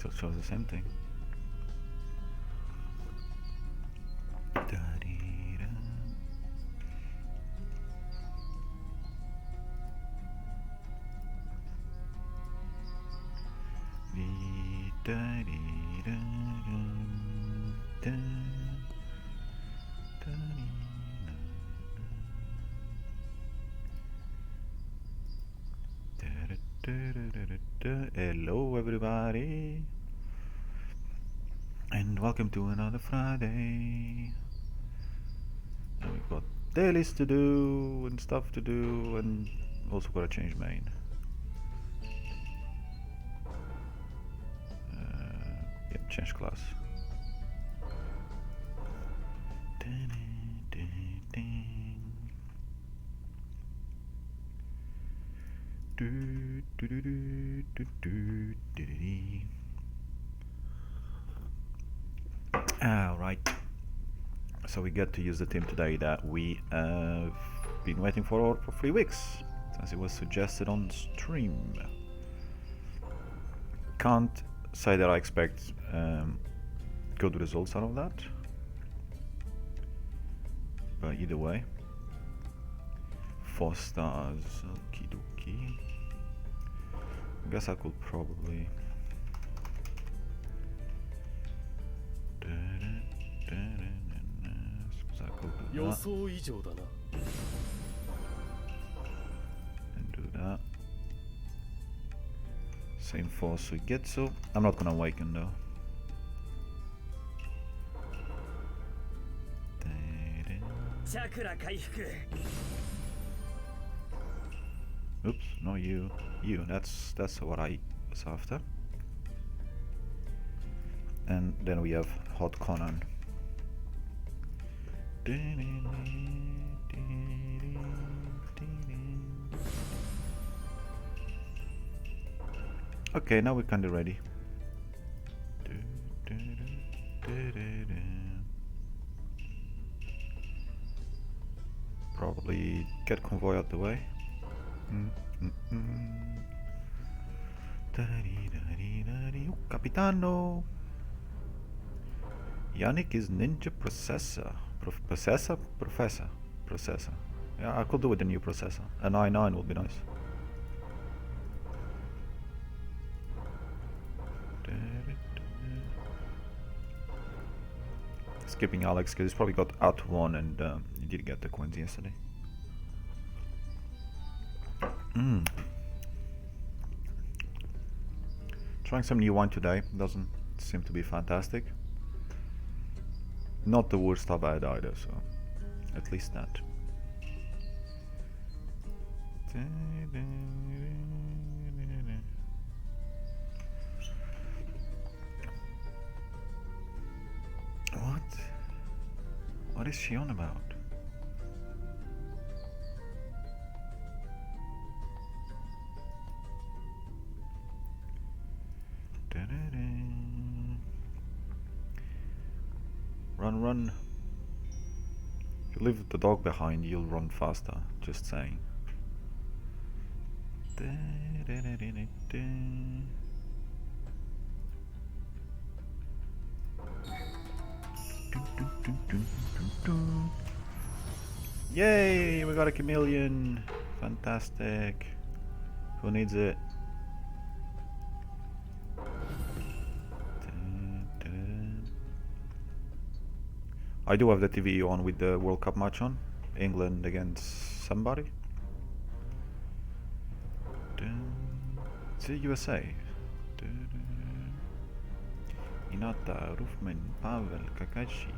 it shows the same thing. Hello everybody, and welcome to another Friday. And we've got dailies to do and stuff to do, and also gotta change main. Yep, change class. Alright, so we get to use the team today that we have been waiting for 3 weeks, as it was suggested on stream. Can't say that I expect good results out of that, but either way, 4 stars, okie dokie. I guess I could probably and do that. Same for Suigetsu. I'm not gonna awaken though. Oops, no you. That's what I was after. And then we have Hot Conan. Okay, now we're kinda ready. Probably get convoy out the way. Capitano! Yannick is ninja processor. Processor. Yeah, I could do with a new processor. An i9 would be nice. Skipping Alex because he's probably got out 1 and he did get the coins yesterday. Trying some new wine today, doesn't seem to be fantastic. Not the worst I've had either, so at least that. What is she on about? Run. If you leave the dog behind, you'll run faster, just saying. Yay, we got a chameleon. Fantastic. Who needs it? I do have the TV on with the World Cup match on. England against somebody. It's the USA. Inata, Rufman, Pavel, Kakashi.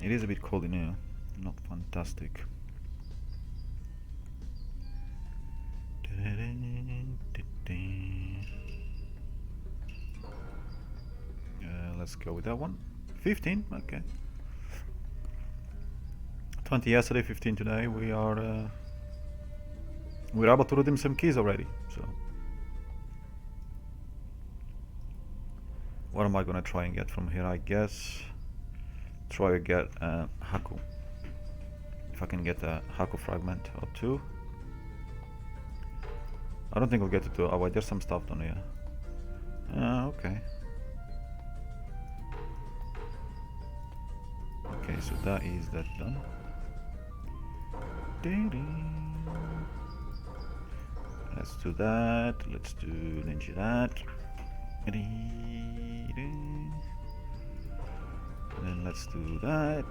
It is a bit cold in here. Not fantastic. Let's go with that one. 15, okay. 20 yesterday, 15 today. We're able to redeem some keys already. So, what am I gonna try and get from here? I guess try to get Haku. If I can get a Haku fragment or 2. I don't think we'll get to do. Oh wait, there's some stuff down here. Okay. Okay, so that is that done. Let's do that. Let's do Ninja that. And then let's do that.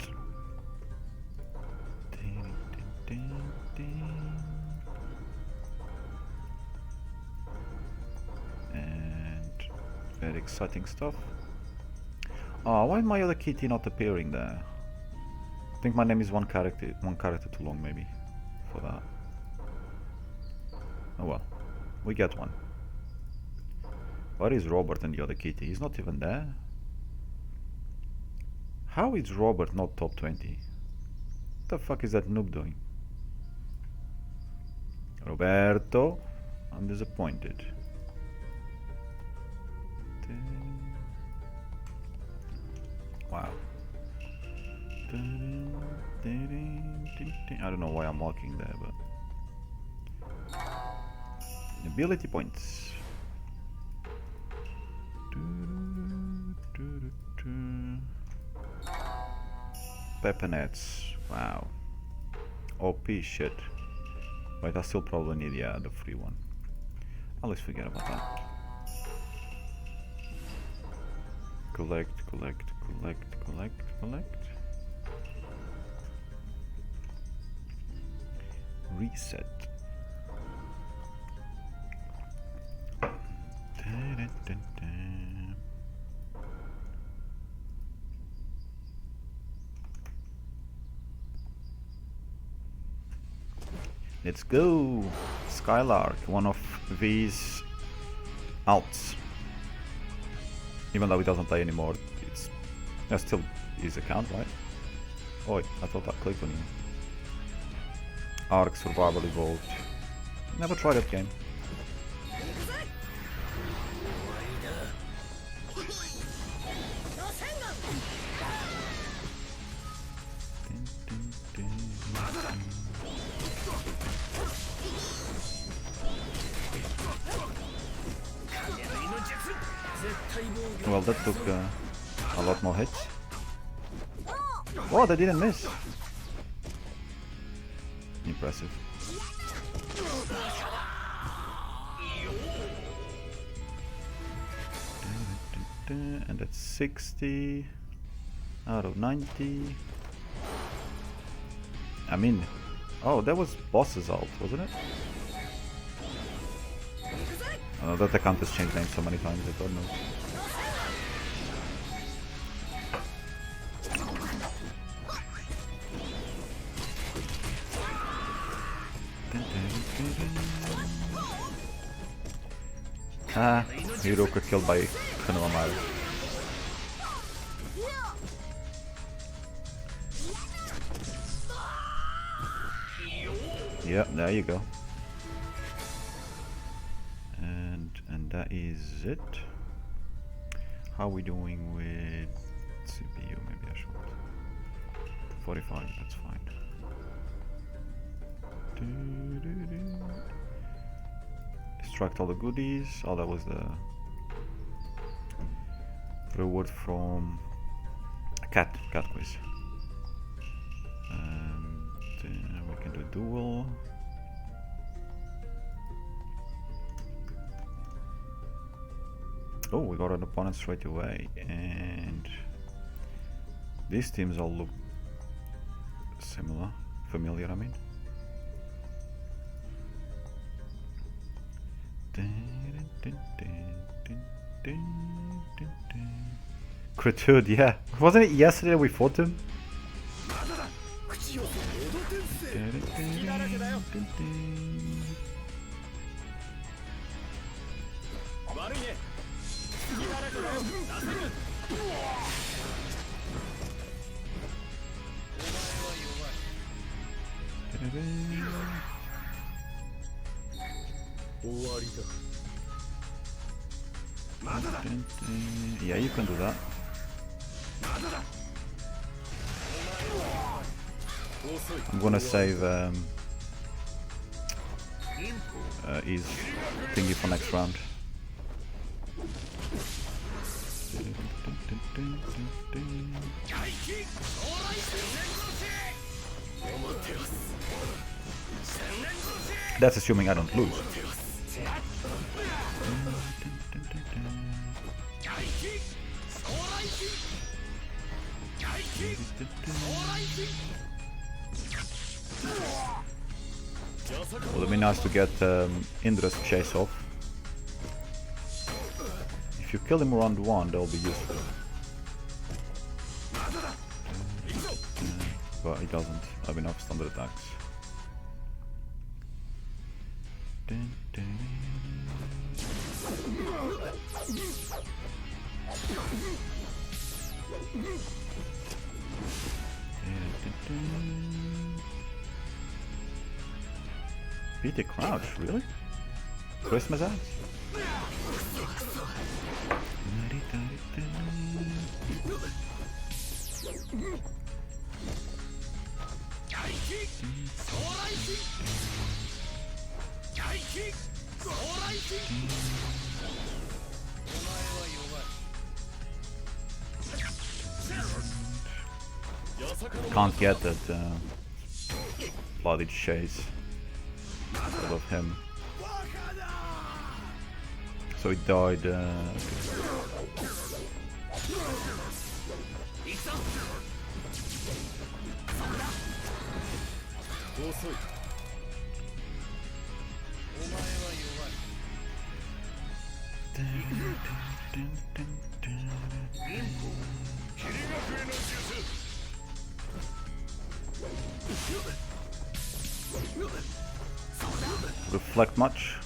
And very exciting stuff. Oh, why is my other kitty not appearing there? I think my name is one character too long maybe for that. Oh well, we get one. Where is Robert and the other kitty? He's not even there. How is Robert not top 20? What the fuck is that noob doing? Roberto, I'm disappointed. Wow. I don't know why I'm walking there, but ability points. Pepper nets. Wow. OP shit. Wait, I still probably need the free one. I'll just forget about that. Collect. Reset. Let's go! Skylark, one of these alts. Even though he doesn't play anymore, that's still his account, right? Oh, wait, I thought I clicked on him. Ark Survival Evolved. Never tried that game. Well, that took a lot more hits. Oh, they didn't miss. Impressive. And that's 60 out of 90. I mean, oh, that was boss's ult, wasn't it? Oh, that account has changed names so many times, I don't know. Ah, Hiroka killed by Konohamaru. Yep, there you go. And that is it. How are we doing with CPU? Maybe I should. 45, that's fine. Extract all the goodies. Oh, that was the reward from a cat quiz. And we can do duel. Oh, we got an opponent straight away, and these teams all look familiar, I mean. Kratud, yeah. Wasn't it yesterday we fought him? Yeah, you can do that. I'm gonna save is thingy for next round. That's assuming I don't lose. Well, it'd be nice to get Indra's chase off. If you kill him round 1, that'll be useful. But he doesn't have enough standard attacks. Beat the crouch, really? Christmas ads? Can't get that bloody chase out of him. So he died. Reflect much.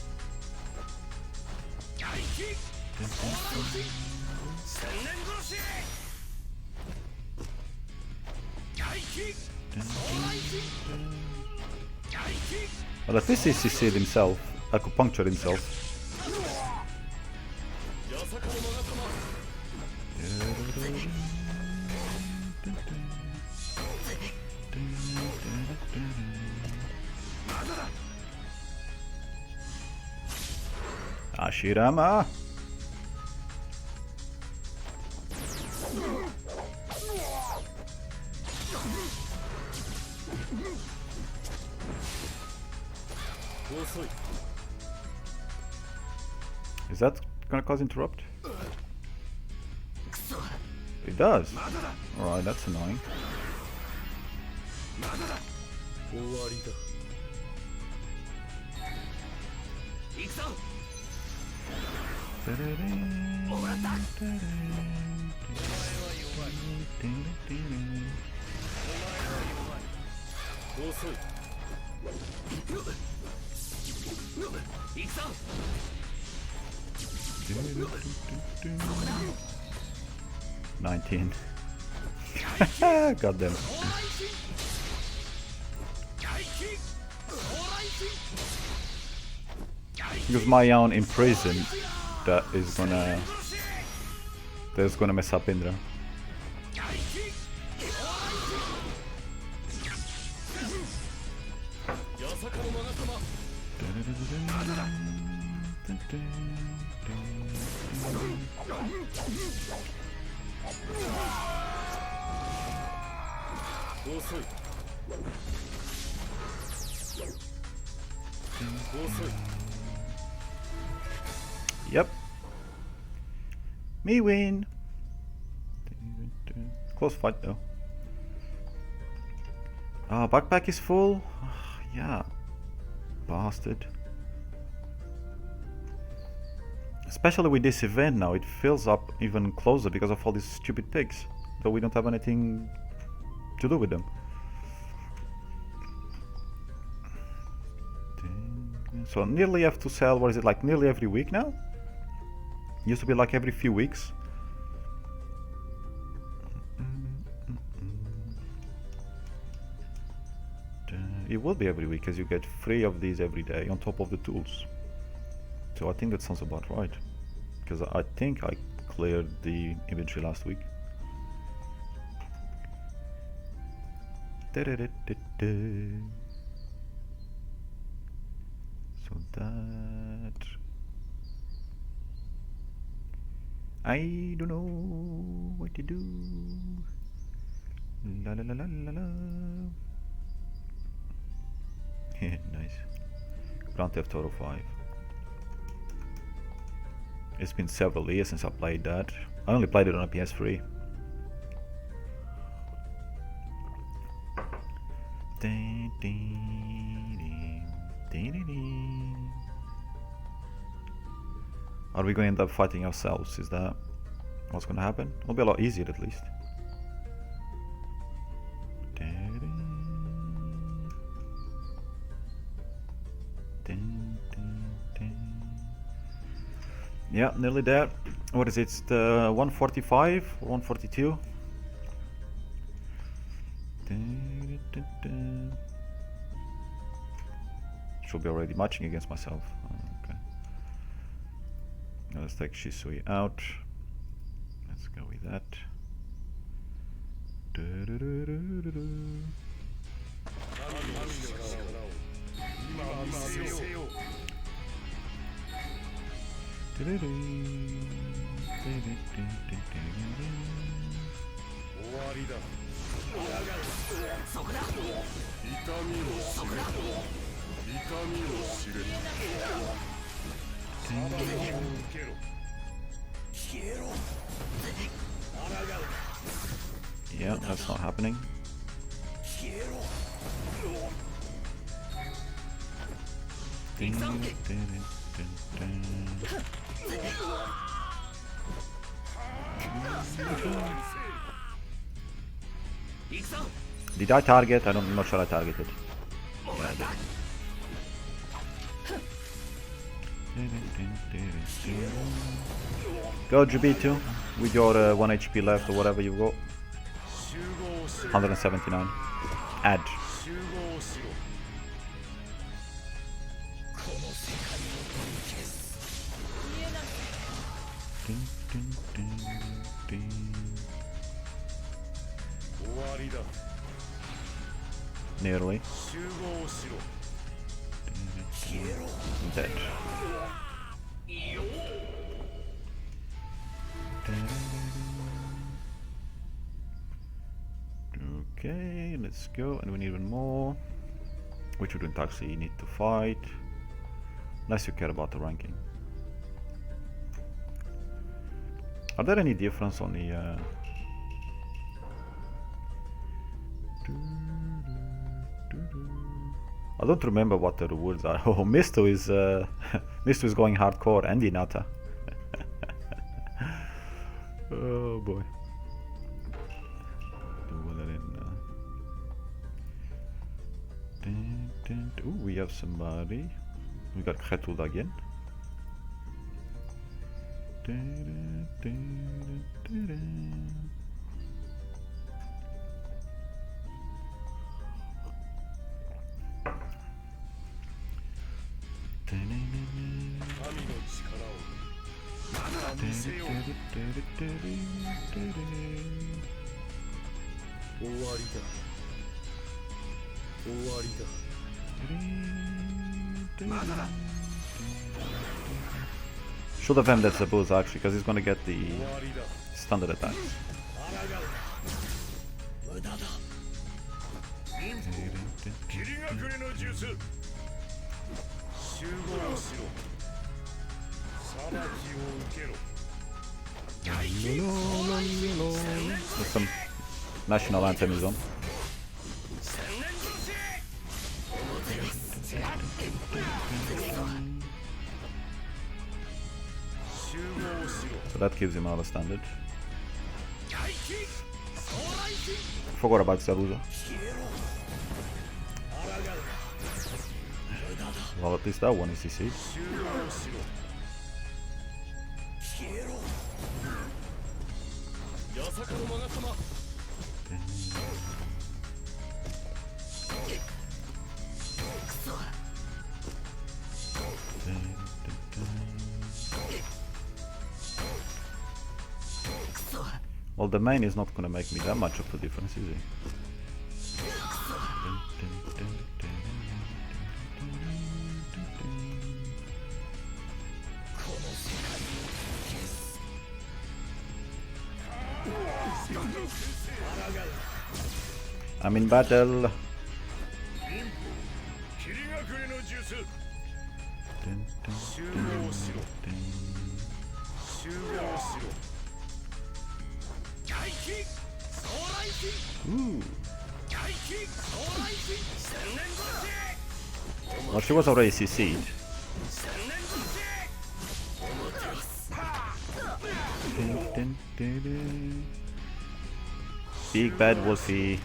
Well, at least he CC'd himself, acupunctured himself. Ashirama! Is that gonna cause interrupt? It does. Alright, that's annoying. $19. God damn it. Because my own in prison, that's gonna mess up Indra. Yep. Me win. Close fight though. Backpack is full. Yeah. Bastard. Especially with this event now, it fills up even closer because of all these stupid pigs. Though we don't have anything to do with them. So nearly have to sell, what is it, like nearly every week now? Used to be like every few weeks. It will be every week as you get 3 of these every day on top of the tools. So I think that sounds about right. Because I think I cleared the inventory last week. So that I don't know what to do. La la la la la la. Nice. Grand Theft Auto 5. It's been several years since I played that. I only played it on a PS3. Are we going to end up fighting ourselves? Is that what's going to happen? It'll be a lot easier at least. Yeah, nearly there. What is it? It's the 145, 142. Should be already matching against myself. Okay. Now let's take Shisui out. Let's go with that. Yeah, that's not happening. Did I target? I'm not sure I targeted. Yeah, I did. Go GB2 with your 1 HP left or whatever you've got. 179. Add. Nearly. Dead. Okay, let's go, and we need one more, which we don't actually need to fight, unless you care about the ranking. Are there any difference on the I don't remember what the rewards are. Oh, Misto is Misto is going hardcore, and Hinata. Oh boy. Ooh, we have somebody. We got Kretul again. Should have ended the boost actually, because he's gonna get the standard attacks. There's some national anthem is on. So that gives him another standard. Forgot about Saruja. Well, at least that one is CC'd. Well, the main is not gonna make me that much of a difference, is he? I'm in battle. Dun, dun, dun, dun. Ooh. Well, she was already CC'd. Big bad Wolfie.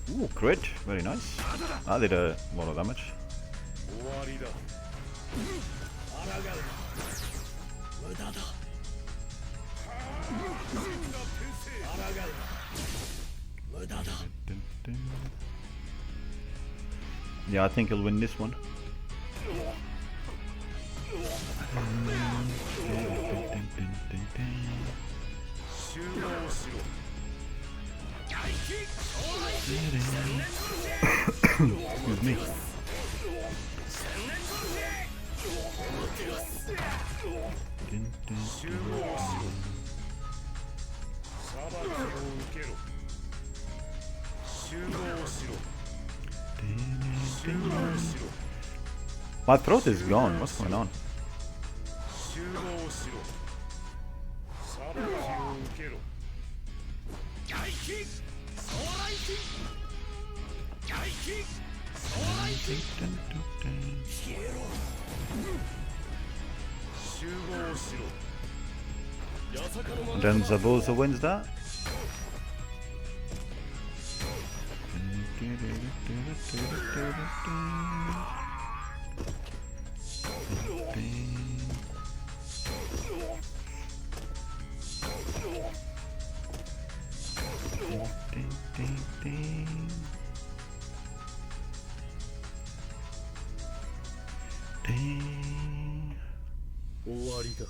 Ooh, crit, very nice. I did a lot of damage. Yeah, I think he'll win this one. Excuse me. My throat is gone. What's going on? And then Zabuza wins that.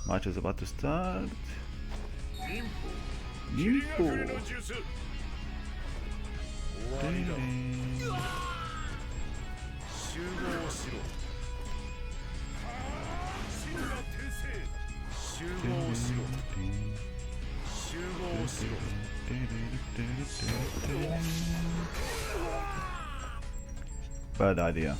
Match is about to start. Bad idea.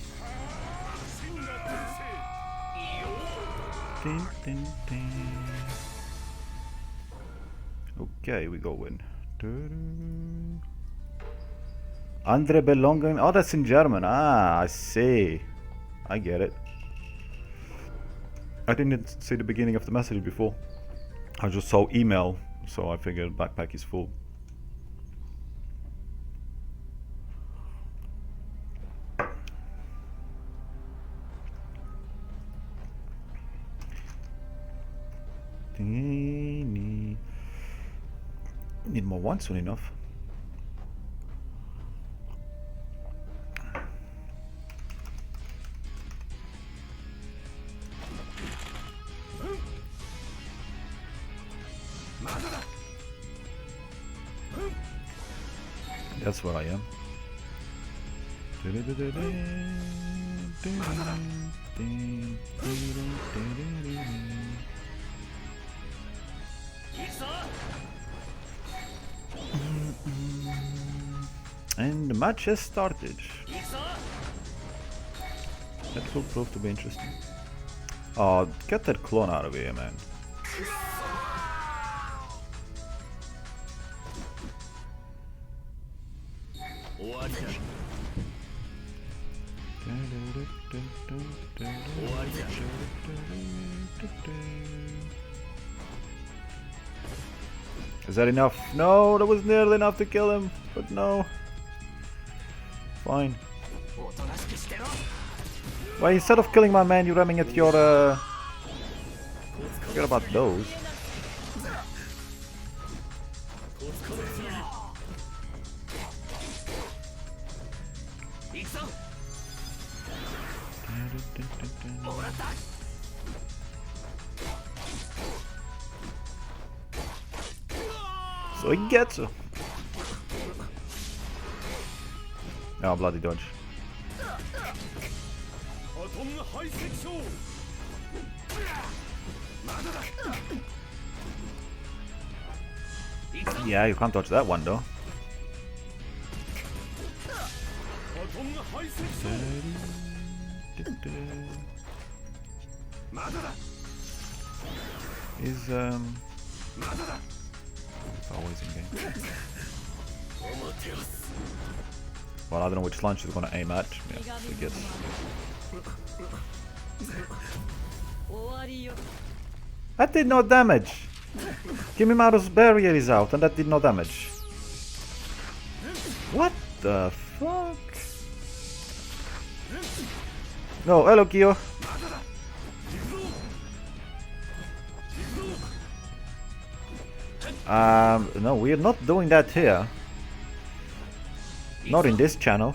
Okay, we go in. Andre Belongen. Oh, that's in German. Ah, I see. I get it. I didn't see the beginning of the message before. I just saw email, so I figured backpack is full. Need more wine soon enough. That's where I am. And the match has started. That will prove to be interesting. Oh, get that clone out of here, man. Is that enough? No, that was nearly enough to kill him, but no. Fine. Well, instead of killing my man, you're ramming at your forget about those. Suigetsu! Oh, bloody dodge. Yeah, you can't dodge that one though. Is always in game. Well, I don't know which launch is gonna aim at. Yeah, so gets. That did no damage. Kimimaru's barrier is out, and that did no damage. What the fuck? No, hello, Kyo. No, we're not doing that here. Not in this channel.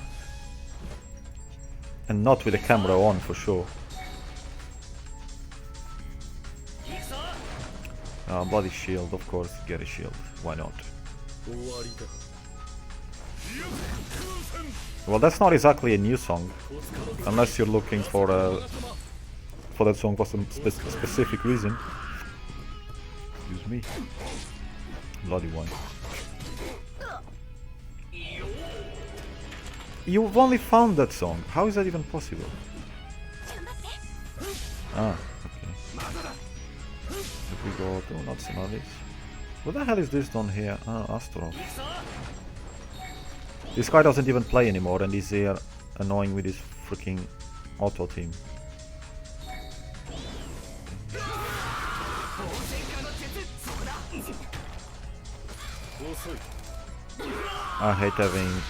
And not with the camera on, for sure. Bloody shield, of course, get a shield. Why not? Well, that's not exactly a new song. Unless you're looking for that song for some specific reason. Excuse me. Bloody one. You've only found that song. How is that even possible? Ah, okay. If we go to not Somalis. What the hell is this down here? Ah, Astrov. This guy doesn't even play anymore and he's here annoying with his freaking auto team. I hate having...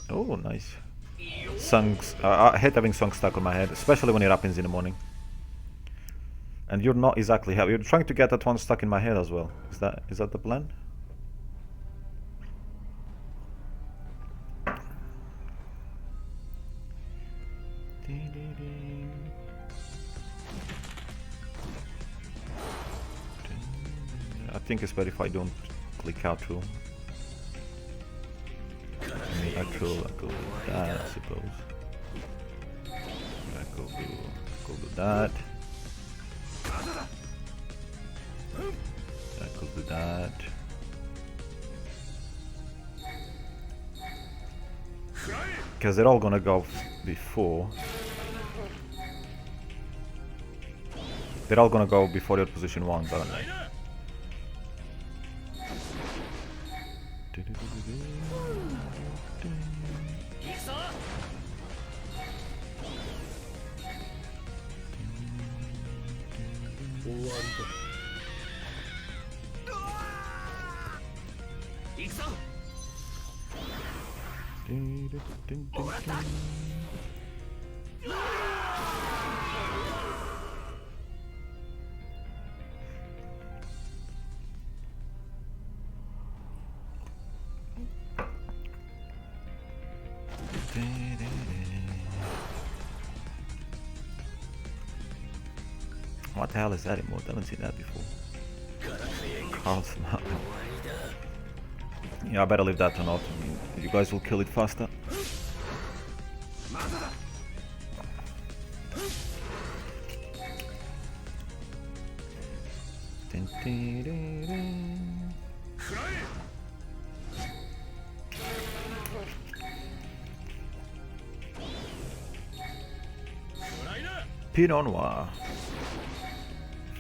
Oh, nice. Songs. I hate having songs stuck on my head, especially when it happens in the morning. And you're not exactly happy. You're trying to get that one stuck in my head as well. Is that the plan? I think it's better if I don't click out too. I could do that, I suppose. I could do that. I could do that. Because they're all gonna go before. They're all gonna go before your position 1, aren't they? What the hell is that emote? I haven't seen that before. Carlson. Yeah, I better leave that on off. You guys will kill it faster. Pinot Noir.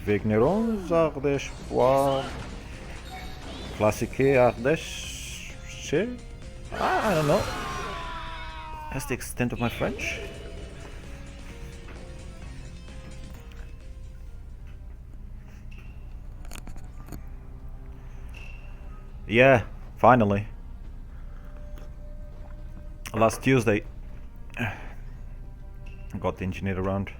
Vigneron Ardèche Poire. Classique Ardèche. I don't know. That's the extent of my French. Yeah, finally. Last Tuesday, got the engineer around.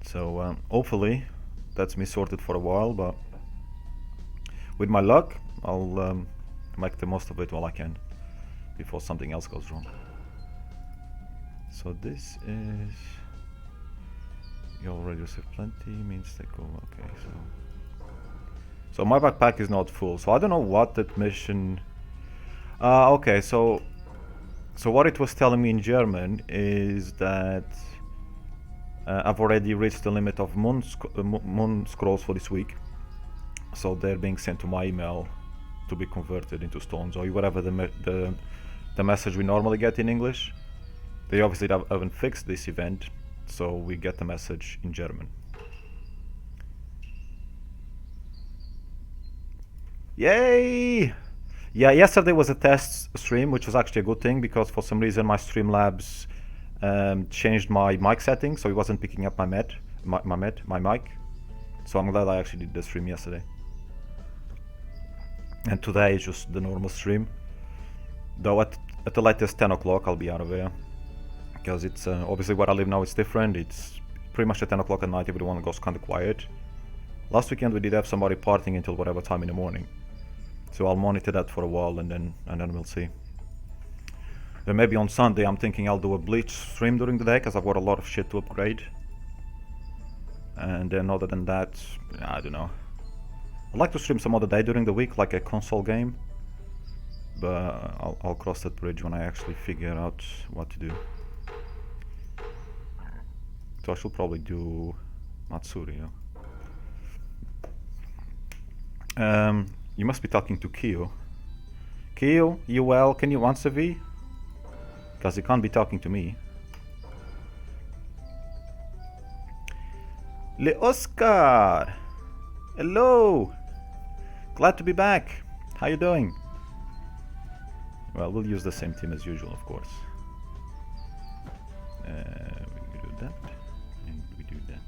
So hopefully that's me sorted for a while, but with my luck, I'll make the most of it while I can before something else goes wrong. So this is You already received plenty, means they go, okay, so my backpack is not full, so I don't know what that mission... okay, so what it was telling me in German is that I've already reached the limit of moon scrolls for this week, so they're being sent to my email to be converted into stones, or whatever the message we normally get in English. They obviously haven't fixed this event, so we get the message in German. Yay! Yeah, yesterday was a test stream, which was actually a good thing, because for some reason my Streamlabs changed my mic settings, so it wasn't picking up my mic. So I'm glad I actually did the stream yesterday. And today is just the normal stream. Though at the latest 10 o'clock I'll be out of here. Because it's obviously where I live now, it's different. It's pretty much at 10 o'clock at night, everyone goes kind of quiet. Last weekend we did have somebody partying until whatever time in the morning. So I'll monitor that for a while and then we'll see. Then maybe on Sunday I'm thinking I'll do a Bleach stream during the day, because I've got a lot of shit to upgrade. And then other than that, I don't know. I'd like to stream some other day during the week, like a console game. But I'll cross that bridge when I actually figure out what to do. So I should probably do Matsuri, yeah. You must be talking to Kyo. Kyo, you well? Can you answer V? Because you can't be talking to me. Le Oscar! Hello! Glad to be back. How you doing? Well, we'll use the same team as usual, of course. We do that. And we do that.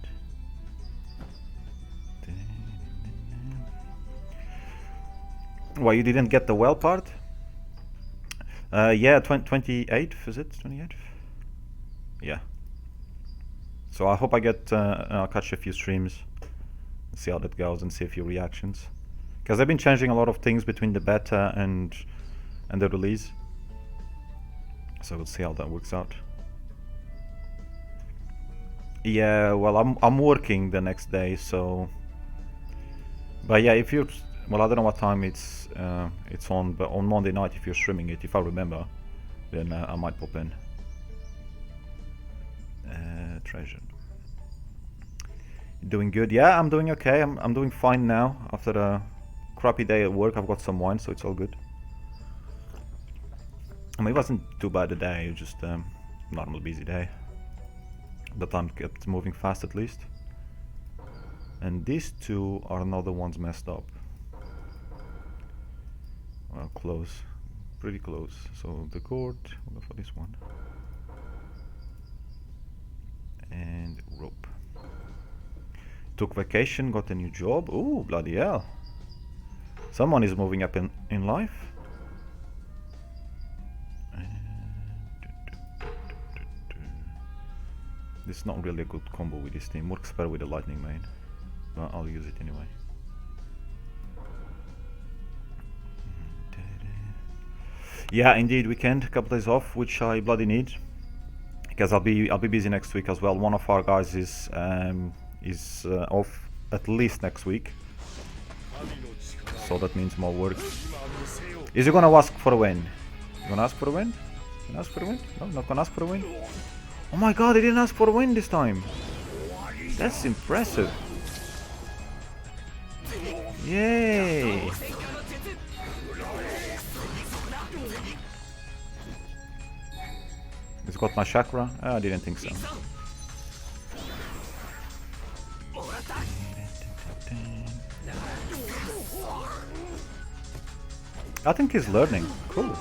Why, you didn't get the well part? Yeah, 28th, is it? 28th? Yeah. So I hope I get, I'll catch a few streams, see how that goes and see a few reactions. Because they've been changing a lot of things between the beta and the release. So we'll see how that works out. Yeah, well, I'm working the next day, so... But yeah, if you're... Well, I don't know what time it's on, but on Monday night, if you're streaming it, if I remember, then I might pop in. Treasure. Doing good? Yeah, I'm doing okay. I'm doing fine now. After a crappy day at work, I've got some wine, so it's all good. I mean, it wasn't too bad a day. It was just a normal busy day. The time kept moving fast, at least. And these two are not the ones messed up. Well, close. Pretty close. So the cord, we'll go for this one. And rope. Took vacation, got a new job. Ooh, bloody hell. Someone is moving up in life. This is not really a good combo with this team. Works better with the lightning main. But I'll use it anyway. Yeah, indeed, weekend, a couple days off, which I bloody need, because I'll be busy next week as well. One of our guys is off at least next week, so that means more work. Is he gonna ask for a win? You gonna ask for a win? You ask for a win? No, not gonna ask for a win. Oh my god, he didn't ask for a win this time. That's impressive. Yay! It's got my chakra? I didn't think so. I think he's learning. Cool.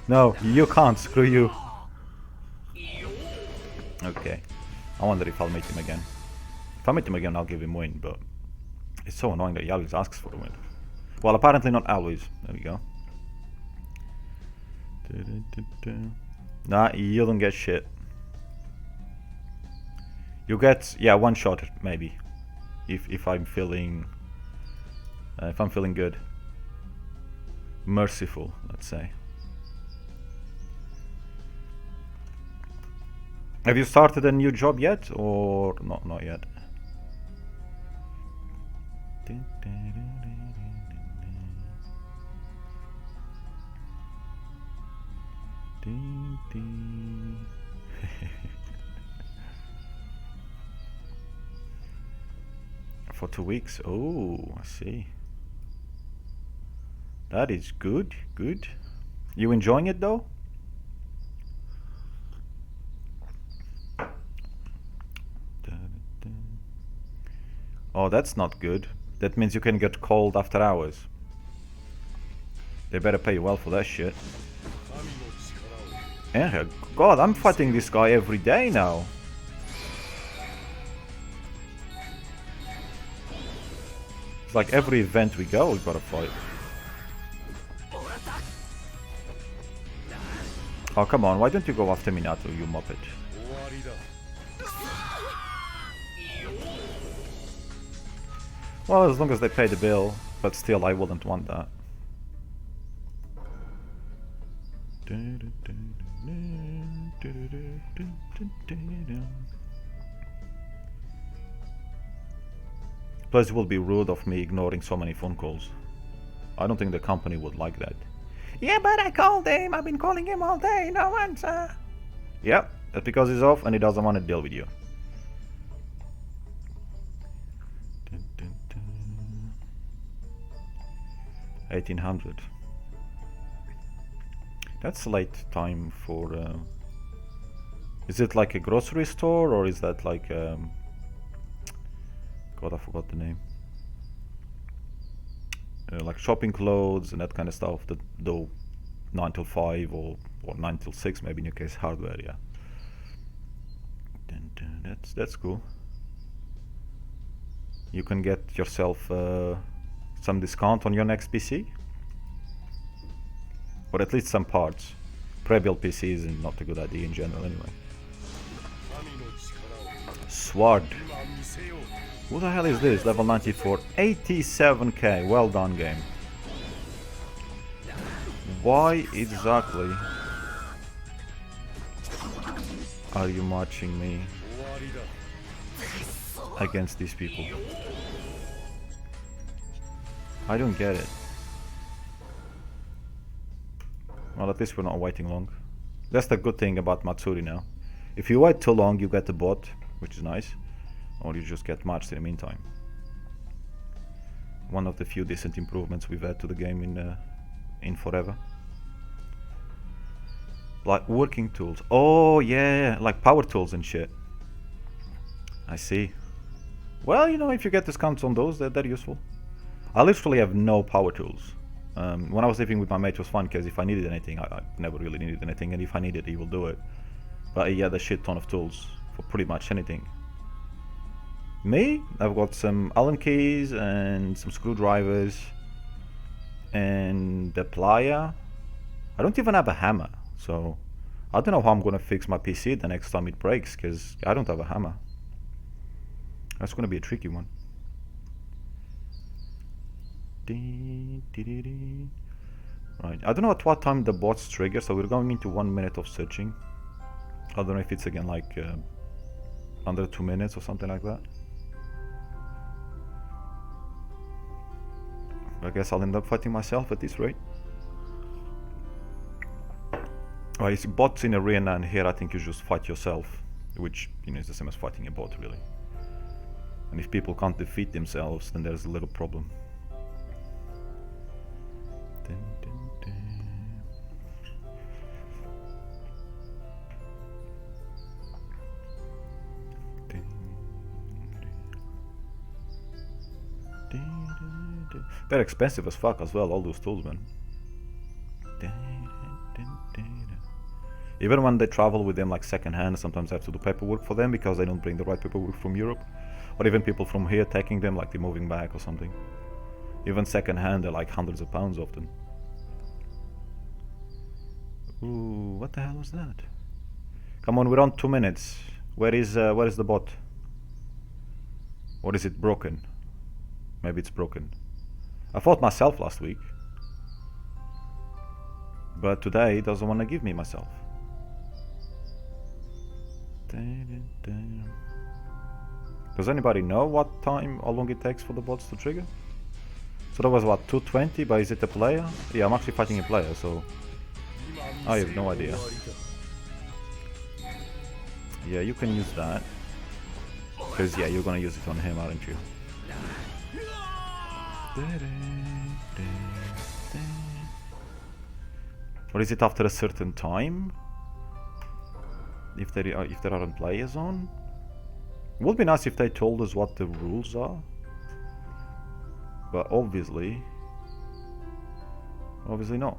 No, you can't. Screw you. Okay. I wonder if I'll meet him again. If I meet him again, I'll give him win, but it's so annoying that he always asks for a win. Well, apparently not always. There we go. Nah, you don't get shit. You get, yeah, one shot maybe, if I'm feeling good, merciful, let's say. Have you started a new job yet, or not yet? For 2 weeks. Oh, I see. That is good. Good. You enjoying it though? Oh, that's not good. That means you can get cold after hours. They better pay you well for that shit. Yeah, God, I'm fighting this guy every day now. It's like every event we go, we gotta fight. Oh, come on, why don't you go after Minato, you muppet? Well, as long as they pay the bill, but still, I wouldn't want that. Plus, it will be rude of me ignoring so many phone calls. I don't think the company would like that. Yeah, but I called him. I've been calling him all day. No answer. Yep, that's because he's off and he doesn't want to deal with you. 1800. That's late time for... Is it like a grocery store, or is that like... God, I forgot the name. Like shopping clothes and that kind of stuff, that though 9 till 5 or 9 till 6 maybe in your case, hardware, yeah. That's cool. You can get yourself some discount on your next PC, or at least some parts. Pre-built PCs is not a good idea in general anyway. Sword. Who the hell is this? Level 94, 87k. Well done, game. Why exactly are you marching me against these people? I don't get it. Well, at least we're not waiting long. That's the good thing about Matsuri now. If you wait too long, you get the bot, which is nice, or you just get matched in the meantime. One of the few decent improvements we've had to the game in forever. Like working tools. Oh yeah, like power tools and shit. I see. Well, you know, if you get discounts on those, they're useful. I literally have no power tools. When I was living with my mate, it was fun because if I needed anything, I never really needed anything, and if I need it, he will do it. But he had a shit ton of tools for pretty much anything. Me, I've got some Allen keys and some screwdrivers and a plier. I don't even have a hammer, so I don't know how I'm gonna fix my PC the next time it breaks, because I don't have a hammer. That's gonna be a tricky one. Right, I don't know at what time the bots trigger, so we're going into 1 minute of searching. I don't know if it's again like under 2 minutes or something like that. I guess I'll end up fighting myself at this rate. Right, it's bots in arena, and here I think you just fight yourself, which, you know, is the same as fighting a bot really. And if people can't defeat themselves, then there's a little problem. They're expensive as fuck as well, all those tools, man. Even when they travel with them like second hand, sometimes I have to do paperwork for them because they don't bring the right paperwork from Europe. Or even people from here taking them, like they're moving back or something. Even second hand, they're like hundreds of pounds often. Ooh, what the hell was that? Come on, we're on 2 minutes. Where is the bot? Or is it broken? Maybe it's broken. I fought myself last week, but today it doesn't want to give me myself. Does anybody know how long it takes for the bots to trigger? So that was what, 220, but is it a player? Yeah, I'm actually fighting a player, so I have no idea. Yeah, you can use that. Because yeah, you're gonna use it on him, aren't you? Or is it after a certain time? If there aren't players on? It would be nice if they told us what the rules are. But obviously not.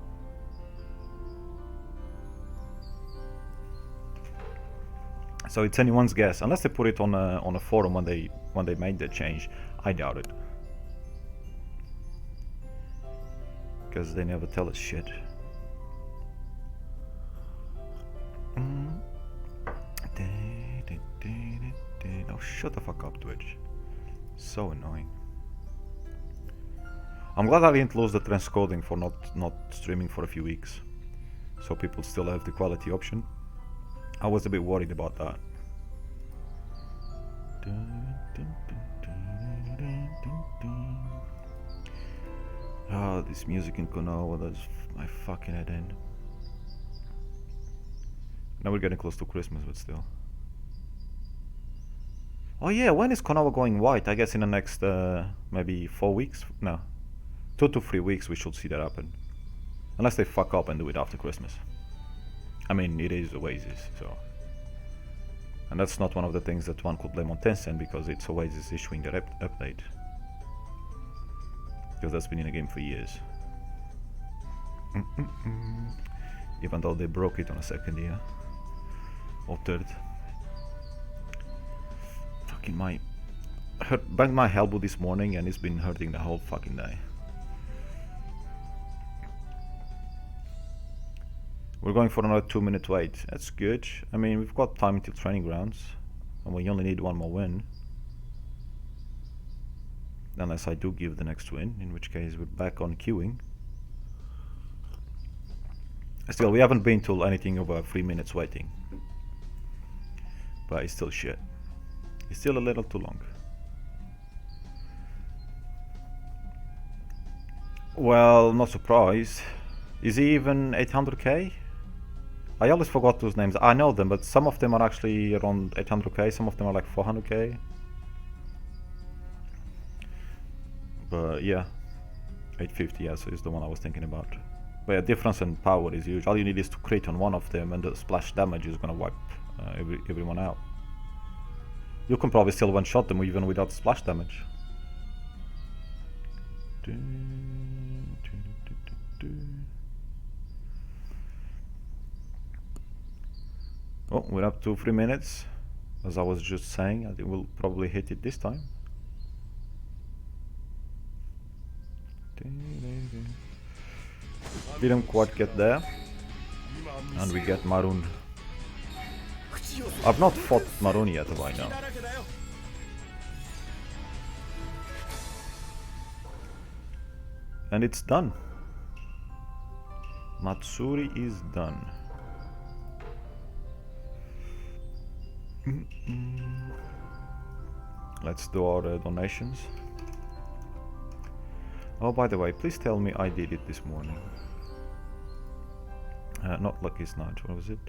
So it's anyone's guess, unless they put it on a forum when they made the change. I doubt it, because they never tell us shit. Oh, shut the fuck up, Twitch. So annoying. I'm glad I didn't lose the transcoding for not streaming for a few weeks, so people still have the quality option. I was a bit worried about that. Oh, this music in Konoha does my fucking head in. Now we're getting close to Christmas, but still. Oh yeah, when is Konoha going white? I guess in the next maybe 4 weeks? No. 2 to 3 weeks we should see that happen. Unless they fuck up and do it after Christmas. I mean, it is Oasis, so... And that's not one of the things that one could blame on Tencent, because it's Oasis issuing their update. Because that's been in the game for years. Even though they broke it on a second year. Or third. Fucking banged my elbow this morning and it's been hurting the whole fucking day. We're going for another 2-minute wait. That's good. I mean, we've got time until training grounds. And we only need one more win. Unless I do give the next win, in which case we're back on queuing. Still, we haven't been to anything over 3 minutes waiting. But it's still shit. It's still a little too long. Well, not surprised. Is he even 800k? I always forgot those names. I know them, but some of them are actually around 800k, some of them are like 400k. But yeah, 850, yeah, so is the one I was thinking about. But yeah, difference in power is huge. All you need is to crit on one of them and the splash damage is gonna wipe everyone out. You can probably still one-shot them even without splash damage. Oh, we're up to 3 minutes. As I was just saying, I think we'll probably hit it this time. Didn't quite get there. And we get Maroon. I've not fought Maroon yet, have I now? And it's done. Matsuri is done. Let's do our donations. Oh, by the way, please tell me I did it this morning. Not Lucky Snatch, what was it?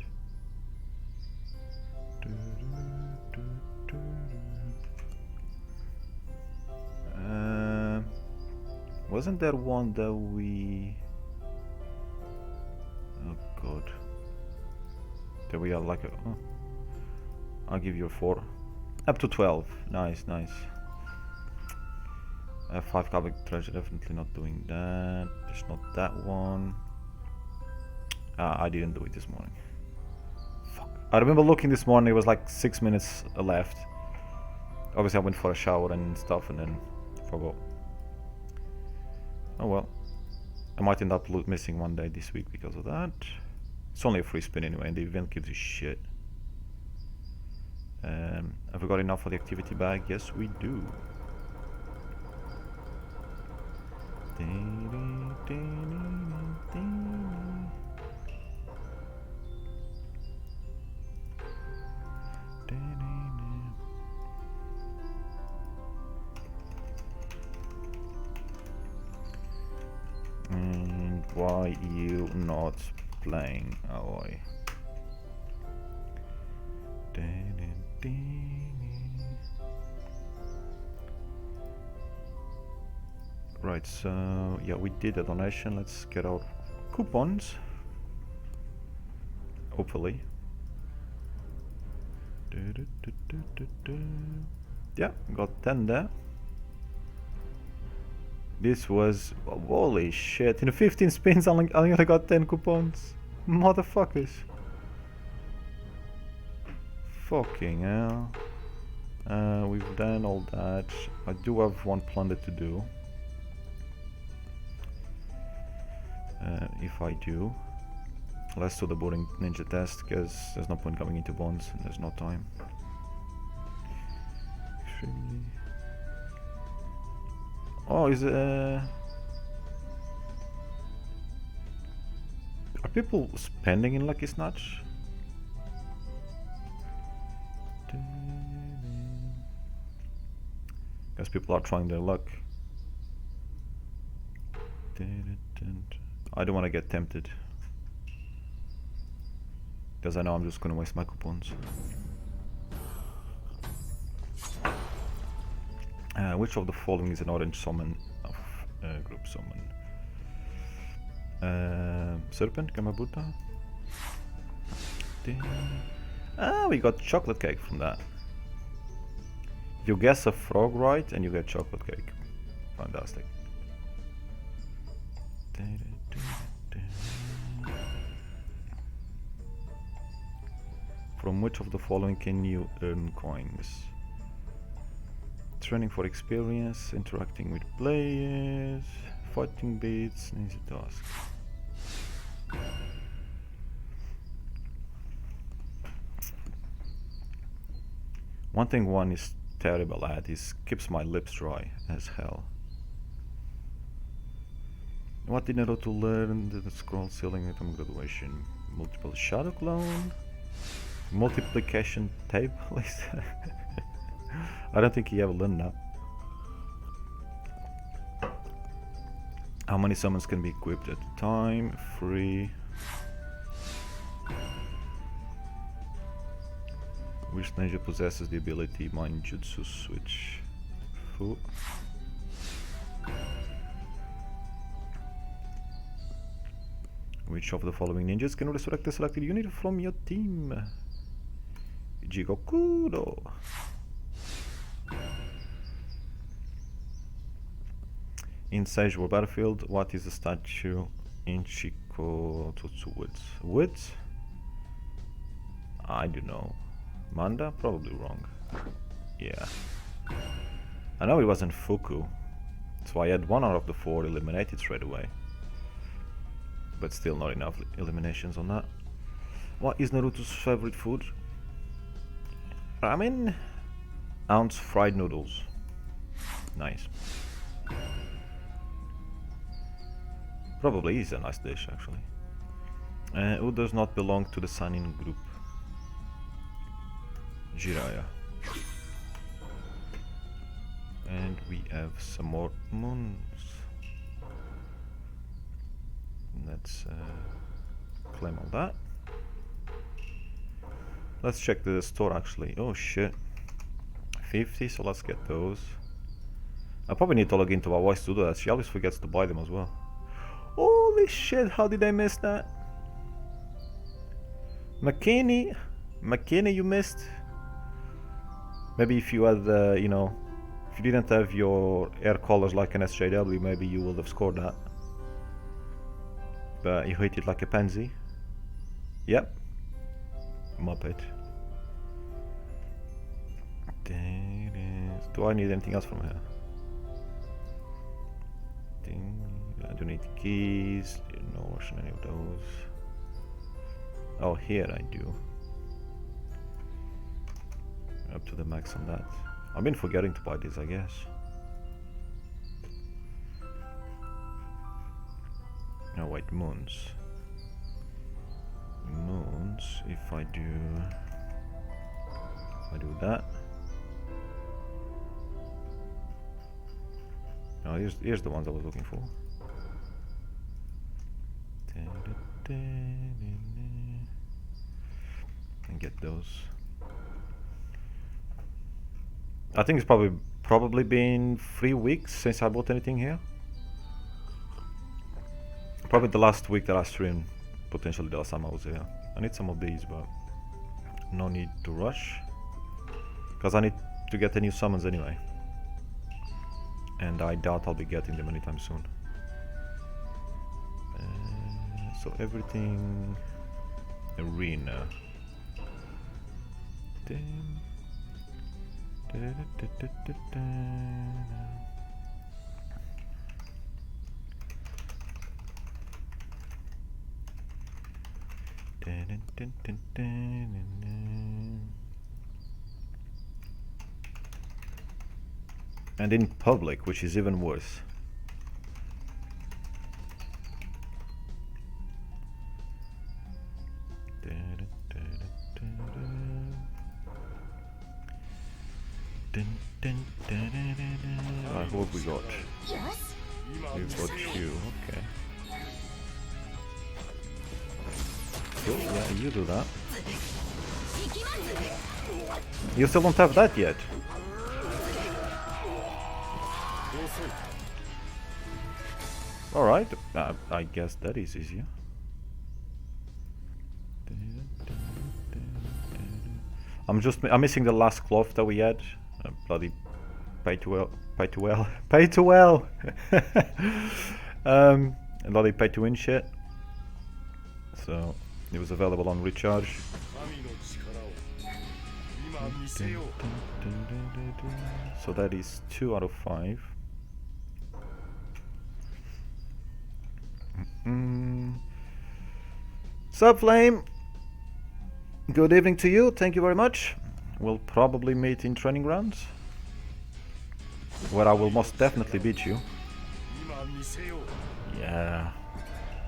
Wasn't there one that we... Oh god. There we are like a... Oh. I'll give you a 4. Up to 12. Nice, nice. 5 Cabinet Treasure, definitely not doing that. There's not that one. I didn't do it this morning. Fuck. I remember looking this morning, it was like 6 minutes left. Obviously I went for a shower and stuff and then forgot. Oh well. I might end up missing one day this week because of that. It's only a free spin anyway and the event gives you shit. Have we got enough for the activity bag? Yes we do. Why you not playing, Aloy? Right, so yeah, we did a donation. Let's get our coupons. Hopefully. Yeah, got 10 there. This was... holy shit, in 15 spins I only got 10 coupons. Motherfuckers. Fucking hell. We've done all that. I do have one plunder to do. If I do. Let's do the boring ninja test, because there's no point coming into bonds and there's no time. Extremely... oh, is it... are people spending in Lucky Snatch? Because people are trying their luck. I don't want to get tempted. Because I know I'm just going to waste my coupons. Which of the following is an orange summon of group summon? Serpent, Kamabuta. Ah, we got chocolate cake from that. You guess a frog right and you get chocolate cake. Fantastic. From which of the following can you earn coins? Training for experience, interacting with players, fighting beats, easy task. One thing one is terrible at is keeps my lips dry as hell. What did Naruto learn? The scroll ceiling item graduation. Multiple shadow clone? Multiplication table? I don't think he ever learned that. How many summons can be equipped at a time? 3. Which ninja possesses the ability Mind Jutsu Switch? Fu. Which of the following ninjas can resurrect a selected unit from your team? Jigokudo. In Sage War Battlefield, what is the statue in Shikototsu Woods? Woods? I don't know. Manda? Probably wrong. Yeah. I know it wasn't Fuku, so I had 1 out of the 4 eliminated straight away. But still not enough eliminations on that. What is Naruto's favorite food? Ramen? Ounce fried noodles. Nice. Probably is a nice dish, actually. Who does not belong to the Sanin group? Jiraiya. And we have some more moons. Let's claim all that. Let's check the store actually. Oh shit. 50, so let's get those. I probably need to log into our voice to do that. She always forgets to buy them as well. Holy shit, how did I miss that? McKinney, you missed. Maybe if you had, you know, if you didn't have your air collars like an SJW, maybe you would have scored that. But you hit it like a pansy. Yep. Muppet. Do I need anything else from her? I don't need keys. No washing any of those. Oh, here I do. Up to the max on that. I've been forgetting to buy this, I guess. No, wait, moons. Moons, if I do that. Oh, here's the ones I was looking for. And get those. I think it's probably been 3 weeks since I bought anything here. Probably the last week that I streamed, potentially the last time I was here. I need some of these, but no need to rush, because I need to get the new summons anyway. And I doubt I'll be getting them anytime soon. So everything arena. And in public, which is even worse. Right, what have we got? We've got you, okay. Cool, yeah, you do that. You still don't have that yet. Alright, I guess that is easier. I'm missing the last cloth that we had. Bloody pay to well. Bloody pay to win shit. So it was available on recharge. So that is 2 out of 5. Sup, Flame? Good evening to you. Thank you very much. We'll probably meet in training grounds, where I will most definitely beat you. Yeah.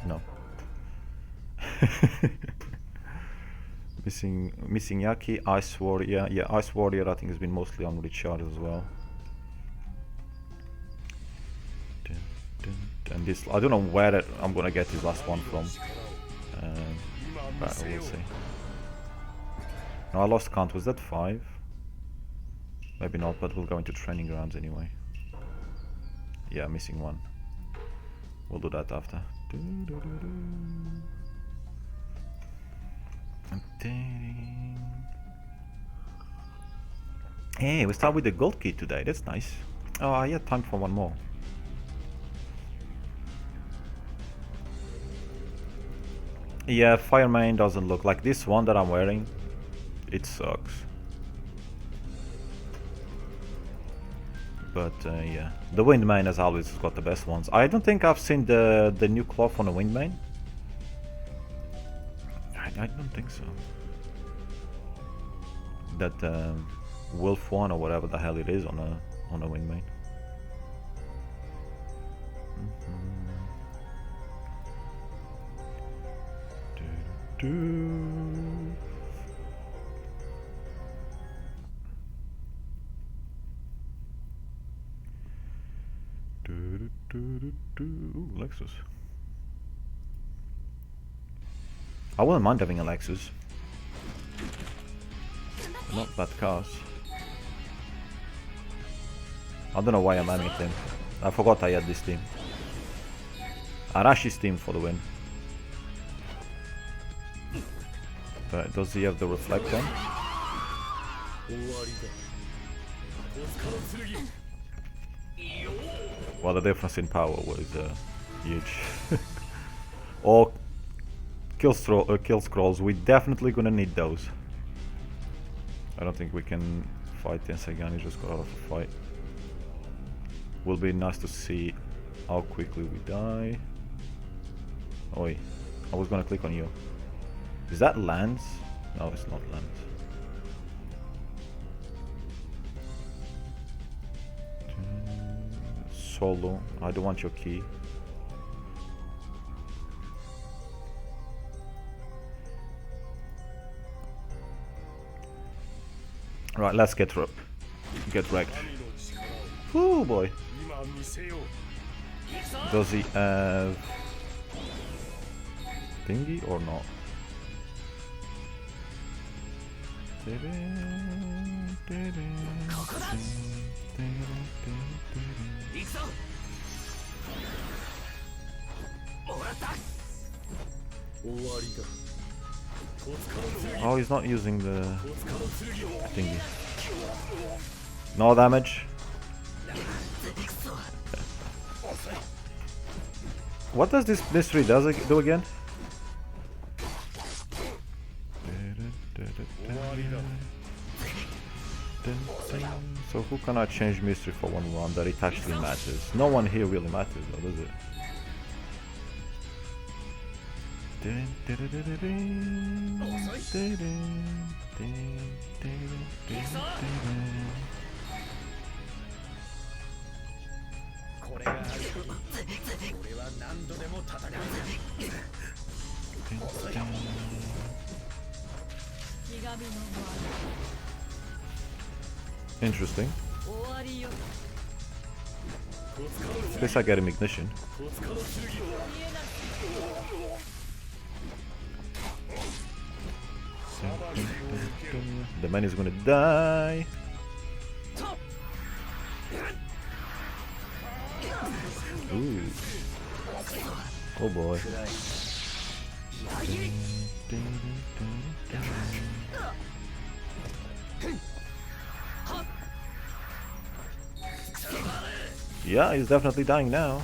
No. Missing Yaki, Ice Warrior. Yeah, Ice Warrior I think has been mostly on recharge as well. And this, I don't know where I'm gonna get this last one from, but we'll see. No, I lost count. Was that 5? Maybe not, but we'll go into training grounds anyway. Yeah, missing 1. We'll do that after. Hey, we start with the gold key today. That's nice. Oh, I had time for one more. Yeah, Fire Main doesn't look like this one that I'm wearing. It sucks. But yeah, the Wind Main has always got the best ones. I don't think I've seen the new cloth on the Wind Main. I don't think so. That Wolf one or whatever the hell it is on a Wind Main. Ooh, Lexus. I wouldn't mind having a Lexus. They're not bad cars. I don't know why I'm adding it. I forgot I had this team. Arashi's team for the win. But does he have the reflect on? Well, the difference in power was huge. Or kill scrolls, we're definitely gonna need those. I don't think we can fight Tensegan, he just got out of a fight. Will be nice to see how quickly we die. Oi, I was gonna click on you. Is that Lance? No, it's not Lance. Solo, I don't want your key. Right, let's get wrecked. Oh boy. Does he have... thingy or not? Oh, he's not using the thingy. No damage. What does this 3 do again? So who can I change mystery for one round that it actually matters? No one here really matters though, does it? Interesting. At least I get him ignition. The man is gonna die. Ooh. Oh boy. Yeah, he's definitely dying now.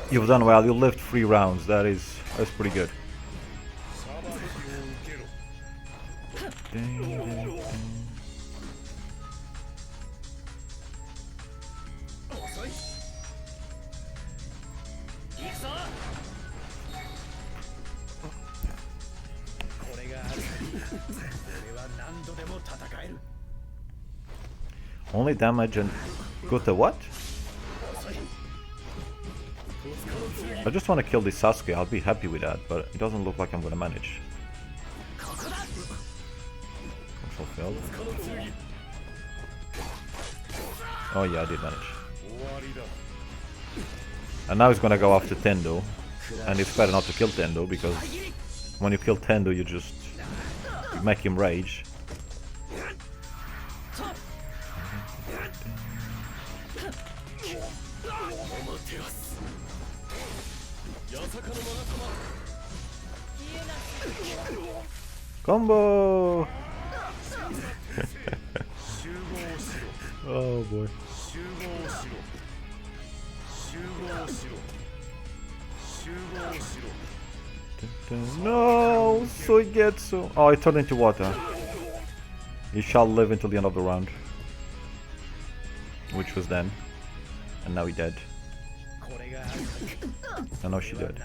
You've done well, you lived 3 rounds, that's pretty good. Only damage and go to what? I just want to kill this Sasuke, I'll be happy with that, but it doesn't look like I'm gonna manage. Control failed. Oh yeah, I did manage. And now he's gonna go after Tendo. And it's better not to kill Tendo, because when you kill Tendo you just make him rage. Combo! Oh boy. No! Suigetsu! Oh, it turned into water. He shall live until the end of the round. Which was then. And now he dead. I know she did.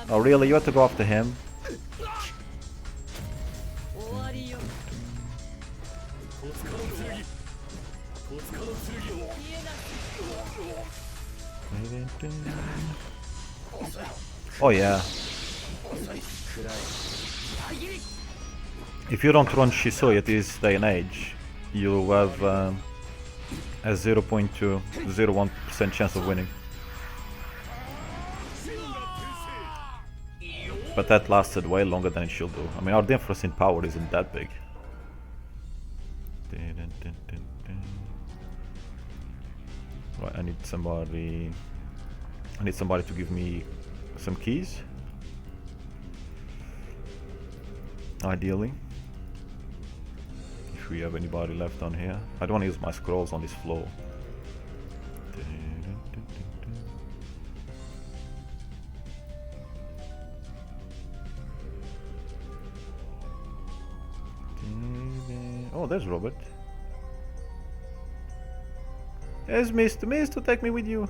Oh really? You had to go after him? Oh yeah. If you don't run Shisui at this day and age, you have a 0.201% chance of winning. But that lasted way longer than it should do. I mean, our difference in power isn't that big. Right, I need somebody to give me some keys. Ideally. If we have anybody left on here. I don't want to use my scrolls on this floor. Oh, there's Robert. Yes, Mr. Take me with you.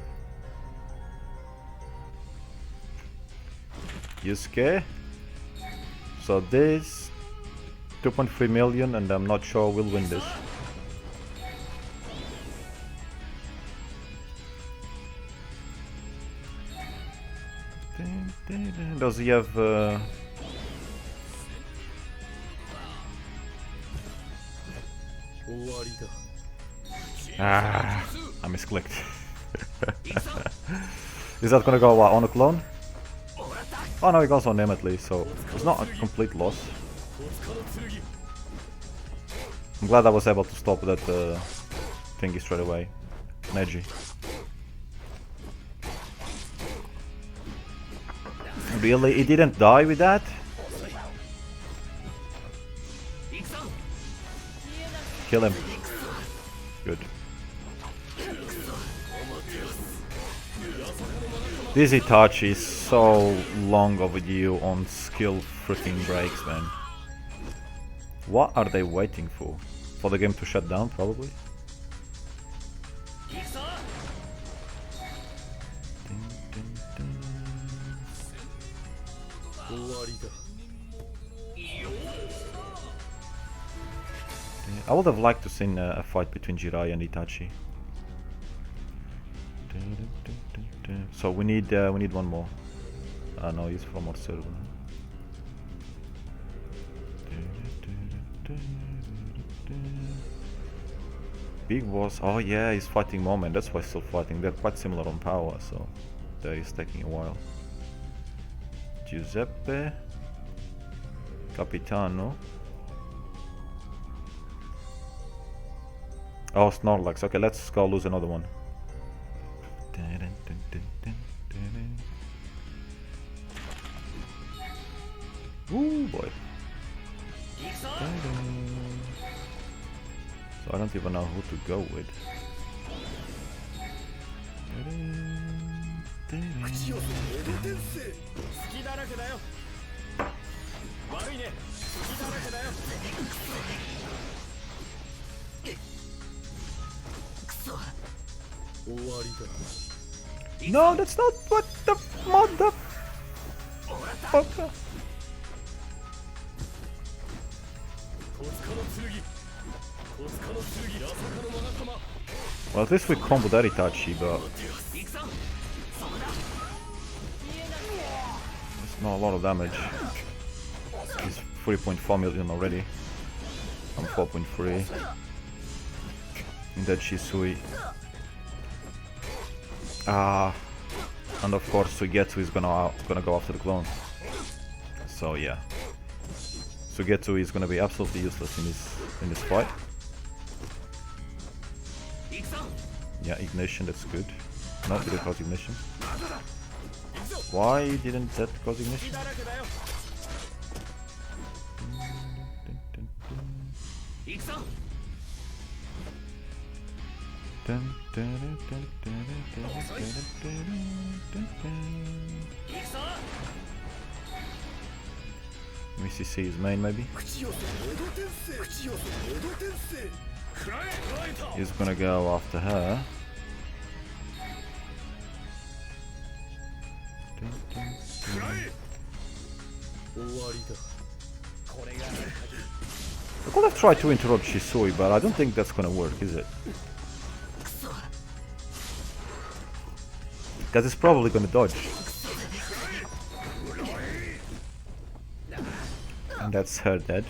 Yusuke. So this 2.3 million, and I'm not sure we'll win this. Does he have I misclicked. Is that gonna go on a clone? Oh no, he goes on him at least, so it's not a complete loss. I'm glad I was able to stop that thingy straight away. Neji. Really? He didn't die with that? Kill him. Good. This Itachi is so long overdue on skill freaking breaks, man. What are they waiting for? For the game to shut down, probably? I would have liked to see a fight between Jiraiya and Itachi. So we need one more. No, use for more server. Big boss. Oh yeah, he's fighting Moment. That's why he's still fighting. They're quite similar on power, so that is taking a while. Giuseppe, Capitano. Oh, Snorlax. Okay, let's go lose another one. Ooh, boy. So I don't even know who to go with. No, that's not what the motherfucker. Well, at least we comboed that Itachi, but it's not a lot of damage. He's 3.4 million already. I'm 4.3. And that Shisui. And of course Sugetsu is gonna go after the clone. So yeah. Sugetsu is gonna be absolutely useless in this fight. Yeah, ignition, that's good. No, did it cause ignition? Why didn't that cause ignition? Let me see his main maybe. He's gonna go after her. I could have tried to interrupt Shisui, but I don't think that's gonna work, is it? Because it's probably gonna dodge. And that's her dead.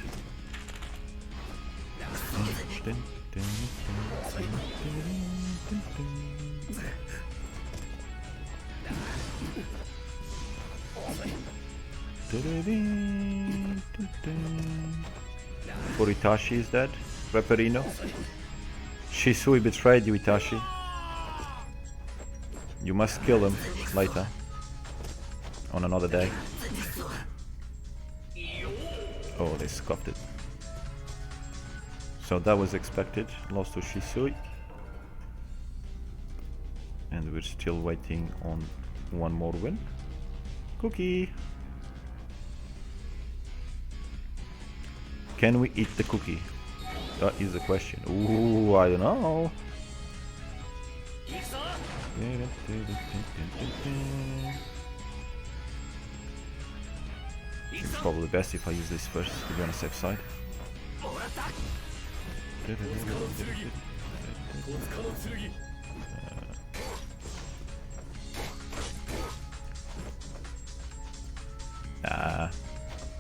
Itachi is dead. Reperino. Shisui betrayed you, Itachi. You must kill him later. On another day. Oh, they scuffed it. So that was expected. Lost to Shisui. And we're still waiting on one more win. Cookie! Can we eat the cookie? That is the question. Ooh, I don't know. It's probably best if I use this first to be on the safe side.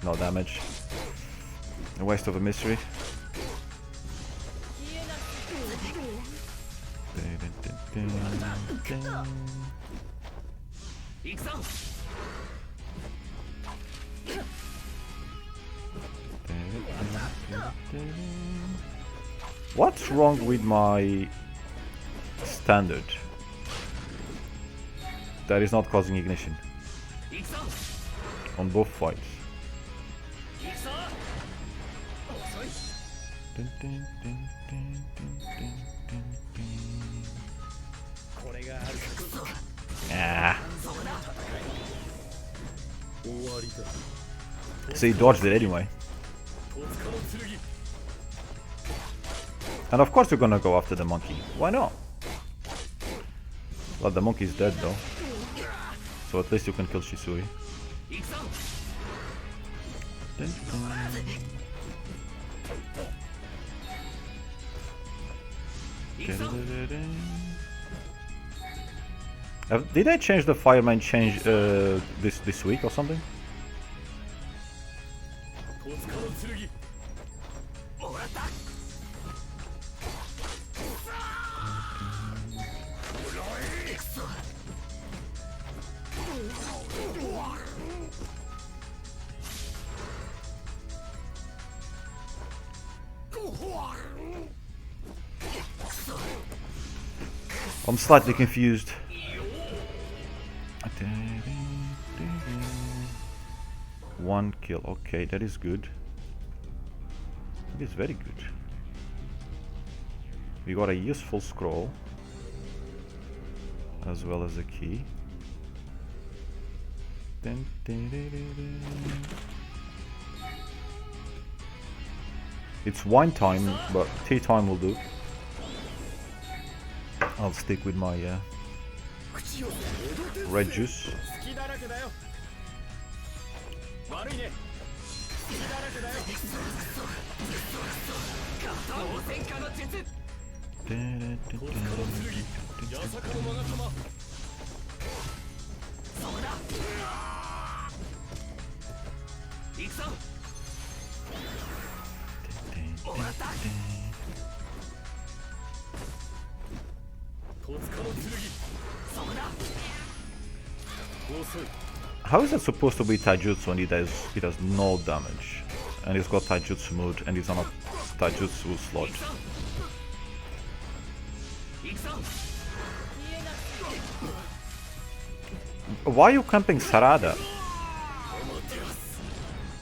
No damage. A waste of a Matsuri. What's wrong with my standard? That is not causing ignition on both fights. Ah. So he dodged it anyway. And of course we're gonna go after the monkey. Why not? Well, the monkey is dead though. So at least you can kill Shisui. Did I change the fireman change this week or something? I'm slightly confused. One kill, okay, that is good. It is very good. We got a useful scroll as well as a key. It's wine time, but tea time will do. I'll stick with my red juice. How is that supposed to be taijutsu when it does no damage? And it's got taijutsu mode and it's on a taijutsu slot. Why are you camping Sarada?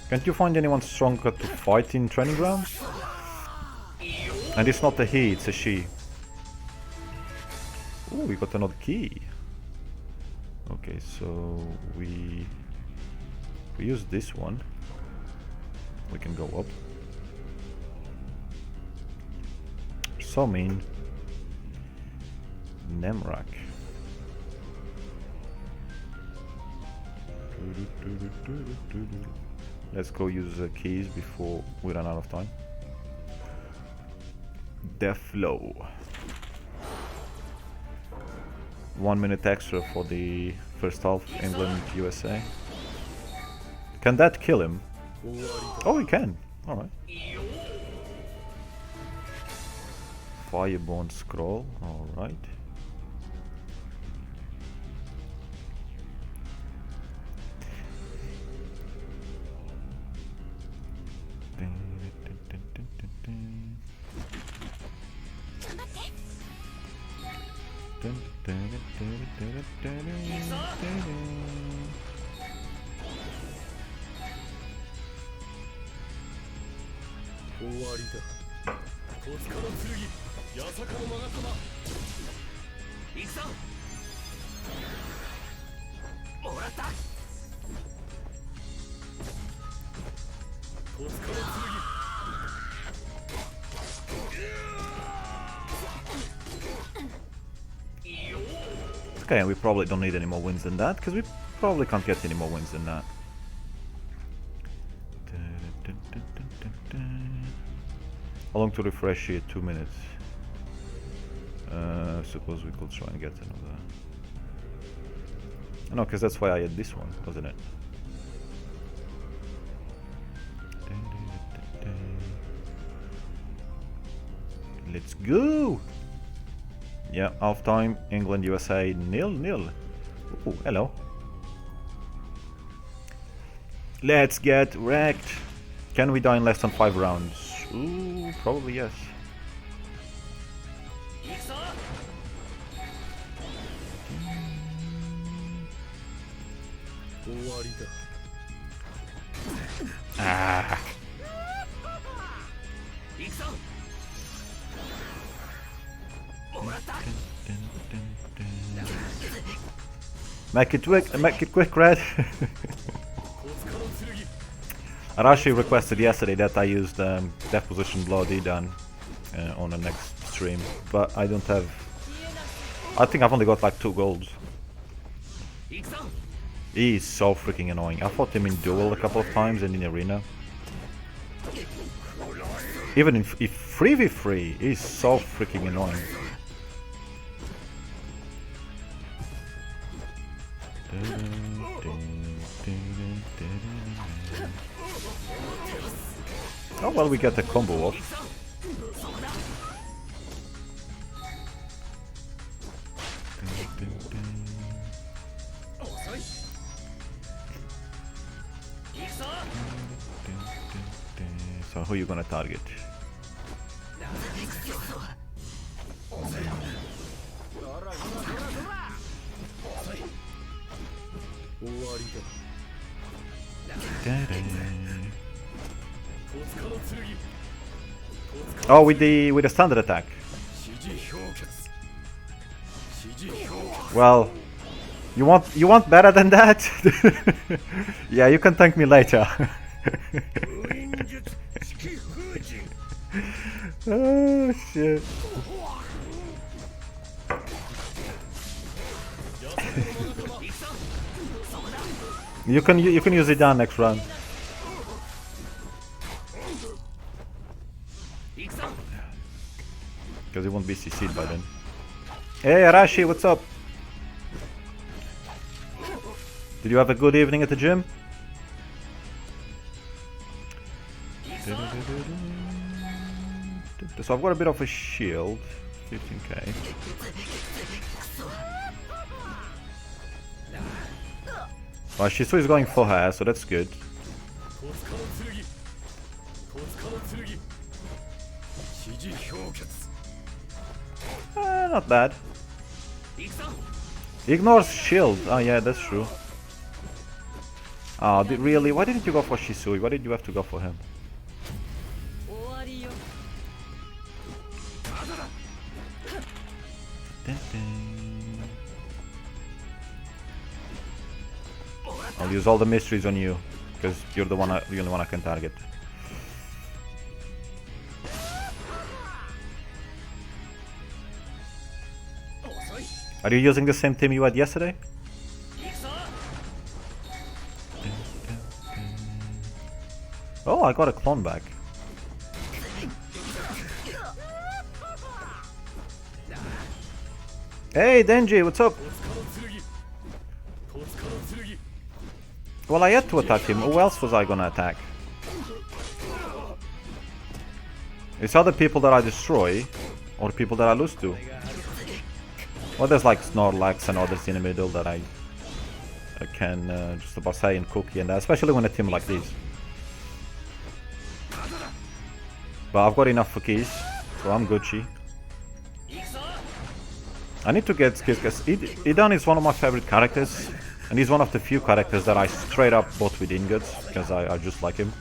Can't you find anyone stronger to fight in training grounds? And it's not a he, it's a she. Ooh, we got another key. Okay, so we use this one. We can go up. So mean. Nemrak. Let's go use the keys before we run out of time. Deflow. 1 minute extra for the first half, England, USA. Can that kill him? Oh, he can. Alright. Fireborn scroll. Alright. Okay, and we probably don't need any more wins than that, because we probably can't get any more wins than that. How long to refresh it? 2 minutes. Suppose we could try and get another. No, because that's why I had this one, wasn't it? Let's go! Yeah, half time, England, USA, 0-0. Ooh, hello. Let's get wrecked. Can we die in less than 5 rounds? Ooh, probably yes. Ah. Make it quick, Red. Arashi requested yesterday that I used Deposition Bloody done on the next stream, but I don't have. I think I've only got like 2 golds. He's so freaking annoying. I fought him in Duel a couple of times and in Arena. Even if 3v3, he's so freaking annoying. Oh well, we get the combo off. So who are you gonna target? Oh, with the standard attack. Well, you want better than that? Yeah, you can thank me later. Oh shit. You can use it down next round. Because it won't be CC'd by then. Hey Arashi, what's up? Did you have a good evening at the gym? So I've got a bit of a shield, 15k. Well, Shisu is going for her, so that's good. Not bad. He ignores shield. Oh yeah, that's true. Oh, really? Why didn't you go for Shisui? Why did you have to go for him? I'll use all the mysteries on you, because you're the only one I can target. Are you using the same team you had yesterday? Oh, I got a clone back. Hey Denji, what's up? Well, I had to attack him. Who else was I gonna attack? It's other people that I destroy, or people that I lose to. Well, there's like Snorlax and others in the middle that I can just about say and cookie and that, especially when a team like this. But I've got enough for keys, so I'm Gucci. I need to get skills because Idan is one of my favorite characters, and he's one of the few characters that I straight up bought with ingots because I just like him.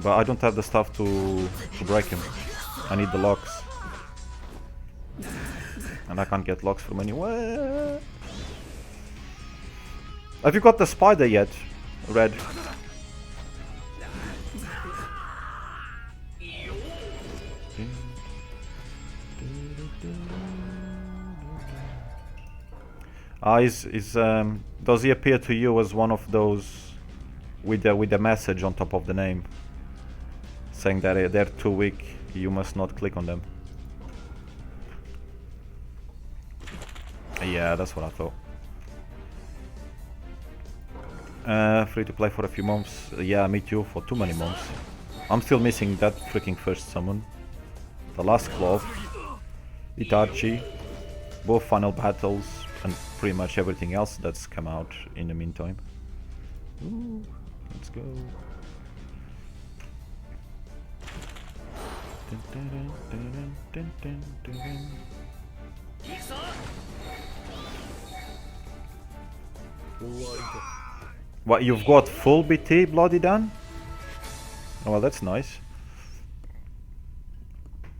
But I don't have the stuff to break him. I need the locks. And I can't get locks from anywhere. Have you got the spider yet, Red? Does he appear to you as one of those with the message on top of the name? saying that they're too weak, you must not click on them. Yeah, that's what I thought. Free to play for a few months. Yeah, me too, for too many months. I'm still missing that freaking first summon. The last cloth, Itachi, both final battles, and pretty much everything else that's come out in the meantime. Ooh, let's go. What, you've got full BT, Bloody Dan? Oh, well, that's nice.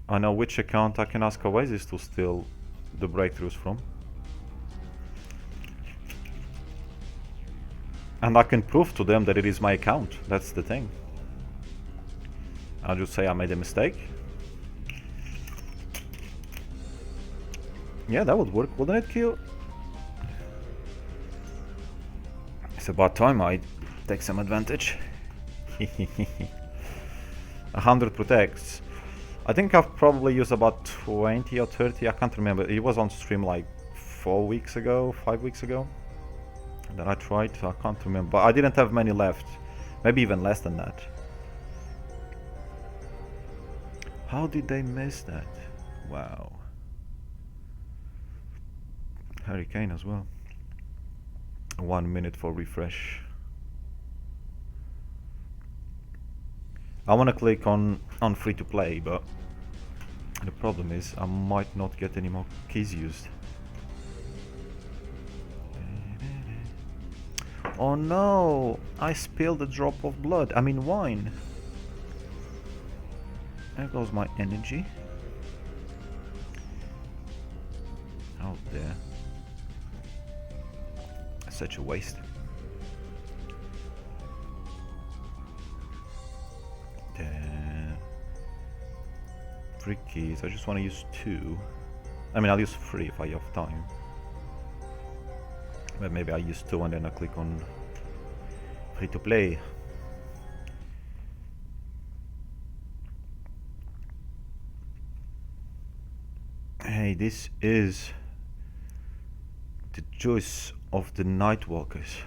I know which account I can ask Oasis to steal the breakthroughs from. And I can prove to them that it is my account, that's the thing. I'll just say I made a mistake. Yeah, that would work, wouldn't it, Kyo? It's about time I take some advantage. 100 protects. I think I've probably used about 20 or 30, I can't remember. It was on stream like 4 weeks ago, 5 weeks ago that I tried, so I can't remember. But I didn't have many left, maybe even less than that. How did they miss that? Wow. Hurricane as well. 1 minute for refresh. I want to click on free to play, but the problem is I might not get any more keys used. Oh no! I spilled a drop of blood. I mean wine. There goes my energy. Oh dear. Such a waste. Three keys. I just want to use 2. I mean, I'll use 3 if I have time. But maybe I'll use 2 and then I click on free to play. Hey, this is the choice of the Nightwalkers.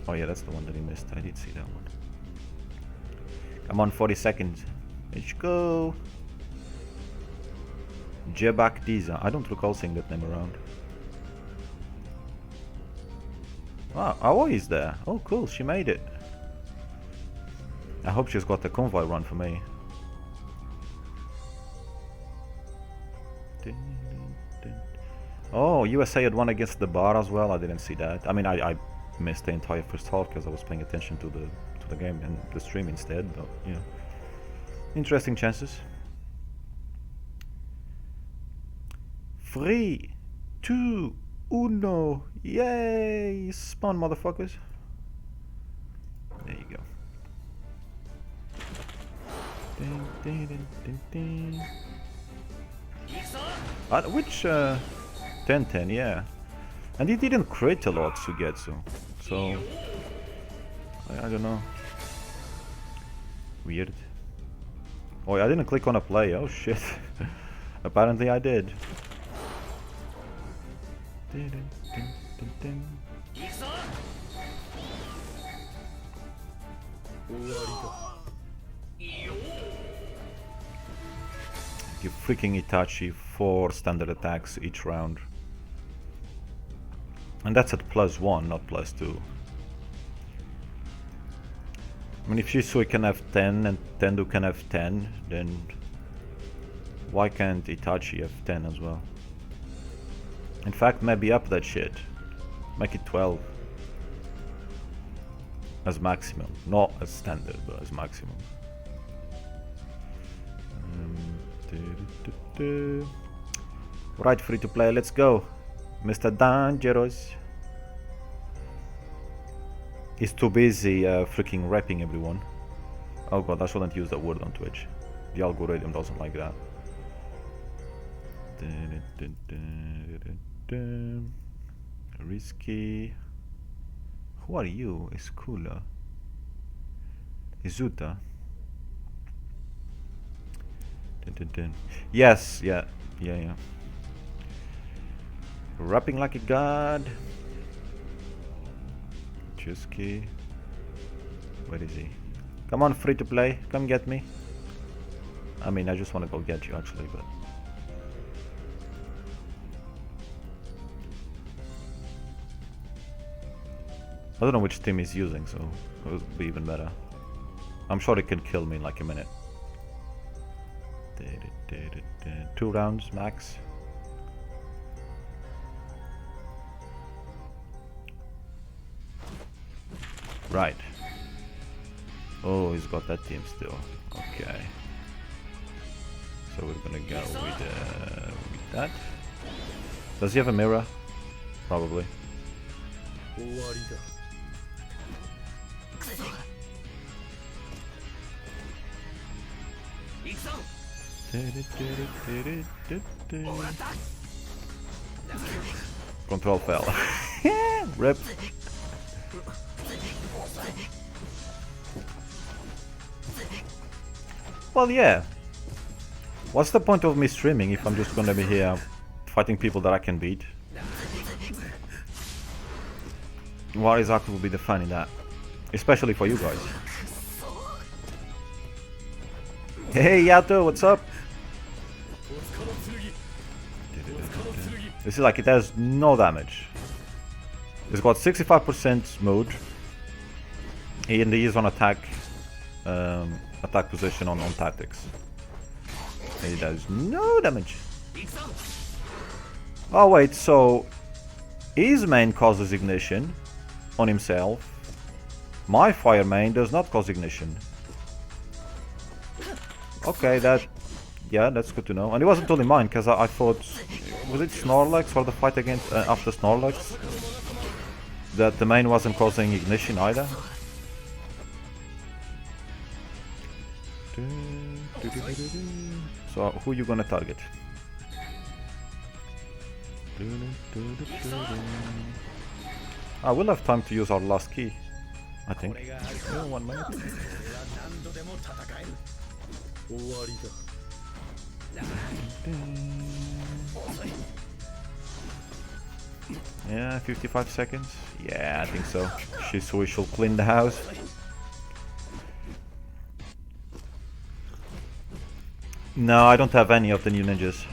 Oh yeah, that's the one that he missed. I did see that one. Come on, 40 seconds. Let's go. Jebak Diza. I don't recall seeing that name around. Wow, Aoi is there. Oh cool, she made it. I hope she's got a convoy run for me. Oh, USA had won against the bar as well. I didn't see that. I mean, I missed the entire first half because I was paying attention to the game and the stream instead. But you know, interesting chances. 3, 2, 1. Yay! Spawn, motherfuckers. There you go. Ding, ding, ding, ding, ding. Which 10-10, yeah. And he didn't crit a lot, Sugetsu. So I don't know. Weird. Oh, I didn't click on a play. Oh shit. Apparently I did. Give freaking Itachi 4 standard attacks each round. And that's at +1, not +2. I mean, if Shisui can have 10 and Tendu can have 10, then why can't Itachi have 10 as well? In fact, maybe up that shit. Make it 12. As maximum. Not as standard, but as maximum. Right, free to play, let's go. Mr. Dangerous. He's too busy freaking rapping everyone. Oh god, I shouldn't use that word on Twitch. The algorithm doesn't like that. Risky. Who are you? Iskula. Izuta. Dun, dun, dun. Yes, yeah. Rapping like a god. Chusky. Where is he? Come on, free to play. Come get me. I mean, I just want to go get you actually, but... I don't know which team he's using, so it would be even better. I'm sure he can kill me in like a minute. 2 rounds max. Right. Oh, he's got that team still. Okay. So we're gonna go with that. Does he have a mirror? Probably. Control fell. Rip. Well, yeah. What's the point of me streaming if I'm just gonna be here fighting people that I can beat? What exactly will be the fun in that? Especially for you guys. Hey Yato, what's up? This is like, it has no damage. It's got 65% mode. And he is on attack position on tactics. He does no damage. Oh wait, so his main causes ignition on himself. My fire main does not cause ignition. Okay, that's good to know. And it wasn't only mine, because I thought, was it Snorlax for the fight against after Snorlax? That the main wasn't causing ignition either. So who are you gonna target? I will have time to use our last key, I think. Yeah, 1 minute. Yeah, 55 seconds. Yeah, I think so. We shall clean the house. No, I don't have any of the new ninjas.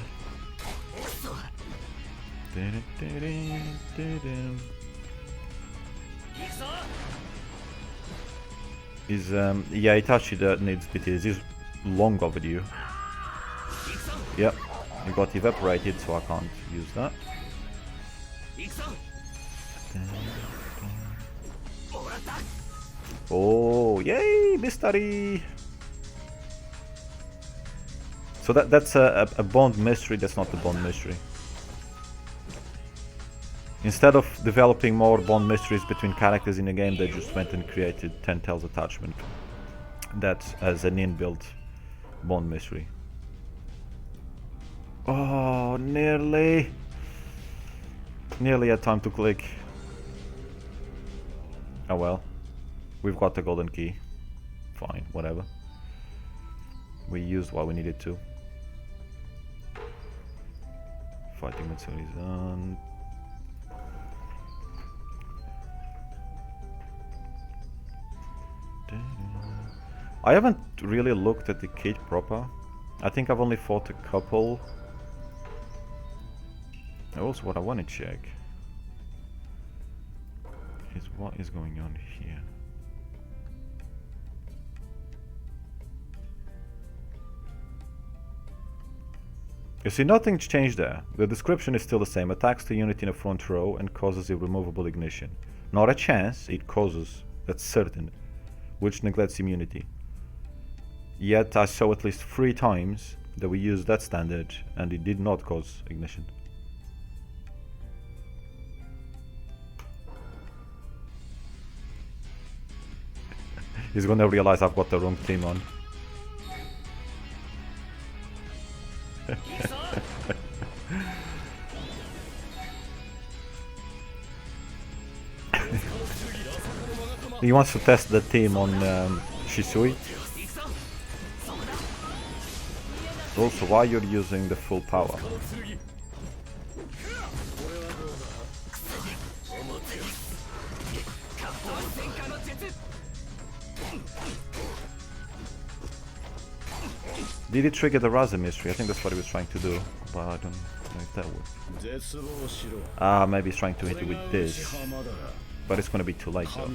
Yeah, Itachi that needs BTS. He's long overdue. Yep, he got evaporated, so I can't use that. Oh, yay, mystery! So that's a bond mystery. That's not the bond mystery. Instead of developing more bond mysteries between characters in the game, they just went and created Ten Tails attachment. That's as an inbuilt bond mystery. Oh, nearly had time to click. Oh well, we've got the golden key. Fine, whatever. We used what we needed to. Fighting Matsuri is on. I haven't really looked at the kit proper. I think I've only fought a couple. Also, what I want to check is what is going on here. You see, nothing's changed there. The description is still the same. Attacks the unit in a front row and causes irremovable ignition. Not a chance, it causes, that's certain, which neglects immunity. Yet I saw at least 3 times that we used that standard and it did not cause ignition. He's gonna realize I've got the wrong team on. He wants to test the team on Shisui. Also, why you're using the full power? Did he trigger the Raza mystery? I think that's what he was trying to do, but I don't know if that would. Ah, maybe he's trying to hit it with this, but it's gonna be too late though.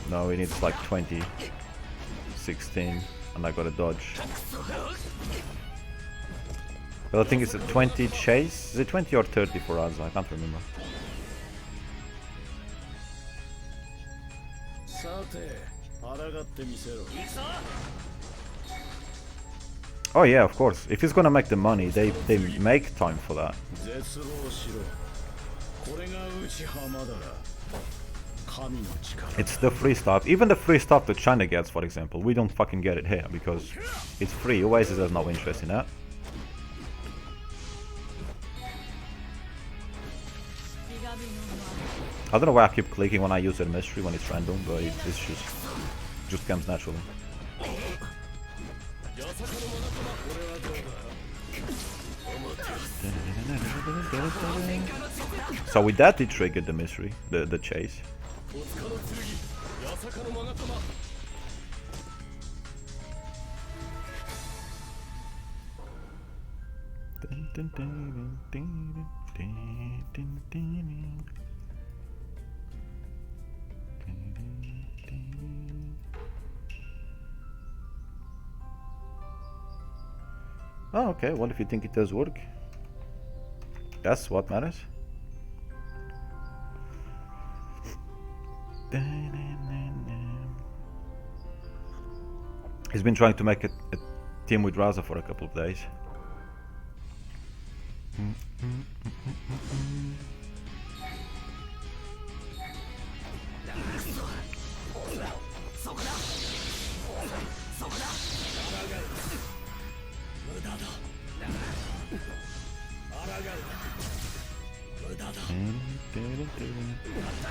No, he needs like 20, 16, and I got a dodge. But I think it's a 20 chase. Is it 20 or 30 for us? I can't remember. Oh yeah, of course. If he's gonna make the money, they make time for that. It's the free stuff. Even the free stuff that China gets, for example, we don't fucking get it here because it's free. Oasis has no interest in that. I don't know why I keep clicking when I use a mystery when it's random, but it's just comes naturally. So with that, it triggered the mystery, the chase. Oh, okay. Well, if you think it does work, that's what matters. He's been trying to make a team with Raza for a couple of days.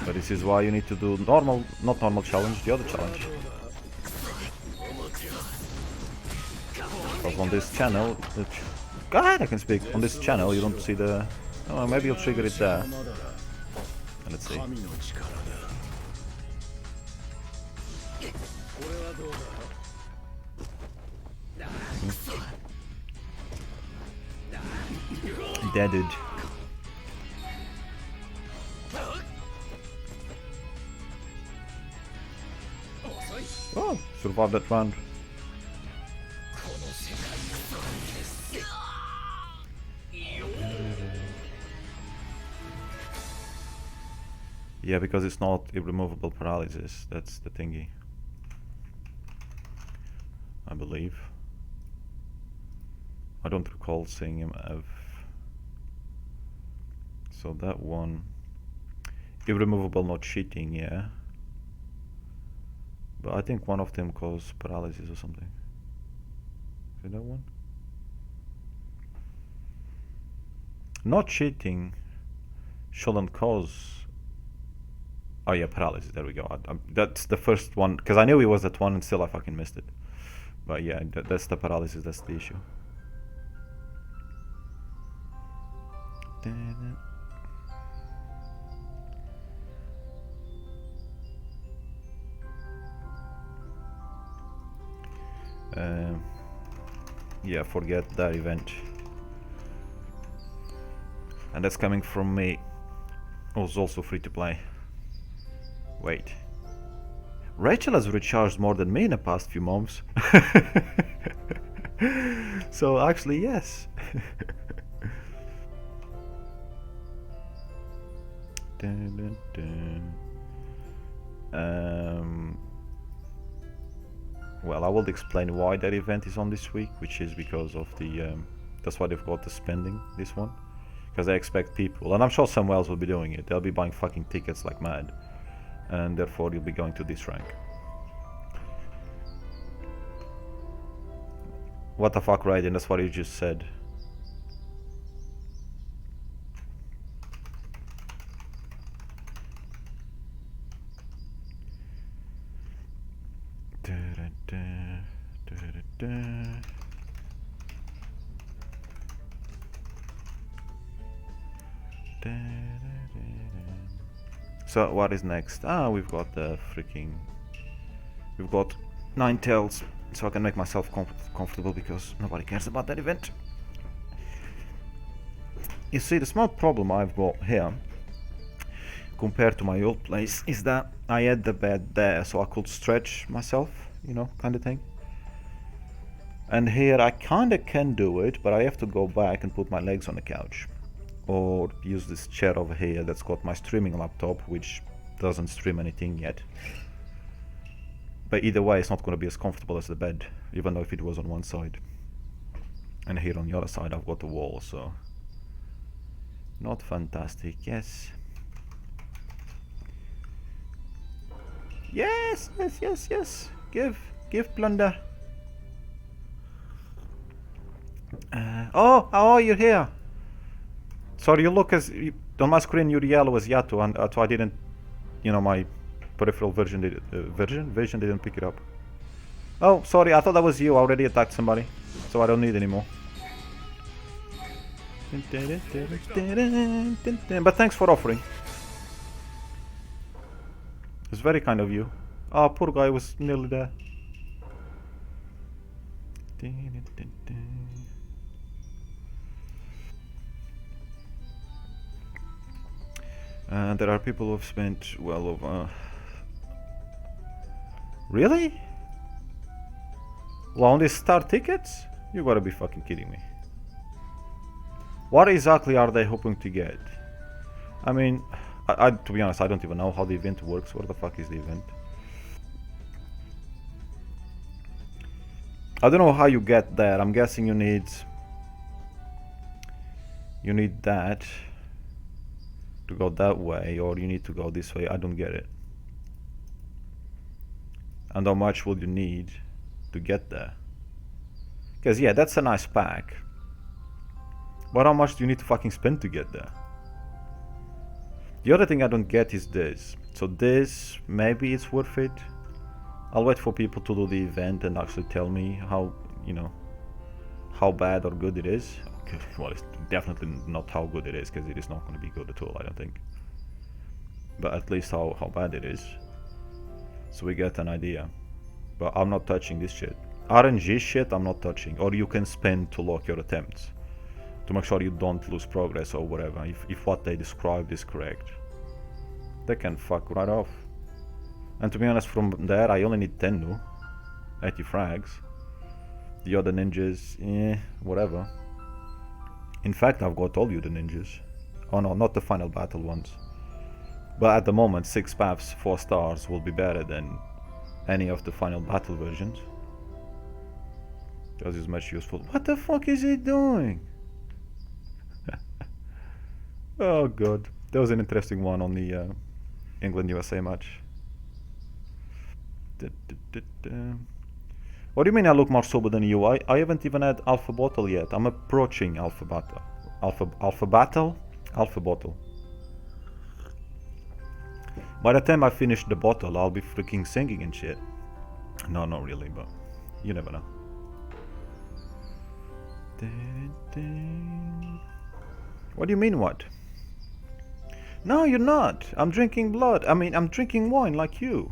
But this is why you need to do normal, not normal challenge, the other challenge. Because on this channel, God, I can speak. On this channel, you don't see the. Oh, maybe you'll trigger it there. Let's see. Deaded. Oh, survived that round. Yeah, because it's not irremovable paralysis. That's the thingy, I believe. I don't recall seeing him have. So that one, irremovable, not cheating, yeah. But I think one of them caused paralysis or something. Is it that one? Not cheating shouldn't cause. Oh yeah, paralysis. There we go. That's the first one because I knew it was that one and still I fucking missed it. But yeah, that's the paralysis. That's the issue. Yeah, forget that event. And that's coming from me. Who's also free to play. Wait. Rachel has recharged more than me in the past few months. So actually, yes. Dun, dun, dun. Well, I will explain why that event is on this week, which is because of the that's why they've got the spending this one, because they expect people, and I'm sure someone else will be doing it. They'll be buying fucking tickets like mad, and therefore you'll be going to this rank. What the fuck, right? And that's what you just said. So what is next? Ah, we've got the freaking... We've got 9 tails, so I can make myself comfortable because nobody cares about that event. You see, the small problem I've got here, compared to my old place, is that I had the bed there so I could stretch myself, you know, kind of thing. And here I kinda can do it, but I have to go back and put my legs on the couch. Or use this chair over here that's got my streaming laptop, which doesn't stream anything yet. But either way, it's not going to be as comfortable as the bed, even though if it was on one side. And here on the other side I've got the wall, so... Not fantastic, yes. Yes, yes, yes, yes. Give plunder. Oh, you're here. Sorry, you look as... on my screen you're yellow as Yato, and so I didn't... You know, my peripheral vision didn't pick it up. Oh, sorry, I thought that was you. I already attacked somebody, so I don't need anymore. But thanks for offering. It's very kind of you. Oh, poor guy was nearly there. There are people who have spent well over... Really? Well, on these star tickets? You gotta be fucking kidding me. What exactly are they hoping to get? I mean, to be honest, I don't even know how the event works. Where the fuck is the event? I don't know how you get there. I'm guessing you need that to go that way, or you need to go this way. I don't get it. And how much will you need to get there? Because yeah, that's a nice pack. But how much do you need to fucking spend to get there? The other thing I don't get is this. So this, maybe it's worth it. I'll wait for people to do the event and actually tell me how, you know, how bad or good it is. Okay, well, it's definitely not how good it is, because it is not going to be good at all, I don't think. But at least how bad it is. So we get an idea. But I'm not touching this shit. RNG shit I'm not touching. Or you can spend to lock your attempts, to make sure you don't lose progress or whatever, if what they described is correct. They can fuck right off. And to be honest, from there I only need 10 now. 80 frags. The other ninjas, whatever. In fact, I've got all the other ninjas. Oh no, not the final battle ones. But at the moment, 6 paths, 4 stars will be better than any of the final battle versions. Because it's much useful. What the fuck is he doing? Oh god. That was an interesting one on the England-USA match. What do you mean I look more sober than you? I haven't even had Alpha Bottle yet. I'm approaching Alpha Battle. Alpha Bottle. By the time I finish the bottle, I'll be freaking singing and shit. No, not really, but you never know. What do you mean, what? No, you're not. I'm drinking blood. I mean, I'm drinking wine like you.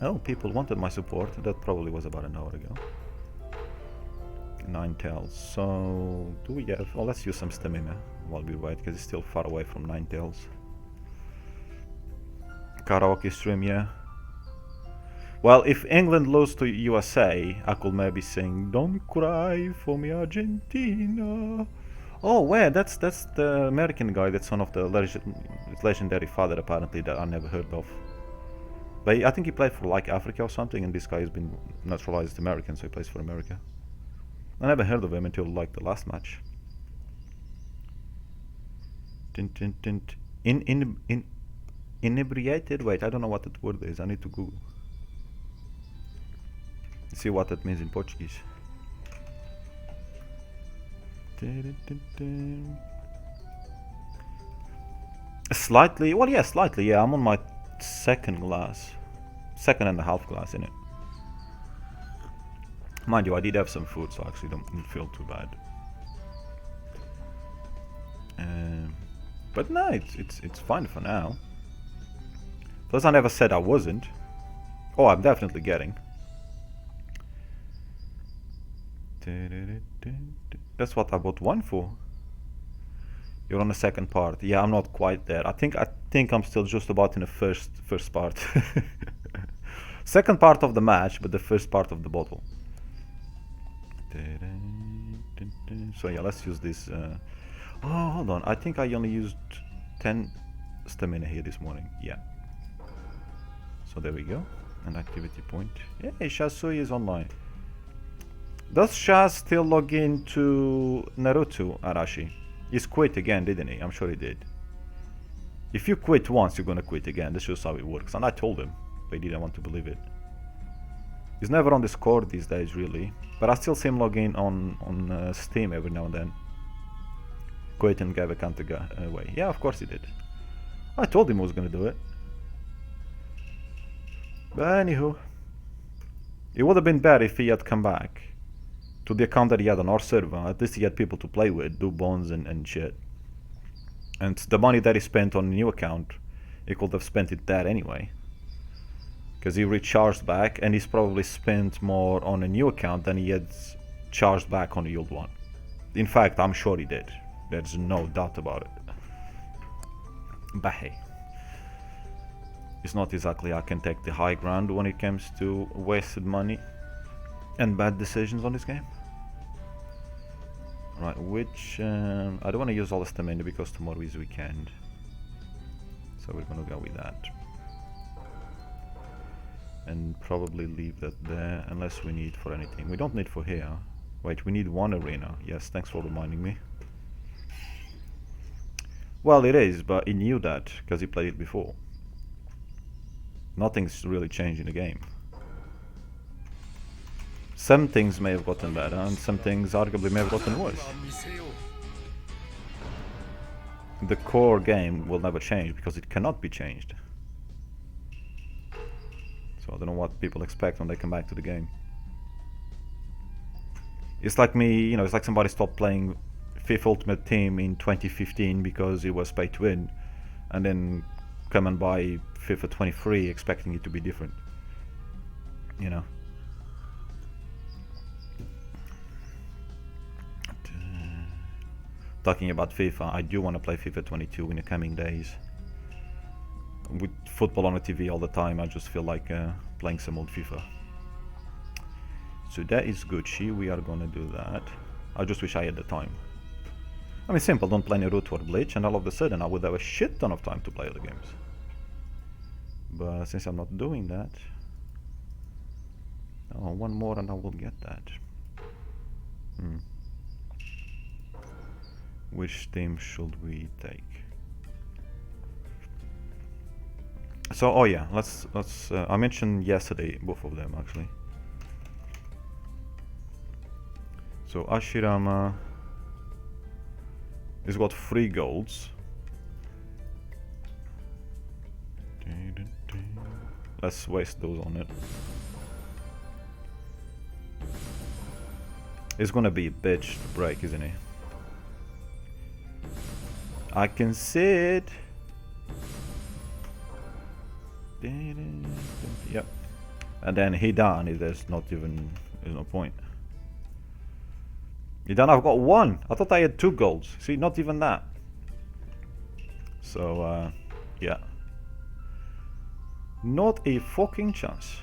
Oh, people wanted my support. That probably was about an hour ago. 9 tails. So, do we have... Oh, let's use some stamina while we wait, because it's still far away from 9 tails. Karaoke stream, yeah. Well, if England loses to USA, I could maybe sing "Don't Cry for Me, Argentina." Oh, wait, that's the American guy. That's one of the legendary father, apparently, that I never heard of. But I think he played for like Africa or something, and this guy has been naturalized American, so he plays for America. I never heard of him until like the last match. Inebriated? Wait, I don't know what that word is. I need to Google. See what that means in Portuguese. Slightly, well, yeah, slightly, yeah. I'm on my second glass. second and a half class, innit? Mind you, I did have some food, so I actually don't feel too bad. But no, it's fine for now. Plus, I never said I wasn't. Oh, I'm definitely getting. That's what I bought one for. You're on the second part. Yeah, I'm not quite there. I think I'm still just about in the first part. Second part of the match, but the first part of the bottle. So yeah, let's use this. Oh, hold on. I think I only used 10 stamina here this morning. Yeah. So there we go. An activity point. Yeah, Shasui is online. Does Shaz still log in to Naruto, Arashi? He's quit again, didn't he? I'm sure he did. If you quit once, you're gonna quit again. That's just how it works. And I told him, but he didn't want to believe it. He's never on Discord these days, really. But I still see him log in on Steam every now and then. Quit and gave account away. Yeah, of course he did. I told him I was gonna do it. But anywho, it would have been better if he had come back to the account that he had on our server. At least he had people to play with, do bonds and shit. And the money that he spent on a new account, he could have spent it there anyway. Because he recharged back, and he's probably spent more on a new account than he had charged back on the old one. In fact, I'm sure he did. There's no doubt about it. But hey, it's not exactly I can take the high ground when it comes to wasted money and bad decisions on this game. Right, which I don't want to use all the stamina because tomorrow is weekend, so we're gonna go with that and probably leave that there unless we need for anything. We don't need for here. Wait, we need one arena. Yes, thanks for reminding me. Well, it is, but he knew that because he played it before. Nothing's really changed in the game. Some things may have gotten better, and some things arguably may have gotten worse. The core game will never change because it cannot be changed. So I don't know what people expect when they come back to the game. It's like me, you know, it's like somebody stopped playing FIFA Ultimate Team in 2015 because it was pay to win, and then come and buy FIFA 23 expecting it to be different. You know. Talking about FIFA, I do want to play FIFA 22 in the coming days. With football on the TV all the time, I just feel like playing some old FIFA. So that is Gucci, we are gonna do that. I just wish I had the time. I mean, simple, don't play Naruto or Bleach, and all of a sudden I would have a shit ton of time to play other games. But since I'm not doing that... Oh, one more and I will get that. Which team should we take? So, oh yeah, let's I mentioned yesterday both of them actually. So Ashirama has got 3 golds. Let's waste those on it. It's gonna be a bitch to break, isn't he? I can see it. Yep. And then Hidan, there's not even, there's no point. Hidan, I've got 1. I thought I had 2 golds. See, not even that. So, yeah. Not a fucking chance.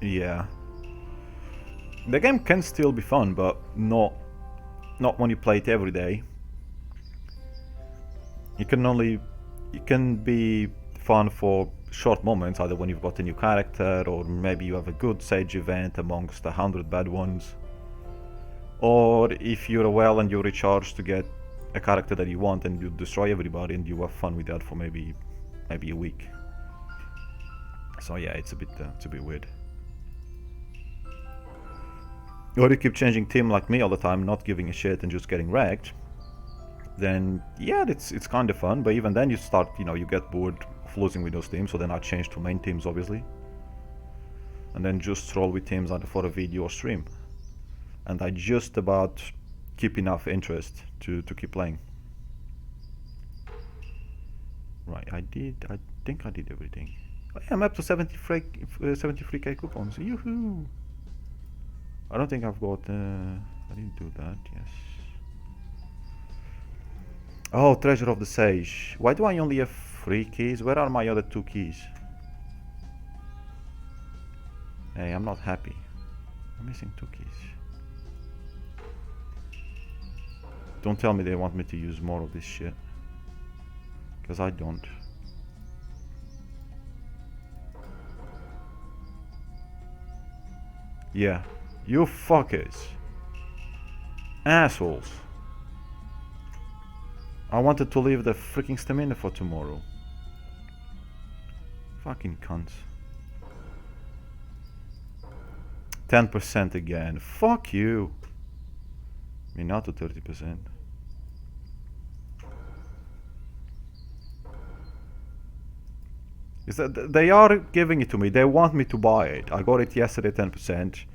Yeah. The game can still be fun, but not when you play it every day. It can be fun for short moments, either when you've got a new character, or maybe you have a good Sage event amongst 100 bad ones. Or if you're well and you recharge to get a character that you want and you destroy everybody and you have fun with that for maybe a week. So yeah, it's a bit weird. or you keep changing team like me all the time, not giving a shit and just getting wrecked, then yeah, it's kind of fun. But even then you start, you get bored of losing with those teams, so then I change to main teams obviously, and then just roll with teams either for a video or stream, and I just about keep enough interest to keep playing. Right, I think I did everything. I'm up to 73k coupons. Yoo-hoo! I don't think I've got. I didn't do that. Yes. Oh, Treasure of the Sage. Why do I only have 3 keys? Where are my other 2 keys? Hey, I'm not happy. I'm missing 2 keys. Don't tell me they want me to use more of this shit, because I don't. Yeah, you fuckers. Assholes. I wanted to leave the freaking stamina for tomorrow. Fucking cunts. 10% again. Fuck you. I mean, not to 30%. Is that they are giving it to me. They want me to buy it. I got it yesterday 10%,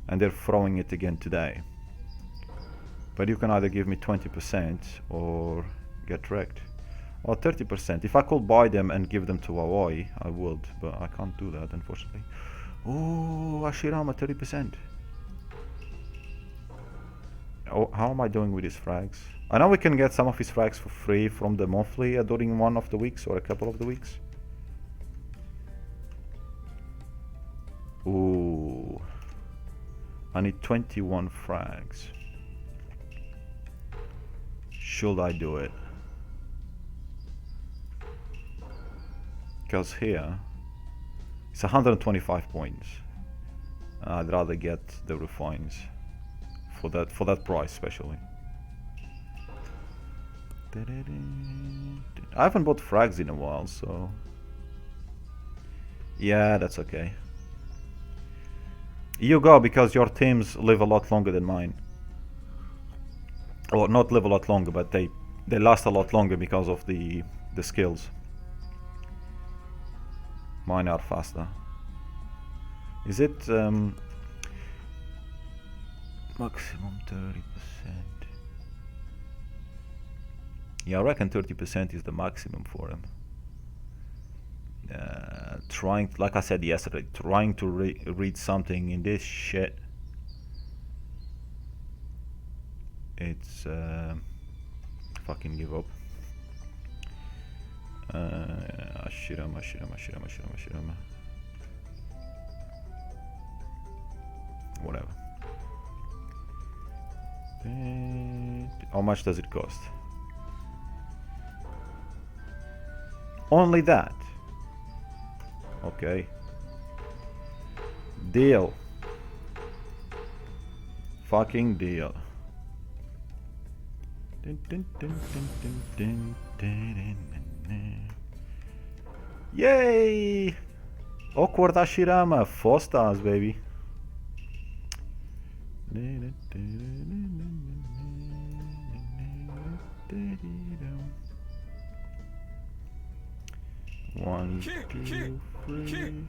and they're throwing it again today. But you can either give me 20% or get wrecked. Or 30%. If I could buy them and give them to Hawaii, I would, but I can't do that, unfortunately. Oh, Ashirama, 30%. Oh, how am I doing with his frags? I know we can get some of his frags for free from the monthly during one of the weeks or a couple of the weeks. Ooh, I need 21 frags. Should I do it? Because here it's 125 points. I'd rather get the refines for that price, especially. I haven't bought frags in a while, so yeah, that's okay. You go, because your teams live a lot longer than mine. Or not live a lot longer, but they last a lot longer because of the skills. Mine are faster. Is it maximum 30%? Yeah, I reckon 30% is the maximum for him. Trying, like I said yesterday, trying to read something in this shit. It's fucking give up. Shirama. Whatever. How much does it cost? Only that. Okay. Deal. Fucking deal. Yay! Awkward Ashirama, 4 stars, baby. One, 2, 3.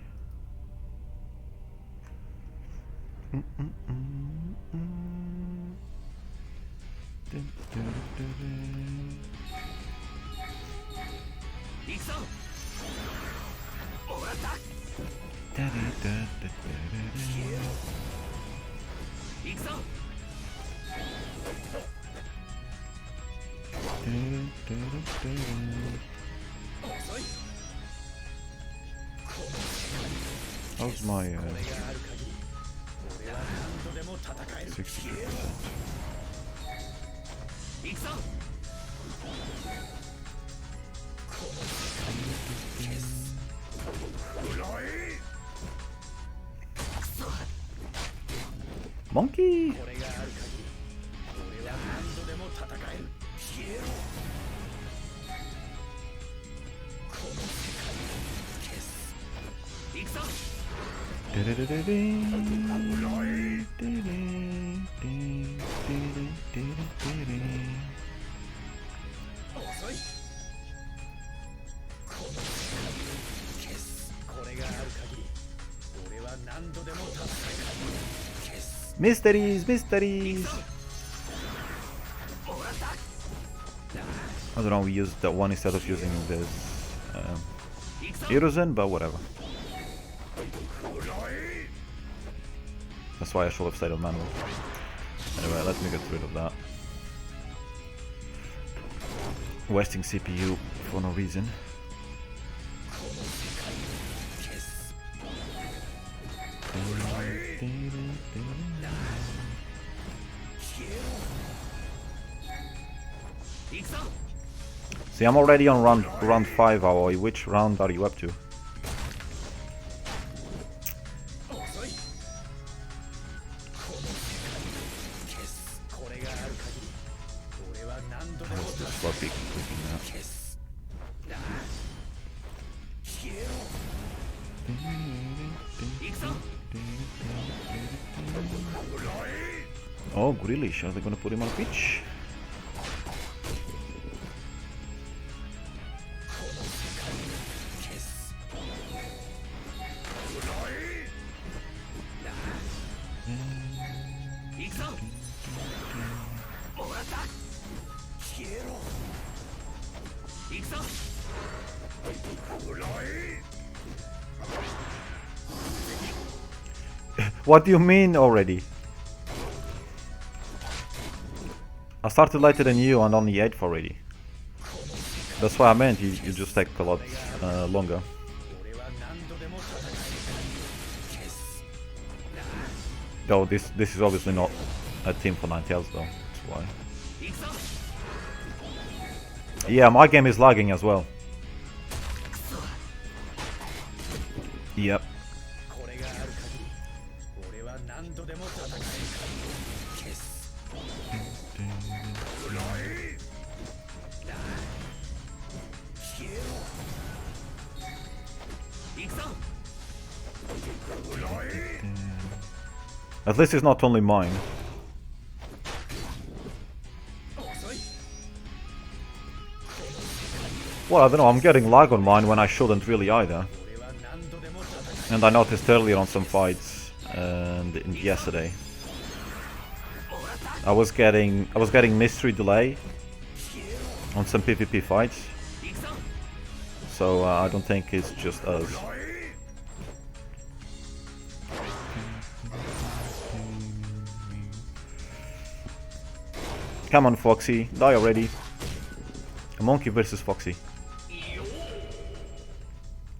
How's my 60%? Monkey! Mysteries, mysteries! I don't know, we used that one instead of using this Erosion, but whatever. That's why I should have stayed on manual. Anyway, let me get rid of that. Wasting CPU for no reason. See, I'm already on round 5, Aoi. Which round are you up to? Oh, Grealish, are they gonna put him on a pitch? What do you mean already? I started later than you and on the 8th already. That's what I meant, you just take a lot longer. Though this is obviously not a team for 9 tails though, that's why. Yeah, my game is lagging as well. Yep. At least it's not only mine. Well, I don't know, I'm getting lag on mine when I shouldn't really either. And I noticed earlier on some fights and yesterday. I was getting mystery delay on some PvP fights. So I don't think it's just us. Come on, Foxy, die already. A monkey versus Foxy.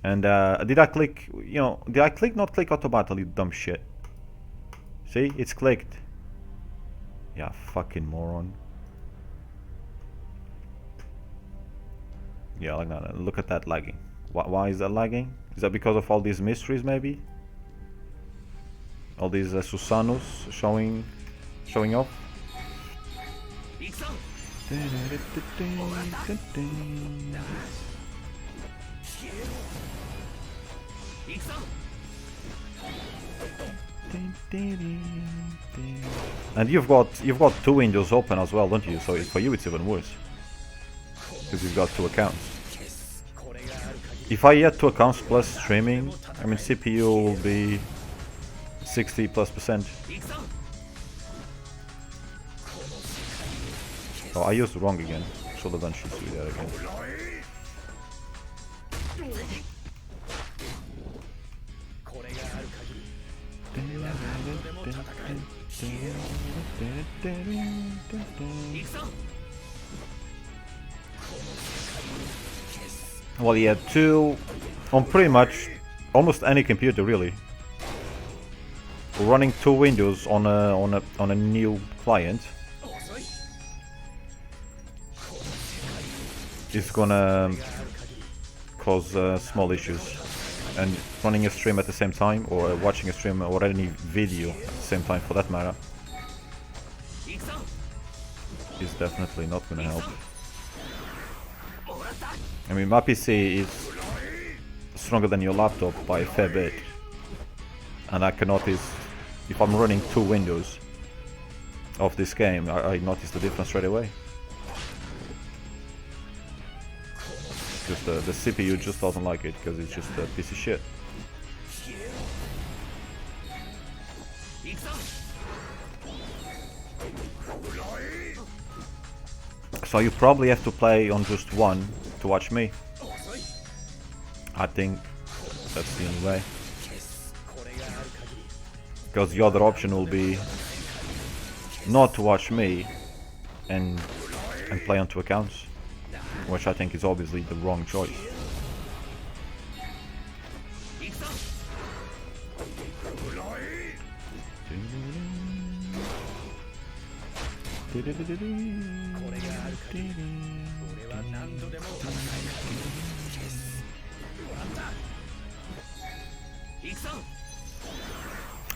And did I click, you know, did I click not click automatically, you dumb shit? See, it's clicked. Yeah, fucking moron. Yeah, like that. Look at that lagging. Why is that lagging? Is that because of all these mysteries maybe? All these Susanus showing off? And you've got 2 windows open as well, don't you? So for you it's even worse. Because you've got 2 accounts. If I add 2 accounts plus streaming, I mean CPU will be 60+%. Oh, I used wrong again. Should have done Shitsui there again. Well, yeah, 2 on pretty much almost any computer really. Running 2 windows on a new client is gonna cause small issues. And running a stream at the same time, or watching a stream or any video at the same time for that matter, is definitely not gonna help. I mean, my PC is stronger than your laptop by a fair bit, and I can notice if I'm running 2 windows of this game, I notice the difference straight away. Just the CPU just doesn't like it because it's just a piece of shit. So you probably have to play on just one to watch me. I think that's the only way. Because the other option will be not to watch me and play on two accounts, which I think is obviously the wrong choice.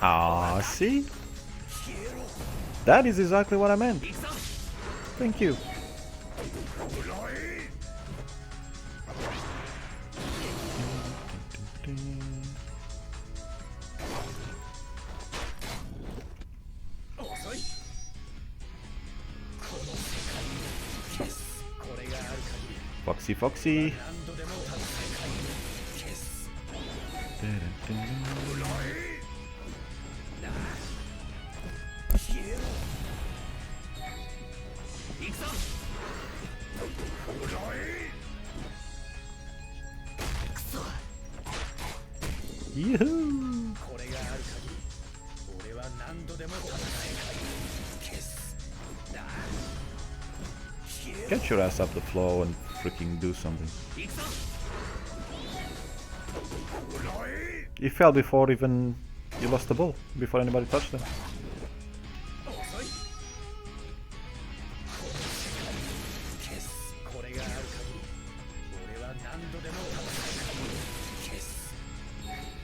Ah, see? That is exactly what I meant. Thank you. Foxy, Foxy. Yoo-hoo! Get your ass up the floor and freaking do something. He fell before even you lost the ball, before anybody touched him.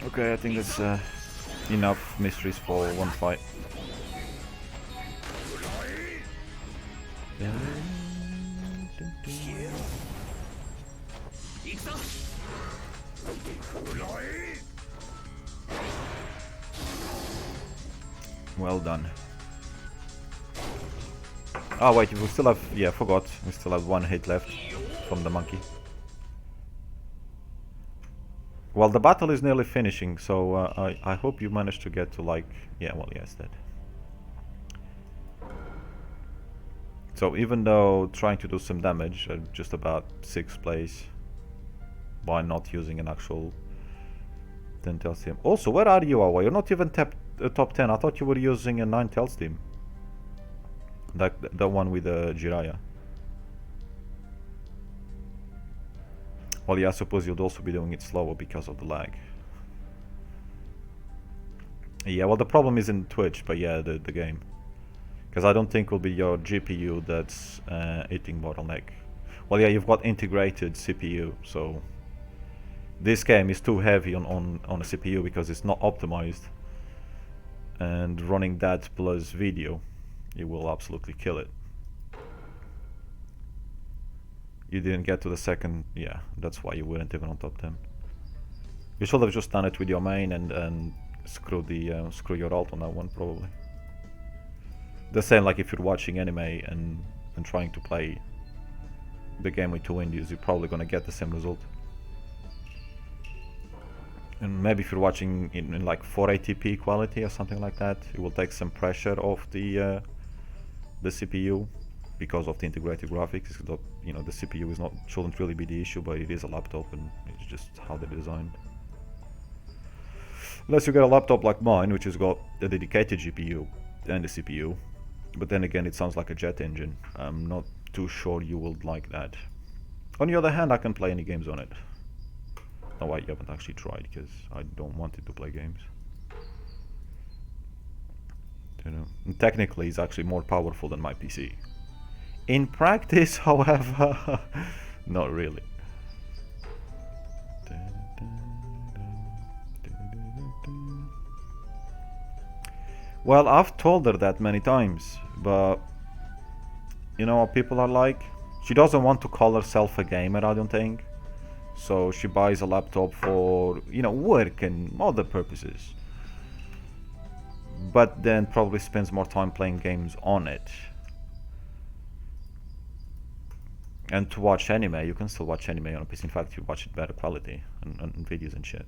Okay, I think that's enough mysteries for one fight. Well done. Oh wait, we still have... yeah, forgot. We still have one hit left from the monkey. Well, the battle is nearly finishing, so I hope you managed to get to like... yeah, well, yes, that. So even though trying to do some damage at just about 6th place by not using an actual 10 tails team. Also, where are you, Awa? You're not even top 10. I thought you were using a 9 tails team. Like the one with the Jiraiya. Well, yeah, I suppose you'd also be doing it slower because of the lag. Yeah, well, the problem isn't Twitch, but yeah, the game. Because I don't think it will be your GPU that's hitting bottleneck. Well, yeah, you've got integrated CPU, so this game is too heavy on a CPU because it's not optimized. And running that plus video, it will absolutely kill it. You didn't get to the second, yeah, that's why you weren't even on top 10. You should have just done it with your main and screw your alt on that one, probably. The same like if you're watching anime and trying to play the game with two indies, you're probably gonna get the same result. And maybe if you're watching in like 480p quality or something like that, it will take some pressure off the CPU because of the integrated graphics. You know, the CPU shouldn't really be the issue, but it is a laptop and it's just how they're designed. Unless you get a laptop like mine, which has got a dedicated GPU and a CPU, but then again it sounds like a jet engine. I'm not too sure you will like that. On the other hand, I can play any games on it. No, I haven't actually tried because I don't want it to play games. You know, and technically it's actually more powerful than my PC. In practice, however, not really. Well, I've told her that many times, but you know what people are like? She doesn't want to call herself a gamer, I don't think. So she buys a laptop for, you know, work and other purposes. But then probably spends more time playing games on it. And to watch anime, you can still watch anime on a PC. In fact, you watch it better quality and videos and shit.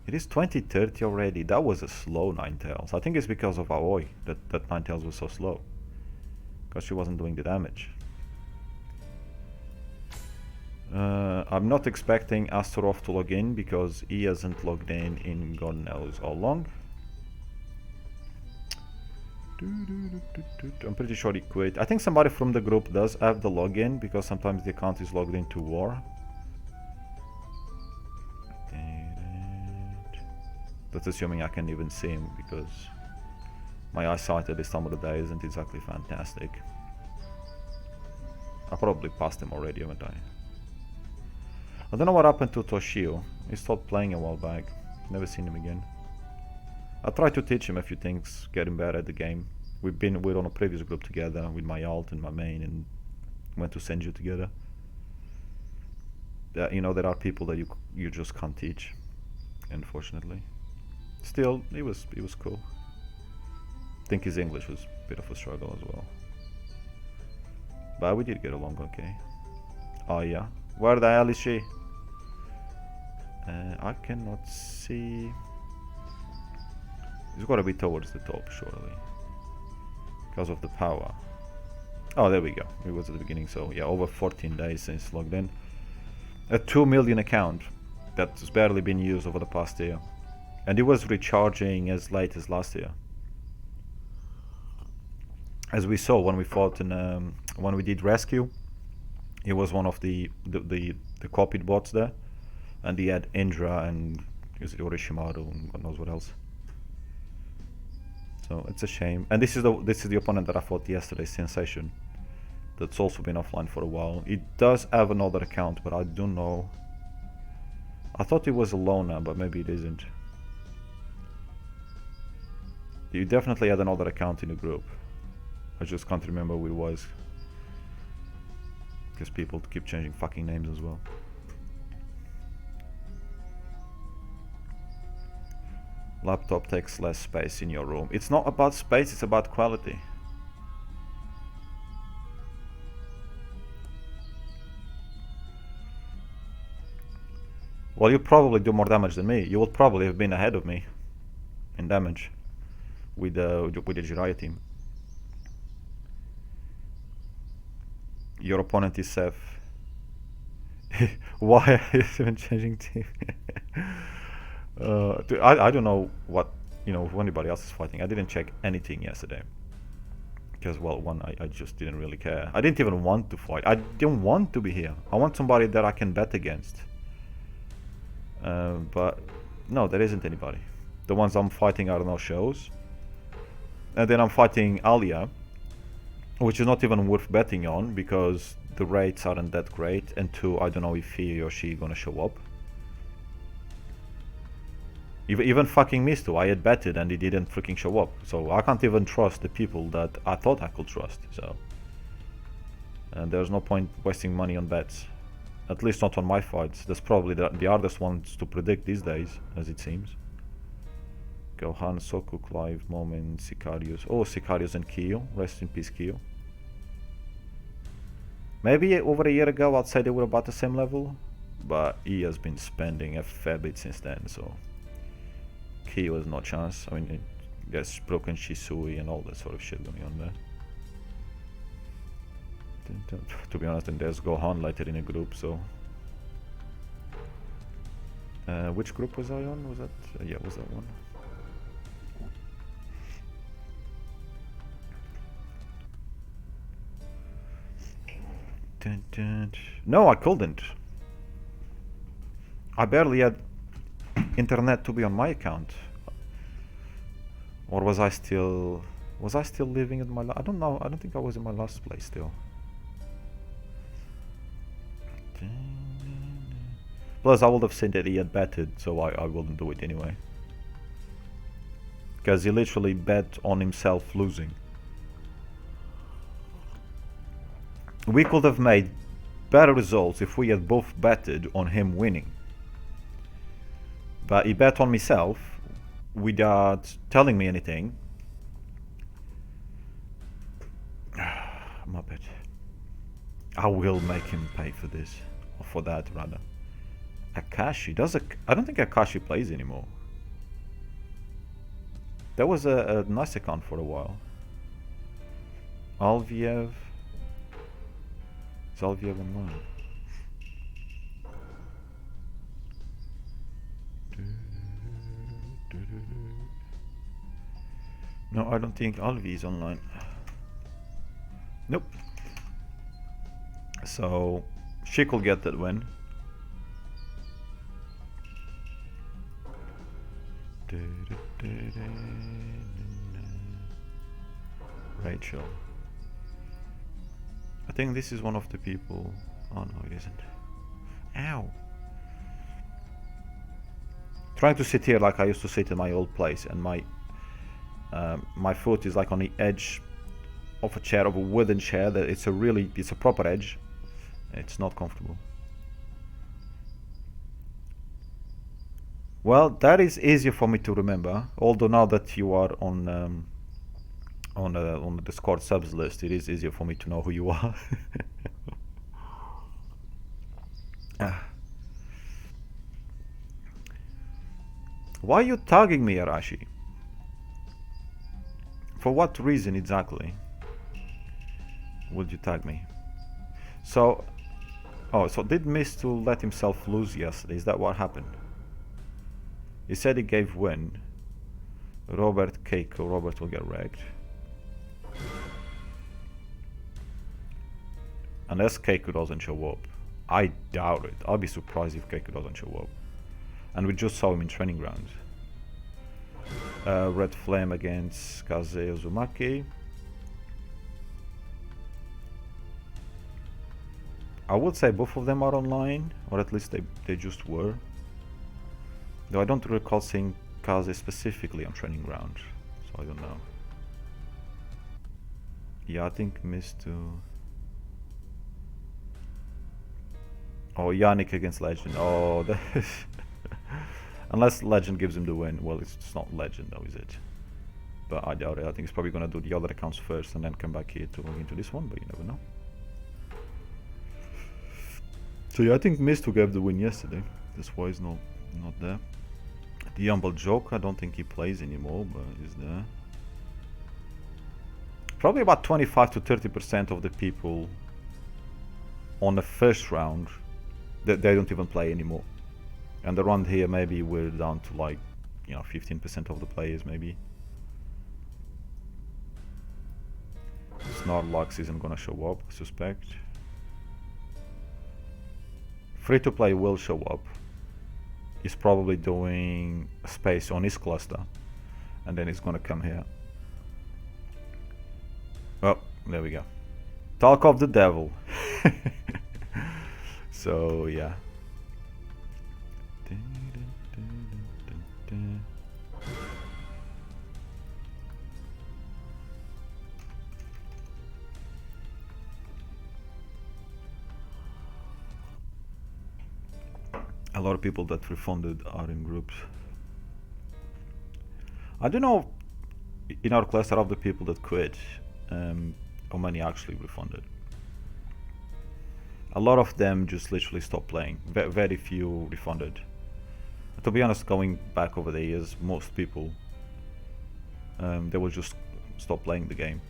It is 2030 already. That was a slow Ninetales. I think it's because of Aoi that Ninetales was so slow. because she wasn't doing the damage. I'm not expecting Astorov to log in because he hasn't logged in God knows how long. I'm pretty sure he quit. I think somebody from the group does have the login because sometimes the account is logged into war. That's assuming I can even see him because my eyesight at this time of the day isn't exactly fantastic. I probably passed him already, haven't I? I don't know what happened to Toshio. He stopped playing a while back. Never seen him again. I tried to teach him a few things, get him better at the game. We're on a previous group together with my alt and my main and went to Senju together. You know, there are people that you just can't teach, unfortunately. Still, he was cool. I think his English was a bit of a struggle as well. But we did get along okay. Oh yeah. Where the hell is she? I cannot see. It's gotta be towards the top, surely. Because of the power. Oh, there we go. It was at the beginning, so yeah, over 14 days since logged in. A 2 million account that's barely been used over the past year. And it was recharging as late as last year. As we saw when we fought in when we did rescue, he was one of the copied bots there, and he had Indra and is it Orishimaru and God knows what else. So it's a shame. And this is the opponent that I fought yesterday, Sensation. That's also been offline for a while. He does have another account, but I don't know. I thought he was a loner, but maybe it isn't. He definitely had another account in the group. I just can't remember who it was. Because people keep changing fucking names as well. Laptop takes less space in your room. It's not about space, it's about quality. Well, you probably do more damage than me. You would probably have been ahead of me in damage with the Jiraiya team. Your opponent is safe. Why are you even changing team? I don't know what, if anybody else is fighting. I didn't check anything yesterday. Because, well, one, I just didn't really care. I didn't even want to fight. I didn't want to be here. I want somebody that I can bet against. But, no, there isn't anybody. The ones I'm fighting are no shows. And then I'm fighting Alia, which is not even worth betting on because the rates aren't that great, and two, I don't know if he or she gonna show up. Even fucking Mistu, I had betted and he didn't freaking show up, so I can't even trust the people that I thought I could trust, so. And there's no point wasting money on bets. At least not on my fights. That's probably the hardest ones to predict these days, as it seems. Gohan, Soku, Clive, Moment, Sicarius. Oh, Sicarius and Kyo. Rest in peace, Kyo. Maybe over a year ago I'd say they were about the same level, but he has been spending a fair bit since then, so Kyo has no chance. I mean, there's broken Shisui and all that sort of shit going on there. To be honest, and there's Gohan later in a group, so. Which group was I on? Was that? Yeah, was that one? No, I couldn't. I barely had internet to be on my account. Or was I still living in my I don't know. I don't think I was in my last place still. Plus I would have seen that he had betted, so I wouldn't do it anyway. Because he literally bet on himself losing. We could have made better results if we had both betted on him winning. But he bet on himself without telling me anything. Muppet. I will make him pay for this. Or for that, rather. Akashi. I don't think Akashi plays anymore. That was a nice account for a while. Alviev. Is Alviev online? No, I don't think Alvi is online. Nope. So she could get that win. Rachel. I think this is one of the people. Oh no, it isn't. Ow. Trying to sit here like I used to sit in my old place, and my foot is like on the edge of a chair, of a wooden chair. That it's a proper edge. It's not comfortable. Well, that is easier for me to remember. Although now that you are on the Discord subs list, it is easier for me to know who you are. Why are you tagging me, Arashi? For what reason exactly would you tag me? So, so did Mist to let himself lose yesterday? Is that what happened? He said he gave win. Robert Keiko. Robert will get wrecked. Unless Keiko doesn't show up. I doubt it. I'll be surprised if Keiko doesn't show up. And we just saw him in training grounds. Red Flame against Kaze Uzumaki. I would say both of them are online, or at least they just were. Though I don't recall seeing Kaze specifically on training ground, so I don't know. Yeah, I think missed to... Oh, Yannick against Legend. Oh, that is... Unless Legend gives him the win. Well, it's not Legend though, is it? But I doubt it. I think he's probably gonna do the other accounts first and then come back here to log into this one, but you never know. So yeah, I think Misto gave the win yesterday. That's why he's not there. The Humble Joke, I don't think he plays anymore, but he's there. Probably about 25 to 30% of the people on the first round, they don't even play anymore. And around here, maybe we're down to like, 15% of the players, maybe. Snorlax isn't gonna show up, I suspect. Free to play will show up. He's probably doing a space on his cluster, and then he's gonna come here. Oh, there we go. Talk of the devil. So yeah. A lot of people that refunded are in groups. I don't know in our cluster of the people that quit, how many actually refunded. A lot of them just literally stopped playing. Very few refunded. To be honest, going back over the years, most people they will just stop playing the game.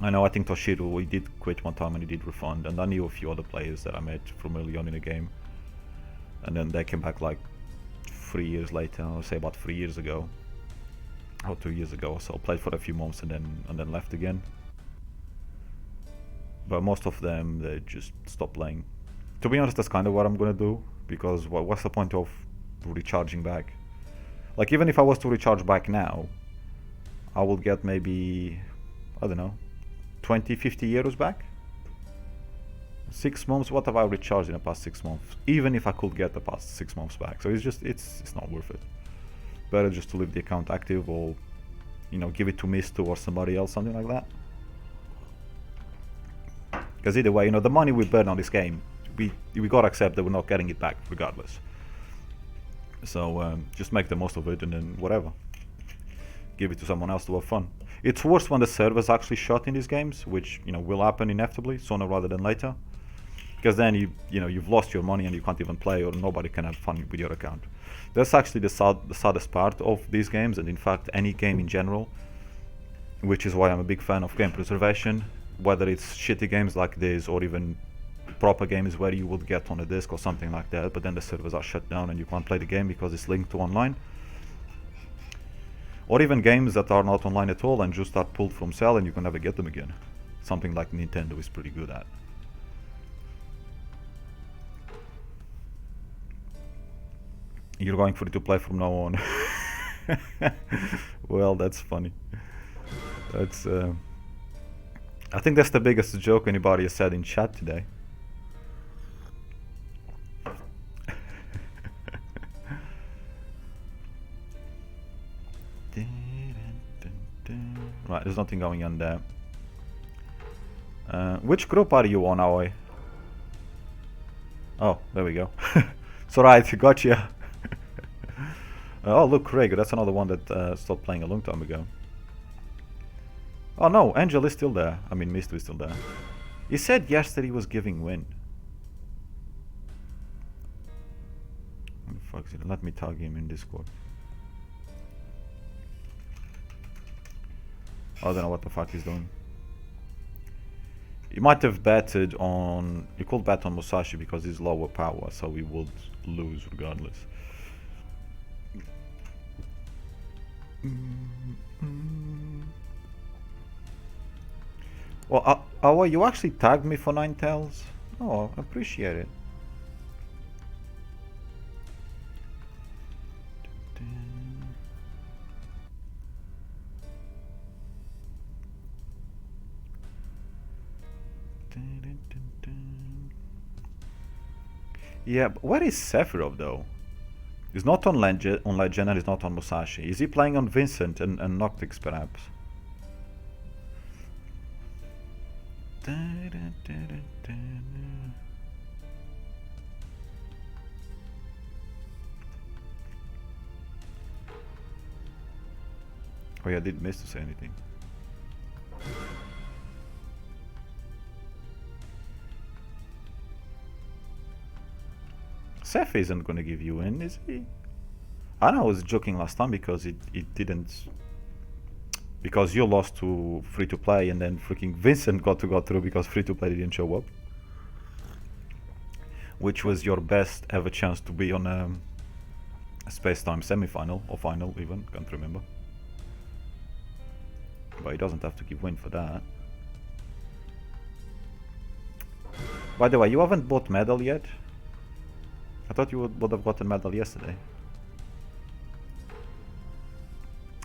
I know, I think Toshiru, he did quit one time and he did refund, and I knew a few other players that I met from early on in the game. And then they came back like 3 years later, I would say about 3 years ago, or 2 years ago. So played for a few months and then left again. But most of them, they just stopped playing. To be honest, that's kind of what I'm gonna do, because what's the point of recharging back? Like, even if I was to recharge back now, I will get maybe, I don't know, 20-50 euros back. 6 months, what have I recharged in the past 6 months? Even if I could get the past 6 months back. So it's not worth it. Better just to leave the account active, or give it to Misto or somebody else, something like that. Because either way, the money we burn on this game, we gotta accept that we're not getting it back regardless. So just make the most of it, and then whatever, give it to someone else to have fun. It's worse when the servers actually shut in these games, which will happen inevitably sooner rather than later. Because then you've lost your money and you can't even play, or nobody can have fun with your account. That's actually the saddest part of these games, and in fact any game in general. which is why I'm a big fan of game preservation, whether it's shitty games like this or even proper games where you would get on a disc or something like that, but then the servers are shut down and you can't play the game because it's linked to online. Or even games that are not online at all and just are pulled from sale and you can never get them again. Something like Nintendo is pretty good at. You're going free to play from now on. Well, that's funny. That's I think that's the biggest joke anybody has said in chat today. Right, there's nothing going on there. Which group are you on, Aoi? Oh, there we go. It's alright, gotcha. Oh, look, Craig, that's another one that stopped playing a long time ago. Oh no, Angel is still there. I mean, Mist is still there. He said yesterday he was giving win. What the fuck is it? Let me tag him in Discord. I don't know what the fuck he's doing. He might have betted on... You could bet on Musashi because he's lower power, so he would lose regardless. Well, you actually tagged me for 9 tails? Oh, I appreciate it. Yeah, but where is Sephiroth though? He's not on Legend and he's not on Musashi. Is he playing on Vincent and Noctix perhaps? Oh yeah, I did miss to say anything. Seth isn't gonna give you in, is he? I know I was joking last time because it didn't... Because you lost to free-to-play and then freaking Vincent got to go through because free-to-play didn't show up. Which was your best ever chance to be on a space-time semi-final, or final even, can't remember. But he doesn't have to give win for that. By the way, you haven't bought medal yet? I thought you would have gotten medal yesterday.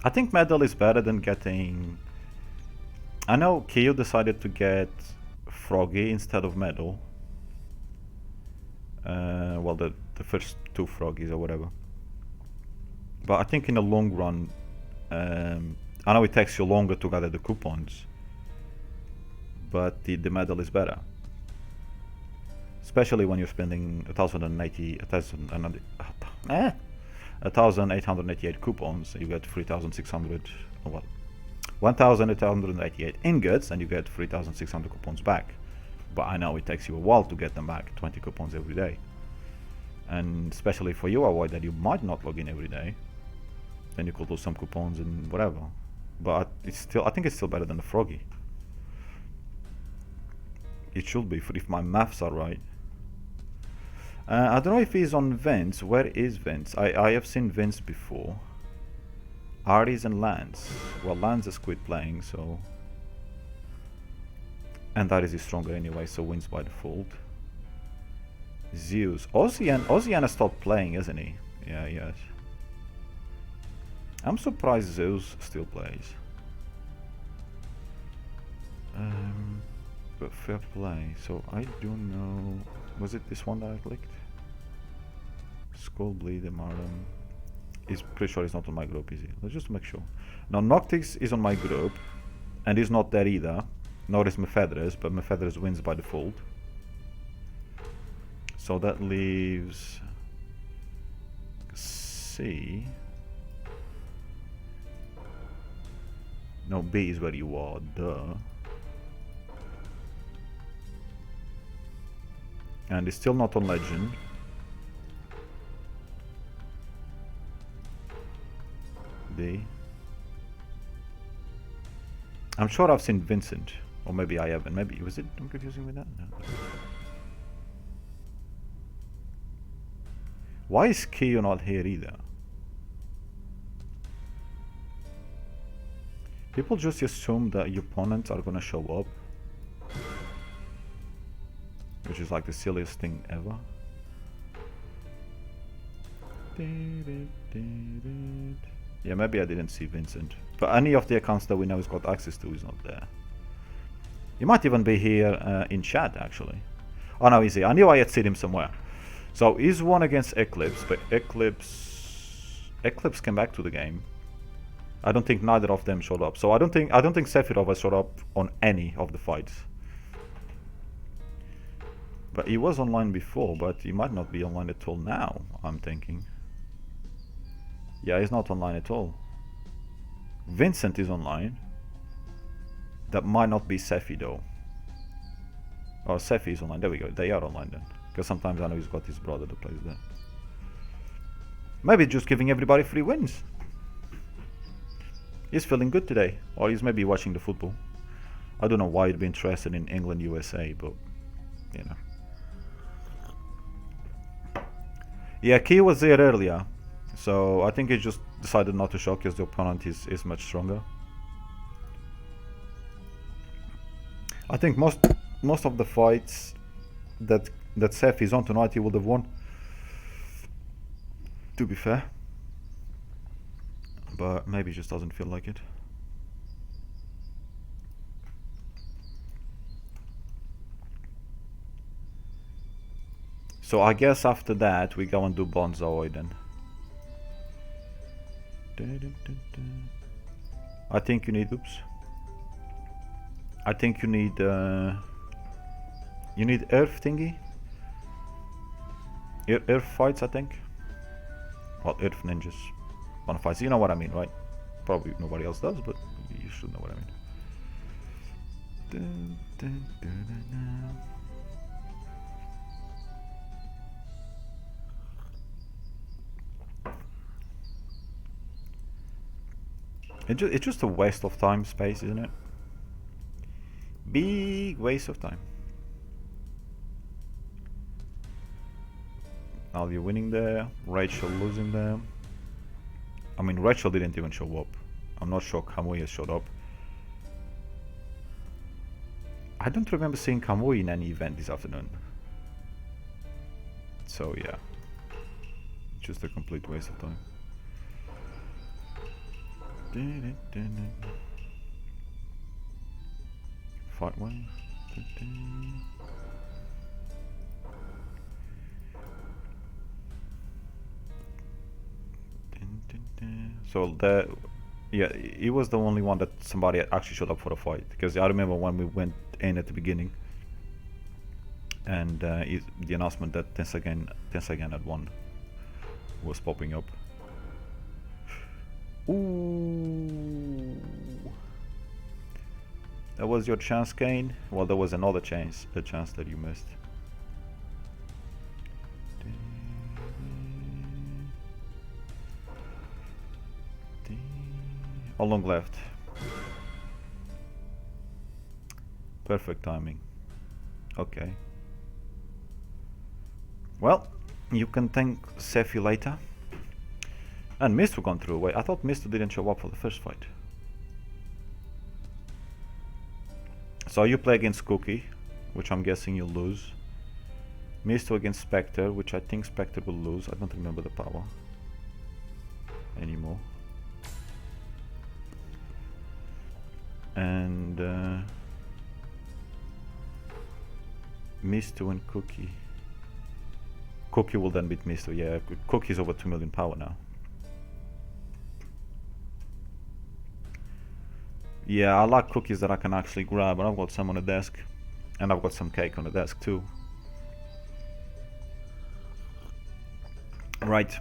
I think medal is better than getting... I know Kyo decided to get Froggy instead of medal. Well, the first 2 Froggies or whatever. But I think in the long run, I know it takes you longer to gather the coupons, but the medal is better. Especially when you're spending 1,888 coupons, you get 3,600, well, 1,888 ingots, and you get 3,600 coupons back. But I know it takes you a while to get them back, 20 coupons every day. And especially for you, avoid that you might not log in every day, then you could lose some coupons and whatever. But it's still, I think it's still better than the Froggy. It should be, if my maths are right. I don't know if he's on Vince. Where is Vince? I have seen Vince before. Aries and Lance. Well, Lance has quit playing, so... And Aries is stronger anyway, so wins by default. Zeus. Oceana stopped playing, isn't he? Yeah, yes. I'm surprised Zeus still plays. But fair play. So I don't know... Was it this one that I clicked? Skull Bleed, Marlon. He's pretty sure he's not on my group, is he? Let's just make sure. Now Noctix is on my group, and he's not there either. Nor is Mefedres, but Mefedres wins by default. So that leaves C. No, B is where you are, duh. And it's still not on Legend. D. I'm sure I've seen Vincent, or maybe I haven't. Maybe was it? I'm confusing with that. No. Why is Kyo not here either? People just assume that your opponents are gonna show up, which is like the silliest thing ever. Yeah, maybe I didn't see Vincent, but any of the accounts that we know he's got access to is not there. He might even be here in chat actually. Oh no, he's here. I knew I had seen him somewhere. So he's won against Eclipse, but Eclipse came back to the game. I don't think neither of them showed up. So I don't think Sephiroth has showed up on any of the fights. But he was online before, but he might not be online at all now, I'm thinking. Yeah, he's not online at all. Vincent is online. That might not be Sephi though. Oh, Sephi is online. There we go. They are online then. Because sometimes I know he's got his brother that plays there. Maybe just giving everybody free wins. He's feeling good today. Or he's maybe watching the football. I don't know why he'd be interested in England, USA, but, you know. Yeah, Key was there earlier. So I think he just decided not to show because the opponent is much stronger. I think most of the fights that Seth is on tonight he would have won, to be fair, but maybe he just doesn't feel like it. So I guess after that we go and do Bonzo then. I think you need, oops, I think you need Earth thingy, Earth fights, I think. Well, Earth ninjas, one fights. You know what I mean, right? Probably nobody else does, but you should know what I mean. It's just a waste of time, space, isn't it? Big waste of time. Alia winning there, Rachel losing there. I mean, Rachel didn't even show up. I'm not sure Kamui has showed up. I don't remember seeing Kamui in any event this afternoon. So yeah, just a complete waste of time. Fight one. So that, yeah, he was the only one that somebody actually showed up for a fight, because I remember when we went in at the beginning and the announcement that Tensagen had won was popping up. Ooh, that was your chance, Kane. Well, there was another chance, a chance that you missed. How long left? Perfect timing. Okay. Well, you can thank Sephi later. And Mister gone through. Wait, I thought Mister didn't show up for the first fight. So you play against Cookie, which I'm guessing you'll lose. Mister against Spectre, which I think Spectre will lose. I don't remember the power anymore. And Mister and Cookie. Cookie will then beat Mister. Yeah, Cookie's over 2 million power now. Yeah, I like cookies that I can actually grab, and I've got some on the desk. And I've got some cake on the desk too. Right.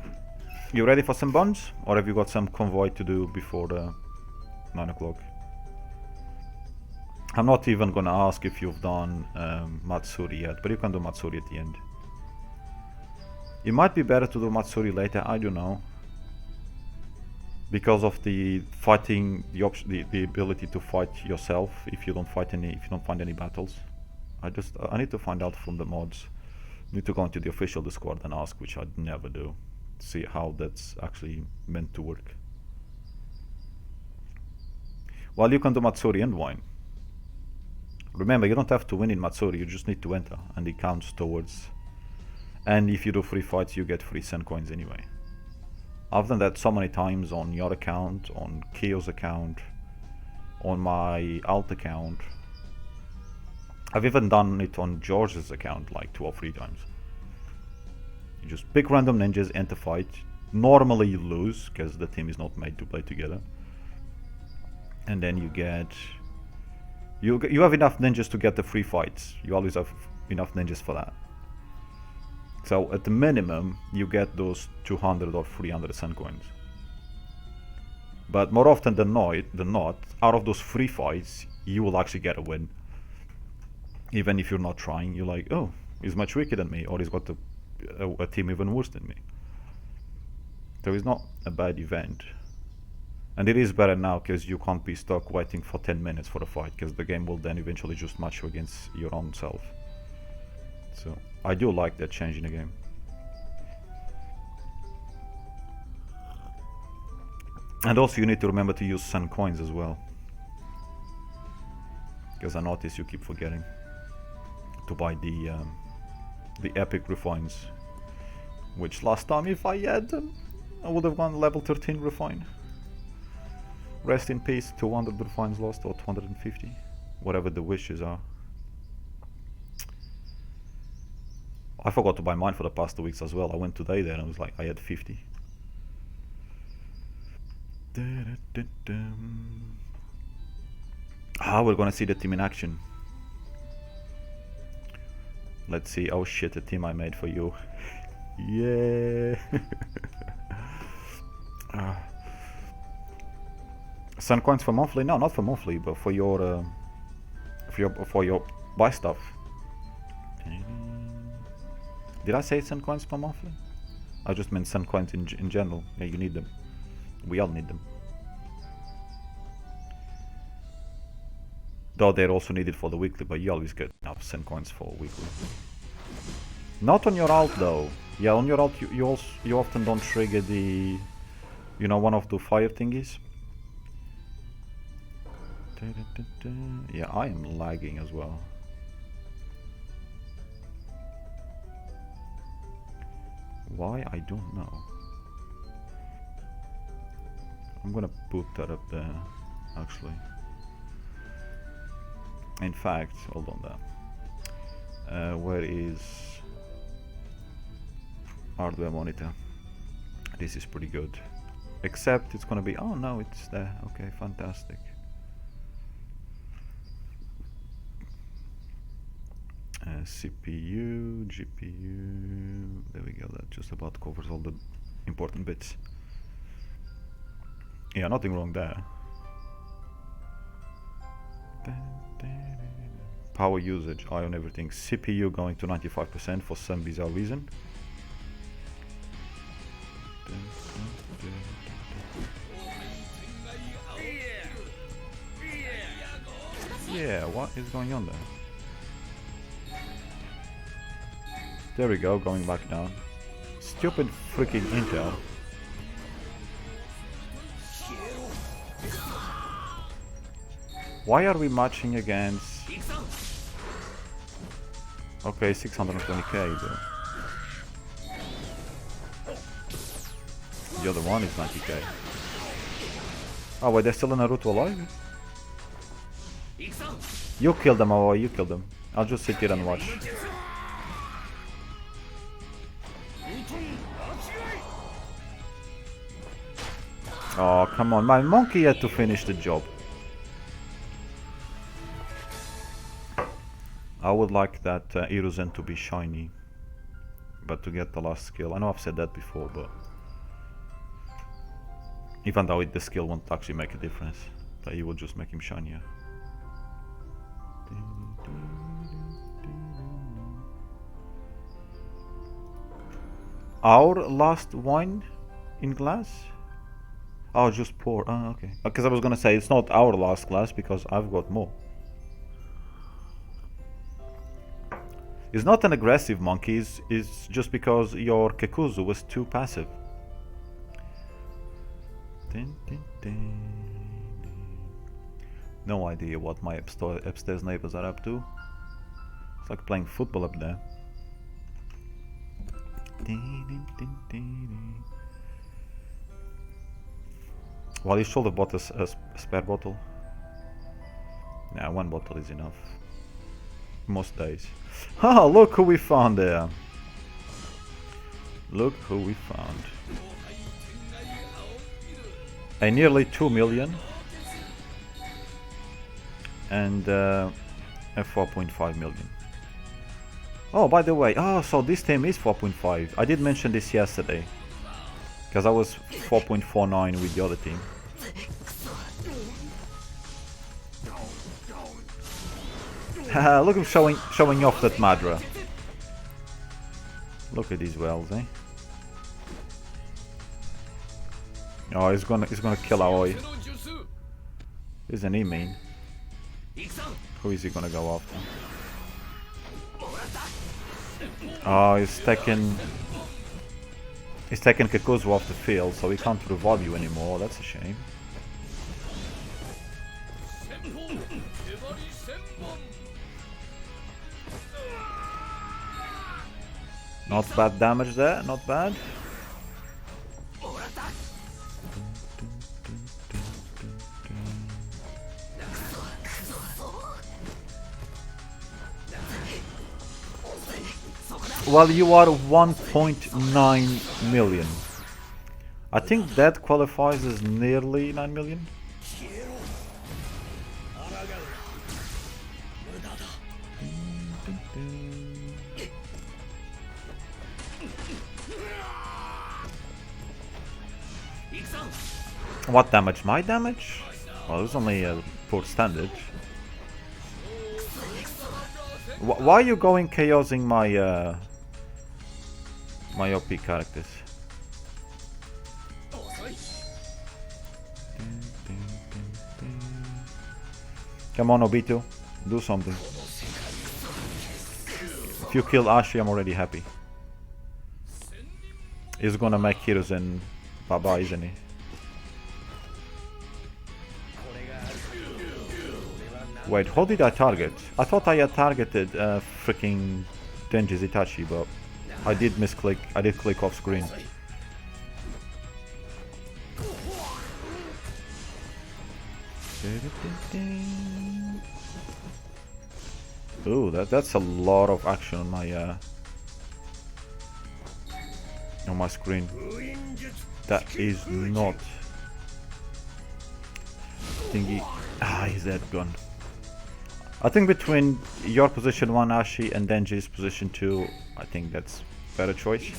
You ready for some bonds? Or have you got some convoy to do before the 9 o'clock? I'm not even gonna ask if you've done Matsuri yet, but you can do Matsuri at the end. It might be better to do Matsuri later, I don't know. because of the fighting, the ability to fight yourself if you don't find any battles. I need to find out from the mods. Need to go into the official Discord and ask, which I'd never do. See how that's actually meant to work. Well, you can do Matsuri and wine. Remember, you don't have to win in Matsuri, you just need to enter, and it counts towards. And if you do free fights, you get free Sen coins anyway. I've done that so many times on your account, on Kyo's account, on my alt account. I've even done it on George's account like 2 or 3 times. You just pick random ninjas, enter fight. Normally you lose, because the team is not made to play together. And then you get... You have enough ninjas to get the free fights. You always have enough ninjas for that. So at the minimum, you get those 200 or 300 Sen coins. But more often than not, out of those free fights, you will actually get a win. Even if you're not trying, you're like, oh, he's much weaker than me, or he's got a team even worse than me. So it's not a bad event. And it is better now, because you can't be stuck waiting for 10 minutes for a fight, because the game will then eventually just match you against your own self. So I do like that change in the game. And also you need to remember to use Sen coins as well, because I notice you keep forgetting to buy the epic refines, which last time if I had them I would have gone level 13 refine. Rest in peace, 200 refines lost, or 250, whatever the wishes are. I forgot to buy mine for the past 2 weeks as well. I went today there and I was like, I had 50. We're gonna see the team in action. Let's see. Oh shit, the team I made for you. Yeah. Sen coins for monthly? No, not for monthly, but for your buy stuff. Did I say Sen coins per monthly? I just meant Sen coins in general. Yeah, you need them. We all need them. Though they're also needed for the weekly, but you always get enough Sen coins for weekly. Not on your alt though. Yeah, on your alt you often don't trigger the, you know, one of the fire thingies. Yeah, I am lagging as well. Why? I don't know. I'm gonna put that up there, actually. In fact, hold on there. Where is hardware monitor? This is pretty good. Except it's gonna be, oh no, it's there. Okay, fantastic. CPU, GPU, there we go, that just about covers all the important bits. Yeah, nothing wrong there. Power usage, eye on everything. CPU going to 95% for some bizarre reason. Yeah, what is going on there? There we go, going back down. Stupid freaking Intel. Why are we matching against... Okay, 620k though. The other one is 90k. Oh wait, there's still a Naruto alive? You killed them, or you killed them. I'll just sit here and watch. Oh, come on, my monkey had to finish the job. I would like that Hiruzen to be shiny, but to get the last skill. I know I've said that before, but even though the skill won't actually make a difference, but it will just make him shinier. Our last wine in glass? Oh, just poor. Oh, okay. Because I was gonna say it's not our last class because I've got more. It's not an aggressive monkey, it's just because your Kekuzu was too passive. No idea what my upstairs neighbors are up to. It's like playing football up there. Well, you should have bought a spare bottle. Nah, one bottle is enough. Most days. Oh, look who we found there. Look who we found. A nearly 2 million. And a 4.5 million. Oh, by the way, so this team is 4.5. I did mention this yesterday. Because I was 4.49 with the other team. Look at him showing off that Madra. Look at these wells, eh? Oh, he's gonna kill Aoi. Isn't he mean? Who is he gonna go after? Oh, he's taking Kekuzu off the field, so he can't revive you anymore. That's a shame. Not bad damage there, not bad. Well, you are 1.9 million. I think that qualifies as nearly 9 million. What damage? My damage? Well, it was only a poor standard. Why are you going chaosing my my OP characters? Come on, Obito, do something. If you kill Ashi, I'm already happy. He's gonna make Hiruzen Baba, isn't he? Wait, how did I target? I thought I had targeted freaking Denji Itachi, but I did misclick. I did click off screen. Ooh, that's a lot of action on my screen. That is not thingy. He's dead, gone. I think between your position 1 Ashi and Denji's position 2, I think that's better choice.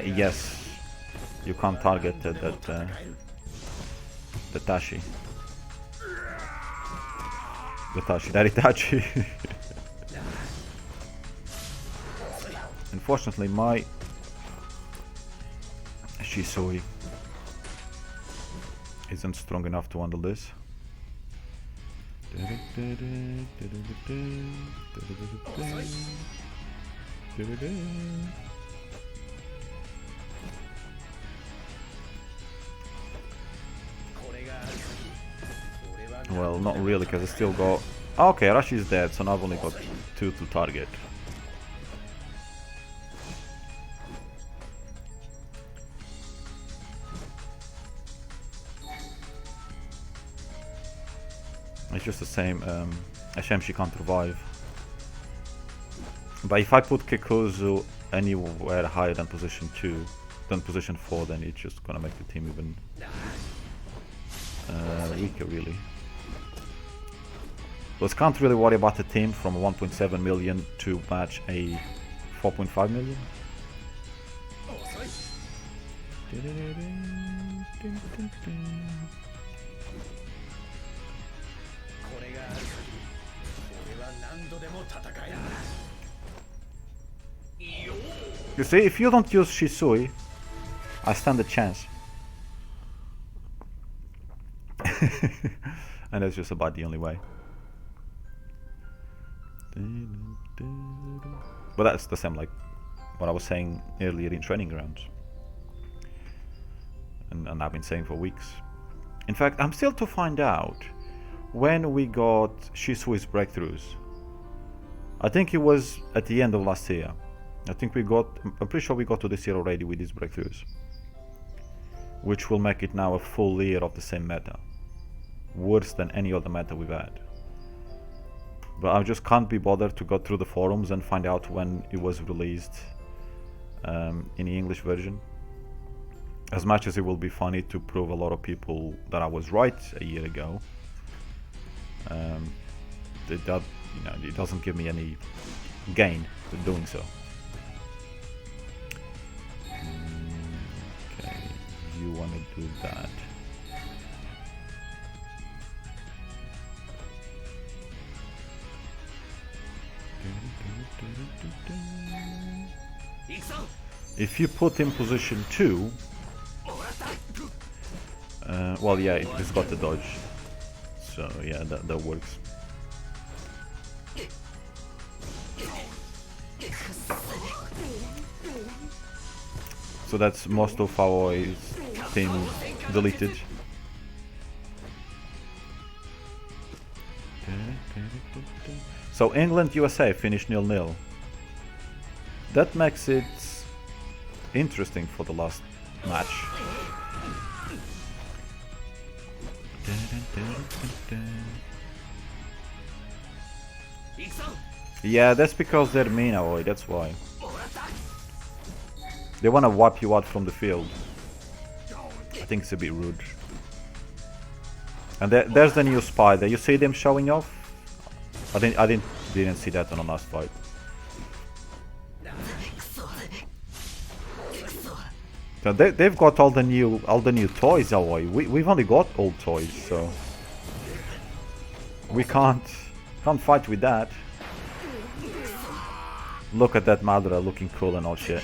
Yes, you can't target that Tashi. That Itachi. Unfortunately, my Shisui isn't strong enough to handle this. Well, not really, because I still got... Okay, Arashi is dead, so now I've only got 2 to target. It's just the same, a shame she can't revive. But if I put Kekuzu anywhere higher than position 2, than position 4, then it's just gonna make the team even weaker, really. But can't really worry about the team from 1.7 million to match a 4.5 million. You see, if you don't use Shisui, I stand a chance. And that's just about the only way. But that's the same like what I was saying earlier in training grounds. And I've been saying for weeks. In fact, I'm still to find out when we got Shisui's breakthroughs. I think it was at the end of last year. I'm pretty sure we got to this year already with these breakthroughs. Which will make it now a full year of the same meta. Worse than any other meta we've had. But I just can't be bothered to go through the forums and find out when it was released in the English version. As much as it will be funny to prove a lot of people that I was right a year ago, it doesn't give me any gain for doing so. Okay, you want to do that. If you put in position 2, well, yeah, it's got the dodge, so yeah, that works. So that's most of our team deleted. So England USA finished 0-0. That makes it interesting for the last match. Yeah, that's because they're mean, Aoi, that's why. They wanna wipe you out from the field. I think it's a bit rude. And there's the new spider. You see them showing off? I didn't see that on the last fight. So they've got all the new toys, Aoi. We've only got old toys, so we can't fight with that. Look at that Madara looking cool and all shit.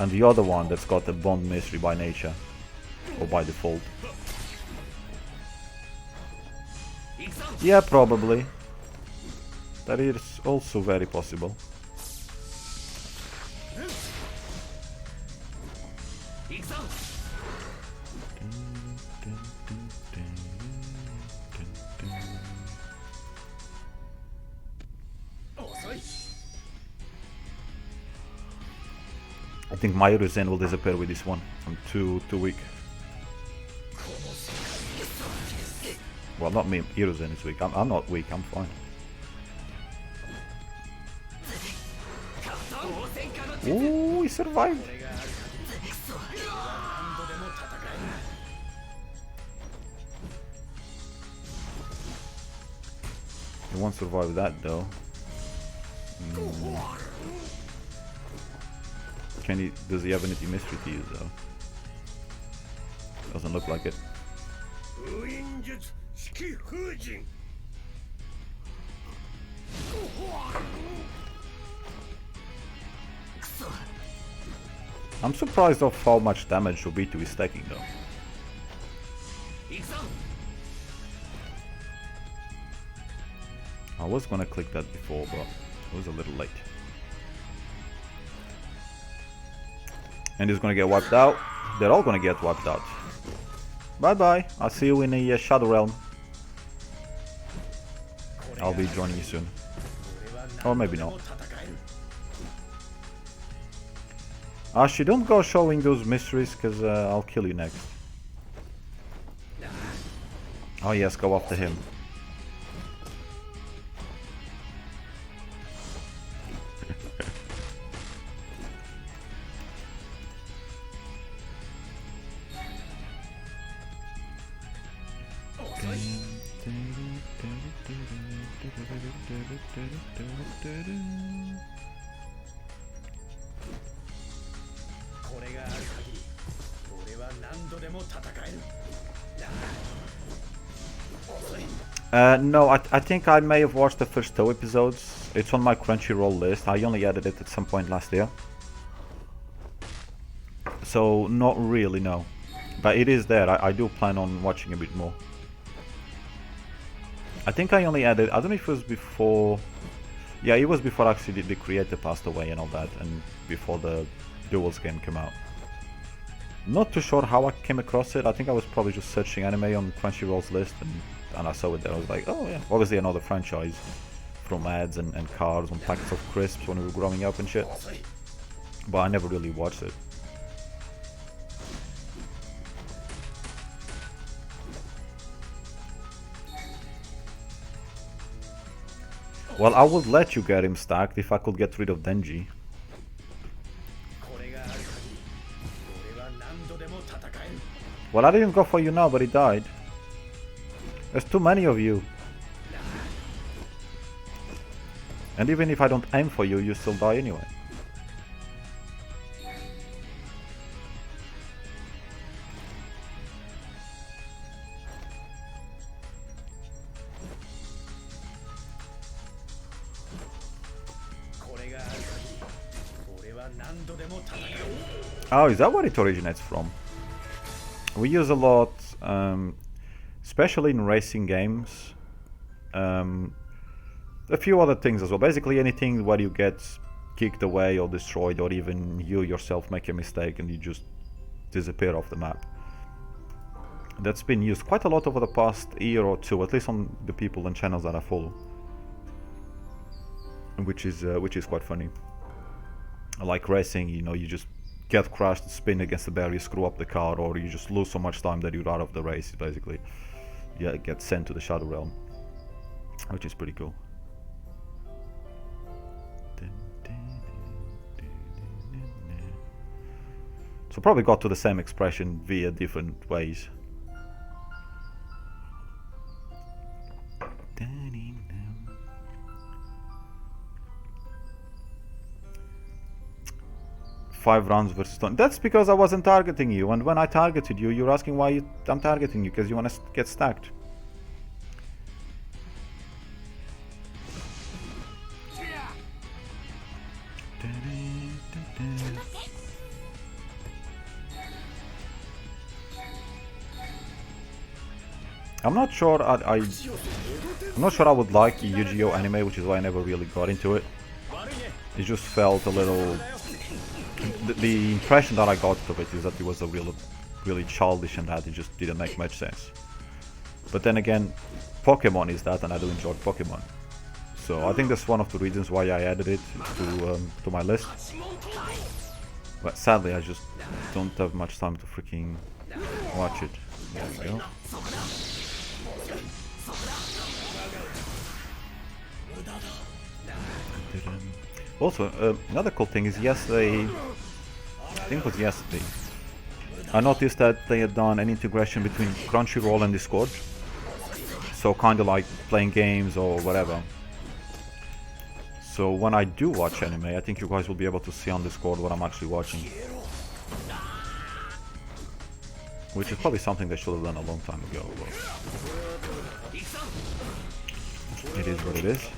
And the other one that's got a bond mystery by nature or by default. Yeah, probably. That is also very possible. I think my Hiruzen will disappear with this one. I'm too weak. Well, not me, Hiruzen is weak. I'm not weak, I'm fine. Ooh, he survived. He won't survive that though. Does he have anything mystery to use though? Doesn't look like it. I'm surprised of how much damage Obito is taking though. I was gonna click that before, but it was a little late. And he's gonna get wiped out. They're all gonna get wiped out. Bye bye. I'll see you in the Shadow Realm. I'll be joining you soon. Or maybe not. Ashi, don't go showing those mysteries, because I'll kill you next. Oh yes, go after him. No, I think I may have watched the first 2 episodes. It's on my Crunchyroll list. I only added it at some point last year. So, not really, no. But it is there. I do plan on watching a bit more. I think I only added... I don't know if it was before... Yeah, it was before actually the creator passed away and all that. And before the Duels game came out. Not too sure how I came across it. I think I was probably just searching anime on Crunchyroll's list. And I saw it there. I was like, oh yeah. Obviously another franchise. From ads and cards on packets of crisps when we were growing up and shit. But I never really watched it. Well, I would let you get him stacked if I could get rid of Denji. Well, I didn't go for you now, but he died. There's too many of you. And even if I don't aim for you, you still die anyway. Oh, is that where it originates from? We use a lot, especially in racing games. A few other things as well. Basically anything where you get kicked away or destroyed, or even you yourself make a mistake and you just disappear off the map. That's been used quite a lot over the past year or two, at least on the people and channels that I follow. Which is quite funny. Like racing, you know, you just get crashed, spin against the barrier, screw up the car, or you just lose so much time that you're out of the race, basically. Yeah, get sent to the Shadow Realm. Which is pretty cool. So probably got to the same expression via different ways. Five rounds versus 10. That's because I wasn't targeting you, and when I targeted you, you're asking why I'm targeting you, because you want to get stacked. I'm not sure I'm not sure I would like Yu-Gi-Oh anime, which is why I never really got into it. It just felt a little... The impression that I got of it is that it was a really childish and that it just didn't make much sense. But then again, Pokemon is that, and I do enjoy Pokemon. So I think that's one of the reasons why I added it to my list. But sadly, I just don't have much time to freaking watch it. There we go. Also, another cool thing is yesterday, I think it was yesterday, I noticed that they had done an integration between Crunchyroll and Discord. So kind of like playing games or whatever. So when I do watch anime, I think you guys will be able to see on Discord what I'm actually watching. Which is probably something they should have done a long time ago. But it is what it is.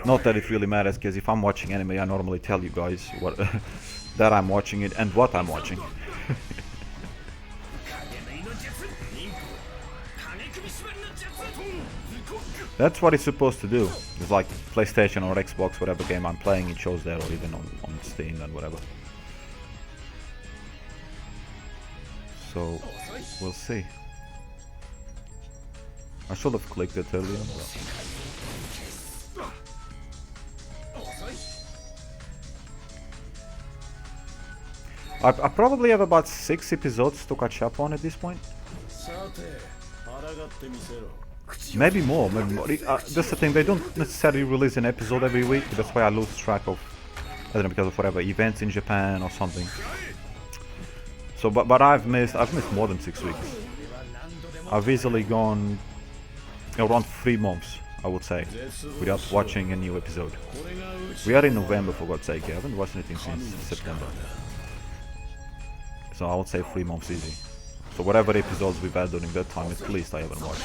Not that it really matters, because if I'm watching anime, I normally tell you guys what that I'm watching it and what I'm watching. That's what it's supposed to do. It's like PlayStation or Xbox, whatever game I'm playing, it shows there, or even on Steam and whatever. So, we'll see. I should have clicked it earlier. I probably have about 6 episodes to catch up on at this point. Maybe more, maybe more. That's the thing, they don't necessarily release an episode every week, that's why I lose track of, I don't know, because of whatever, events in Japan or something. So, but I've missed more than 6 weeks. I've easily gone around 3 months, I would say, without watching a new episode. We are in November, for God's sake. I haven't watched anything since September. So I would say 3 months easy. So whatever episodes we've had during that time, at least I haven't watched.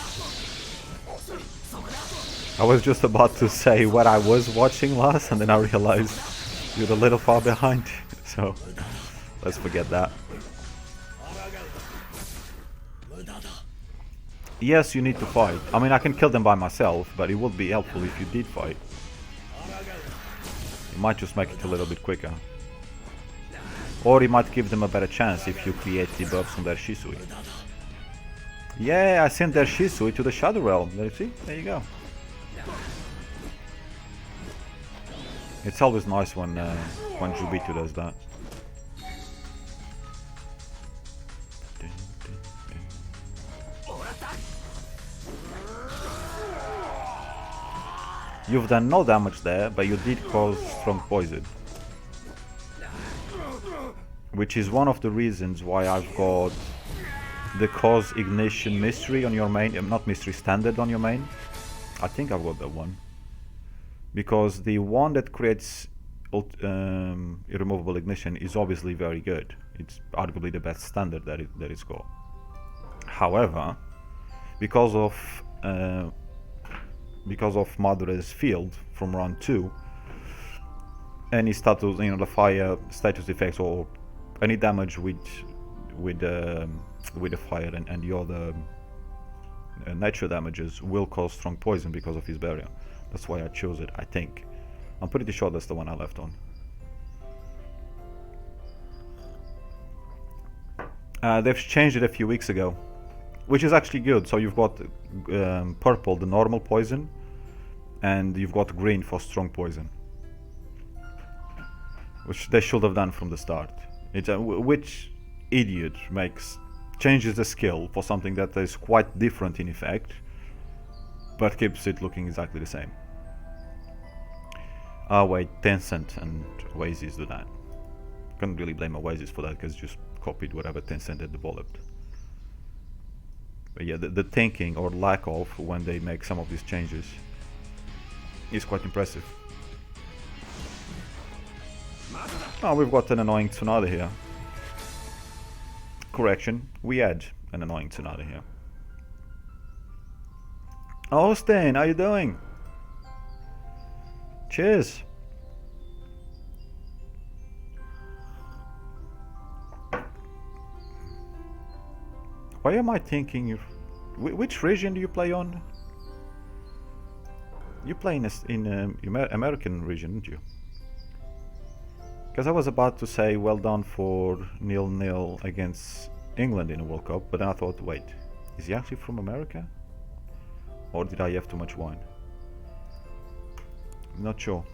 I was just about to say what I was watching last, and then I realized you're a little far behind. So let's forget that. Yes, you need to fight. I mean, I can kill them by myself, but it would be helpful if you did fight. It might just make it a little bit quicker. Or it might give them a better chance if you create debuffs on their Shisui. Yeah, I sent their Shisui to the Shadow Realm. There you see? There you go. It's always nice when Jubito does that. You've done no damage there, but you did cause strong poison. Which is one of the reasons why I've got the cause ignition mystery on your main, not mystery, standard on your main. I think I've got that one. Because the one that creates irremovable ignition is obviously very good. It's arguably the best standard that it's got. However, because of Madure's field from round 2, any status, the fire status effects or any damage with the fire and the other nature damages will cause strong poison because of his barrier. That's why I chose it, I think. I'm pretty sure that's the one I left on. They've changed it a few weeks ago, which is actually good. So you've got purple, the normal poison, and you've got green for strong poison, which they should have done from the start. Which idiot changes the skill for something that is quite different in effect, but keeps it looking exactly the same. Oh wait, Tencent and Oasis do that. Can't really blame Oasis for that because just copied whatever Tencent had developed. But yeah, the thinking or lack of when they make some of these changes is quite impressive. Oh, we've got an annoying Tsunade here. Correction, we had an annoying Tsunade here. Oh, Stain, how you doing? Cheers. Why am I thinking you? Which region do you play on? You play in American region, didn't you? Because I was about to say well done for 0-0 against England in a World Cup, but then I thought, wait, is he actually from America? Or did I have too much wine? Not sure.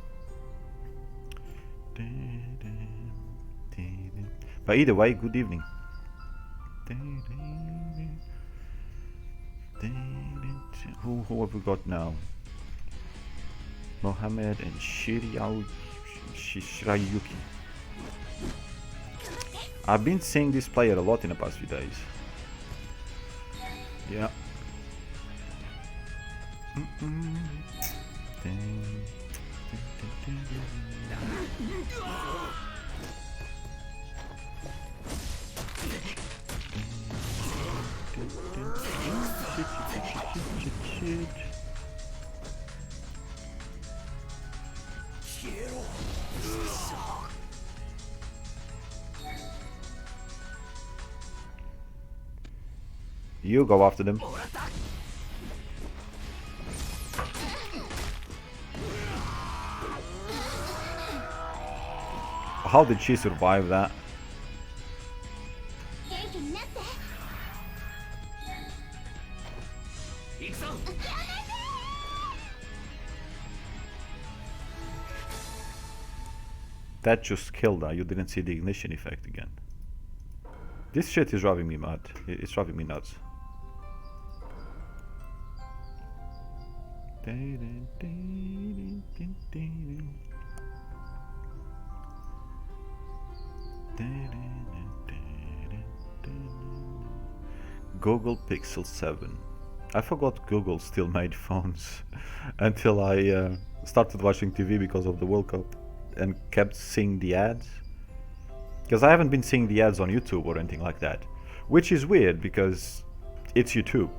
But either way, good evening. Who have we got now? Mohammed and Shirayuki. I've been seeing this player a lot in the past few days. Yeah. You go after them. How did she survive that? That just killed her. You didn't see the ignition effect again. This shit is driving me mad. It's driving me nuts. Google Pixel 7. I forgot Google still made phones until I started watching TV because of the World Cup and kept seeing the ads. Because I haven't been seeing the ads on YouTube or anything like that, which is weird because it's YouTube.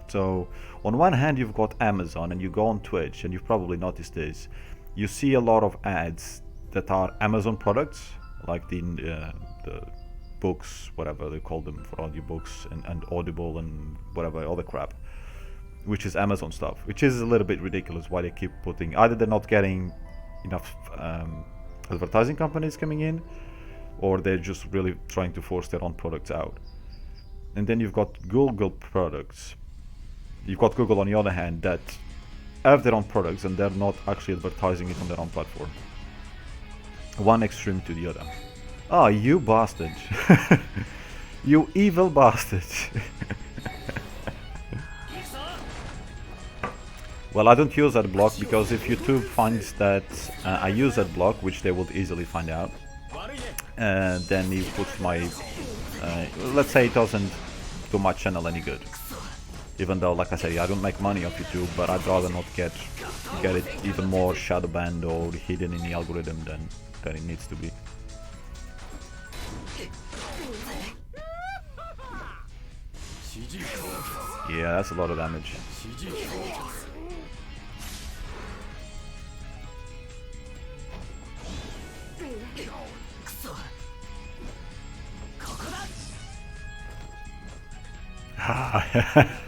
So on one hand you've got Amazon, and you go on Twitch, and you've probably noticed this, you see a lot of ads that are Amazon products, like the books, whatever they call them for audiobooks, and Audible and whatever other crap, which is Amazon stuff, which is a little bit ridiculous why they keep putting, either they're not getting enough advertising companies coming in, or they're just really trying to force their own products out. And then you've got Google products. You've got Google on the other hand that have their own products and they're not actually advertising it on their own platform. One extreme to the other. Oh, you bastard. You evil bastard. Well, I don't use AdBlock because if YouTube finds that I use AdBlock, which they would easily find out, then he puts my, let's say it doesn't do my channel any good. Even though, like I said, I don't make money off YouTube, but I'd rather not get it even more shadow banned or hidden in the algorithm than it needs to be. Yeah, that's a lot of damage.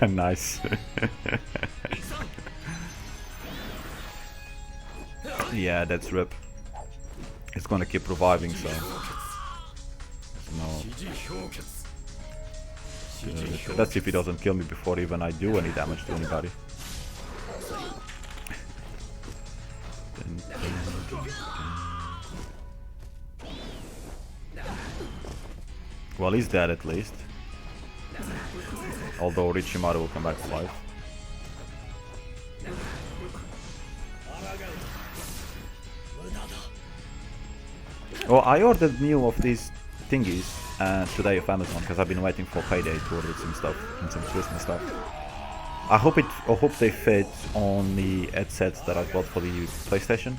Nice. Yeah, that's rip. It's gonna keep reviving, so no. Let's see if he doesn't kill me before even I do any damage to anybody. Well, he's dead at least. Although Richimaru will come back to life. Oh, I ordered new of these thingies today of Amazon because I've been waiting for payday to order some stuff and some Christmas stuff. I hope they fit on the headsets that I bought for the PlayStation.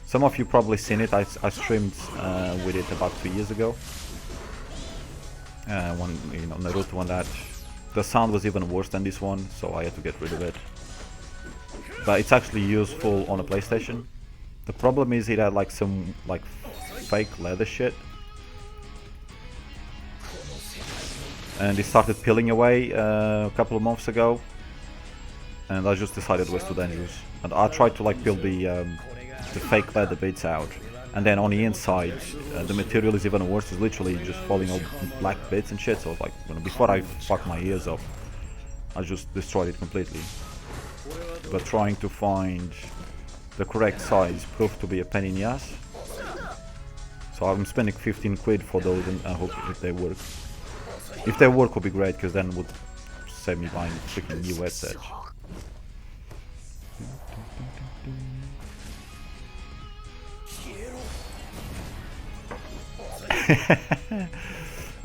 Some of you probably seen it. I streamed with it about 2 years ago. When Naruto and that, the sound was even worse than this one, so I had to get rid of it. But it's actually useful on a PlayStation. The problem is it had like some fake leather shit, and it started peeling away a couple of months ago, and I just decided it was too dangerous. And I tried to like peel the fake leather bits out. And then on the inside, the material is even worse. It's literally just falling all black bits and shit. So like, before I fucked my ears up, I just destroyed it completely. But trying to find the correct size proved to be a pain in the ass. So I'm spending 15 quid for those, and I hope if they work. If they work, would be great, because then it would save me buying freaking new headsets.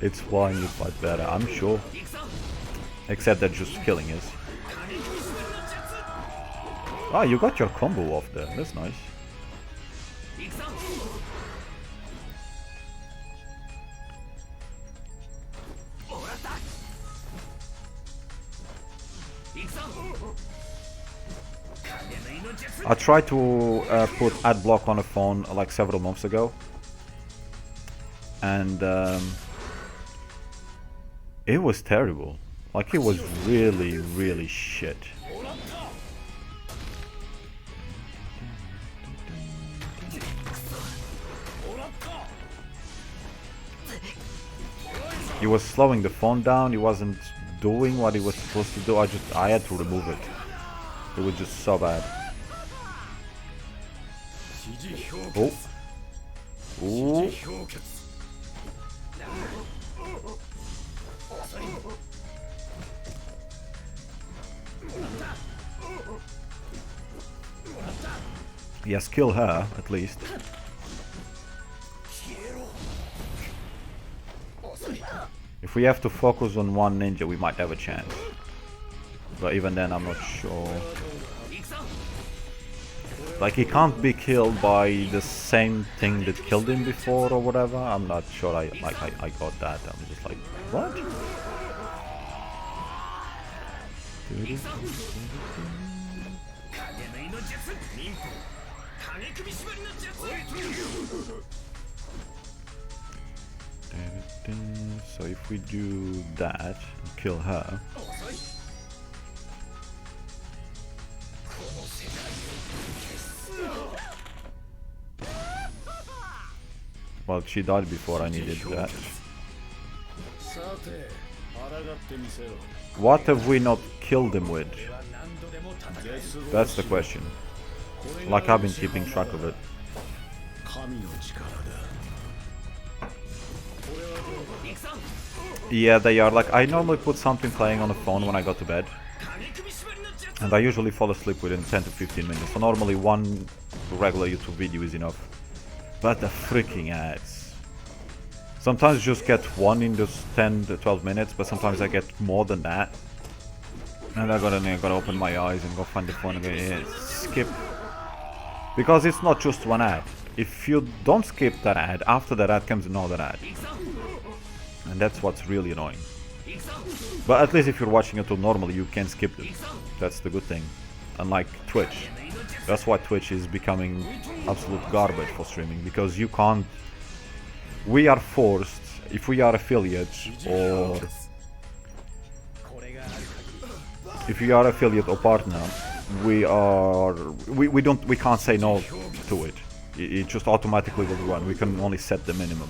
It's flying you fight better, I'm sure. Except that just killing us. Ah, you got your combo off there, that's nice. I tried to put AdBlock on a phone like several months ago. And it was terrible. Like, it was really, really shit. He was slowing the phone down. He wasn't doing what he was supposed to do. I had to remove it. It was just so bad. Oh. Ooh. Yes, kill her, at least. If we have to focus on one ninja, we might have a chance. But even then, I'm not sure. Like, he can't be killed by the same thing that killed him before or whatever. I'm not sure I got that. I'm just like, what? So if we do that and kill her, well, she died before I needed that. What have we not killed him with? That's the question. Like, I've been keeping track of it. Yeah, they are. Like, I normally put something playing on the phone when I go to bed, and I usually fall asleep within 10 to 15 minutes. So normally one regular YouTube video is enough. But the freaking ads. Sometimes you just get one in those 10 to 12 minutes, but sometimes I get more than that. And I gotta open my eyes and go find the phone and go, yeah, skip. Because it's not just one ad. If you don't skip that ad, after that ad comes another ad. And that's what's really annoying. But at least if you're watching it normally, you can skip it. That's the good thing. Unlike Twitch. That's why Twitch is becoming absolute garbage for streaming, because you can't... We are forced, if we are affiliates, or... If you are affiliate or partner, we can't say no to it. It just automatically will run. We can only set the minimum.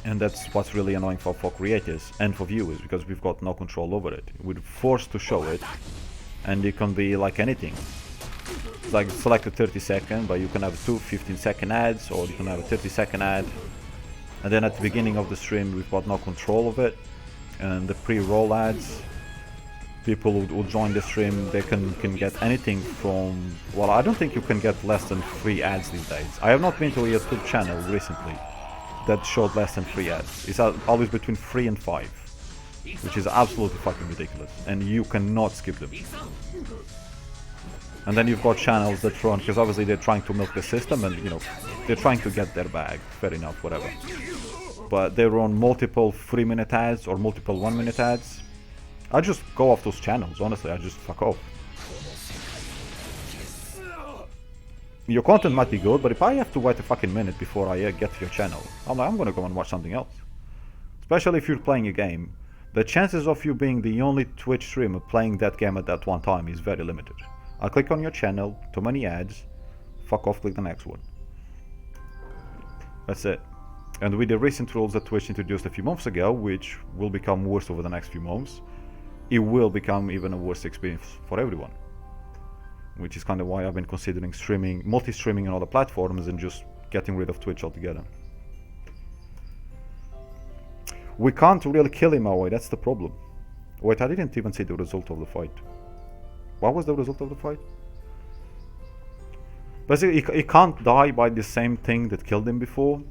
And that's what's really annoying for creators and for viewers, because we've got no control over it. We're forced to show it, and it can be like anything. It's like select a 30-second, but you can have two 15-second ads, or you can have a 30-second ad. And then at the beginning of the stream, we've got no control of it. And the pre-roll ads, people who join the stream, they can get anything from... Well, I don't think you can get less than 3 ads these days. I have not been to a YouTube channel recently that showed less than 3 ads. It's always between 3 and 5, which is absolutely fucking ridiculous, and you cannot skip them. And then you've got channels that run, because obviously they're trying to milk the system, and you know, they're trying to get their bag, fair enough, whatever. But they run multiple 3-minute ads or multiple 1-minute ads. I just go off those channels, honestly, I just fuck off. Your content might be good, but if I have to wait a fucking minute before I get to your channel, I'm gonna go and watch something else. Especially if you're playing a game, the chances of you being the only Twitch streamer playing that game at that one time is very limited. I'll click on your channel, too many ads, fuck off, click the next one. That's it. And with the recent rules that Twitch introduced a few months ago, which will become worse over the next few months, it will become even a worse experience for everyone. Which is kind of why I've been considering streaming, multi-streaming on other platforms and just getting rid of Twitch altogether. We can't really kill him away, that's the problem. Wait, I didn't even see the result of the fight. What was the result of the fight? Basically, he can't die by the same thing that killed him before,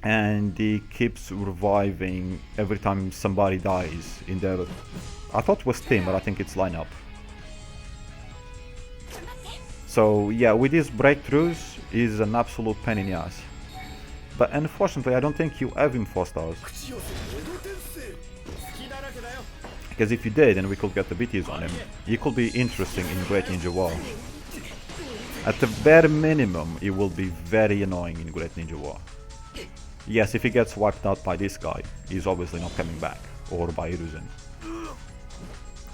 and he keeps reviving every time somebody dies in their... I thought it was team, but I think it's lineup. So yeah, with these breakthroughs, is an absolute pain in the ass. But unfortunately, I don't think you have him 4 stars. Because if you did, and we could get the BTs on him, he could be interesting in Great Ninja War. At the bare minimum, he will be very annoying in Great Ninja War. Yes, if he gets wiped out by this guy, he's obviously not coming back, or by Hiruzen.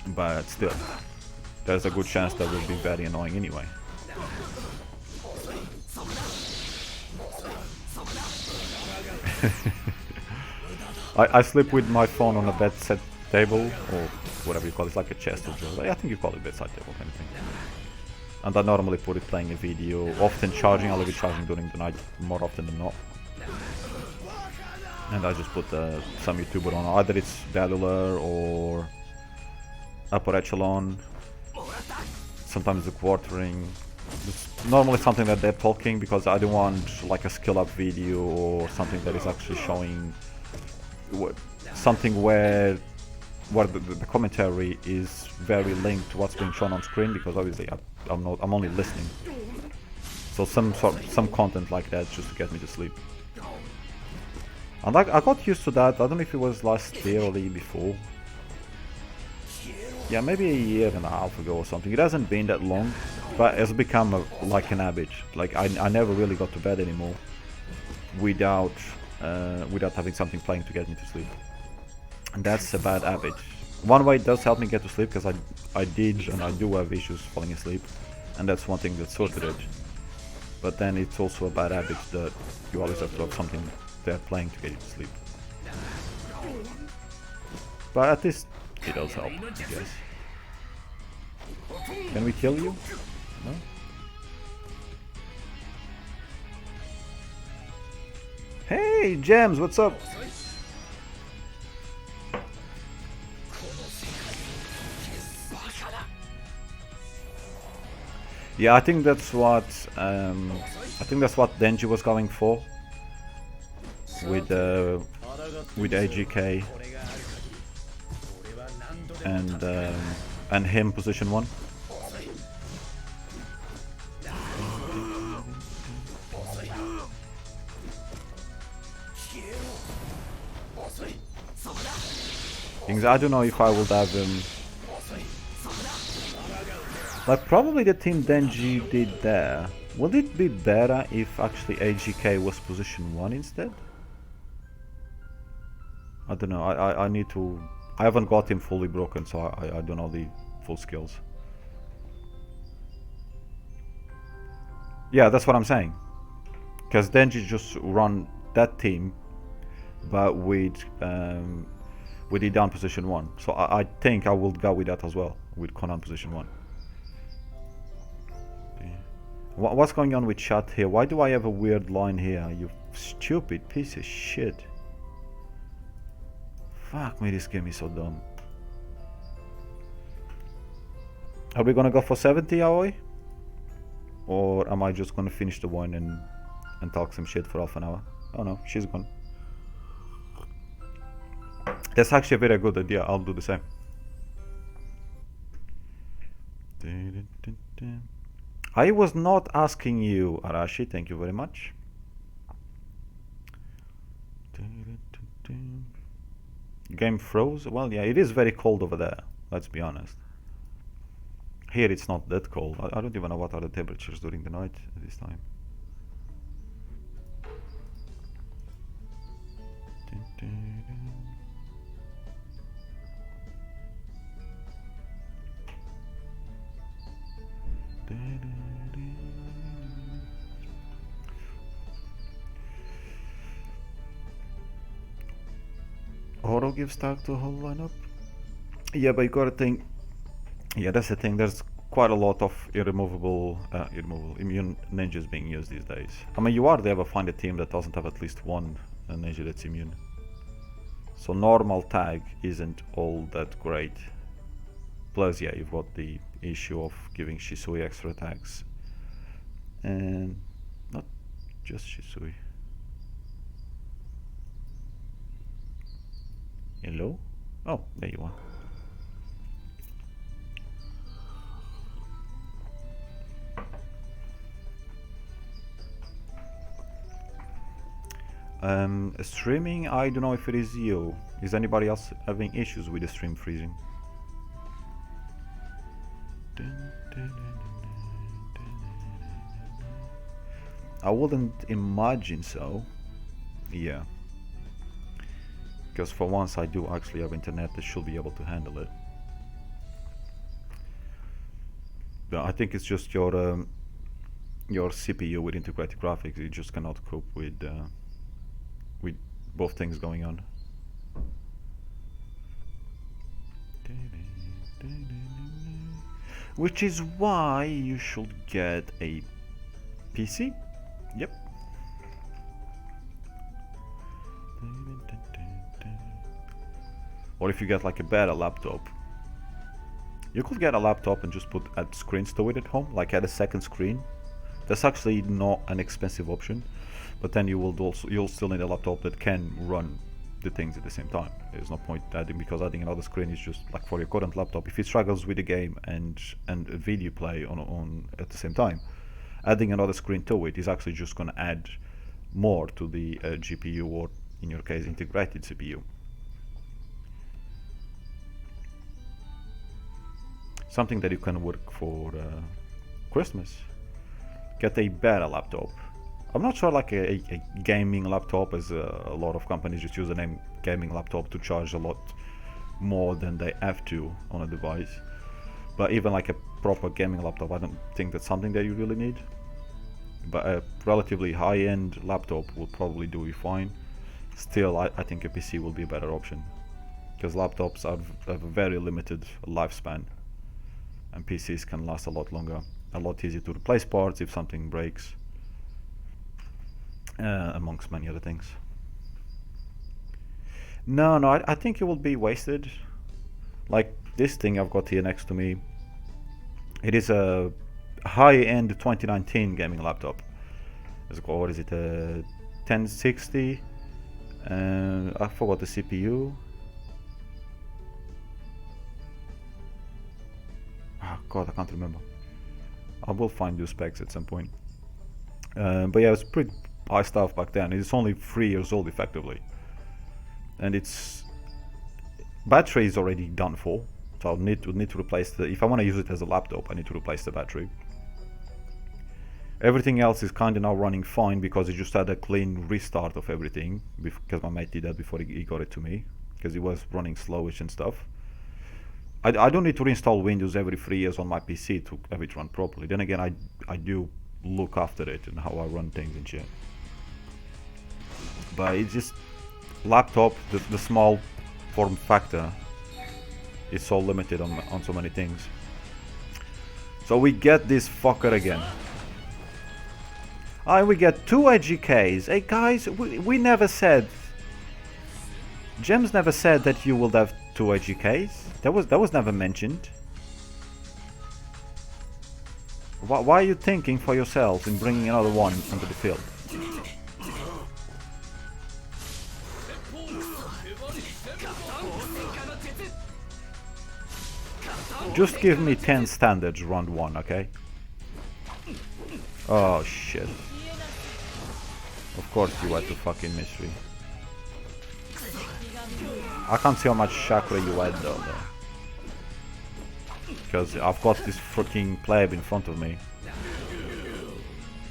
But still, there's a good chance that will be very annoying anyway. I sleep with my phone on a bedside table, or whatever you call it, it's like a chest or drawer. I think you call it bedside table kind of thing. And I normally put it playing a video, often charging. I'll leave it charging during the night more often than not. And I just put some YouTuber on, either it's Dailies or Upper Echelon, sometimes the Quartering. It's normally something that they're talking, because I don't want like a skill up video or something that is actually showing something where the commentary is very linked to what's being shown on screen, because obviously I'm only listening. So some content like that just to get me to sleep. And I got used to that. I don't know if it was last year or the year before. Yeah, maybe a year and a half ago or something. It hasn't been that long, but it's become like an habit. Like I never really got to bed anymore without having something playing to get me to sleep. And that's a bad habit. One way it does help me get to sleep, because I did and I do have issues falling asleep, and that's one thing that sorted it. But then it's also a bad habit that you always have to have something there playing to get you to sleep. But at least it does help, I guess. Can we kill you? No? Hey, Gems, what's up? Yeah, I think that's what Denji was going for with AGK and him position 1. I don't know if I would have like probably the team Denji did there. Would it be better if actually AGK was position 1 instead? I don't know. I need to. I haven't got him fully broken, so I don't know the full skills. Yeah, that's what I'm saying. Because Denji just run that team, but with it down position 1. So I think I will go with that as well, with Conan position 1. What's going on with chat here? Why do I have a weird line here? You stupid piece of shit. Fuck me, this game is so dumb. Are we gonna go for 70, Aoi? Or am I just gonna finish the one and talk some shit for half an hour? Oh no, she's gone. That's actually a very good idea. I'll do the same. I was not asking you, Arashi. Thank you very much. Game froze? Well, yeah, it is very cold over there. Let's be honest. Here it's not that cold. I don't even know what are the temperatures during the night at this time. Oro gives tag to whole lineup. Yeah, but you gotta think. Yeah, that's the thing. There's quite a lot of irremovable immune ninjas being used these days. I mean, you hardly ever find a team that doesn't have at least one ninja that's immune. So normal tag isn't all that great. Plus, yeah, you've got the issue of giving Shisui extra attacks. And not just Shisui. Hello? Oh, there you are. Streaming, I don't know if it is you. Is anybody else having issues with the stream freezing? I wouldn't imagine so. Yeah. Because for once I do actually have internet that should be able to handle it. But I think it's just your CPU with integrated graphics. It just cannot cope with both things going on. Which is why you should get a PC. Yep. Or if you get like a better laptop. You could get a laptop and just put a screens to it at home, like add a second screen. That's actually not an expensive option, but then you'll still need a laptop that can run the things at the same time. There's no point adding, because adding another screen is just like for your current laptop. If it struggles with the game and a video play on at the same time, adding another screen to it is actually just going to add more to the GPU, or in your case integrated CPU. Something that you can work for Christmas. Get a better laptop. I'm not sure like a gaming laptop, as a lot of companies just use the name gaming laptop to charge a lot more than they have to on a device. But even like a proper gaming laptop, I don't think that's something that you really need. But a relatively high-end laptop will probably do you fine. Still, I think a PC will be a better option, because laptops have a very limited lifespan, and PCs can last a lot longer, a lot easier to replace parts if something breaks, amongst many other things. No, I think it will be wasted. Like this thing I've got here next to me, it is a high-end 2019 gaming laptop. What is it, a 1060? I forgot the CPU. Oh god, I can't remember. I will find those specs at some point. But yeah, it's pretty high stuff back then. It's only 3 years old effectively, and its battery is already done for. So I'll need to replace the. If I want to use it as a laptop, I need to replace the battery. Everything else is kind of now running fine, because it just had a clean restart of everything, because my mate did that before he got it to me, because it was running slowish and stuff. I don't need to reinstall Windows every 3 years on my PC to have it run properly. Then again, I do look after it and how I run things and shit. But it's just laptop, the small form factor is so limited on so many things. So we get this fucker again. And we get 2 AGKs. Hey guys, we never said, Gems never said that you will have 2 AGKs. That was never mentioned. Why are you thinking for yourself in bringing another one onto the field? Just give me 10 standards round 1, okay? Oh shit. Of course you had to fucking mystery. I can't see how much chakra you had though. Because I've got this freaking pleb in front of me.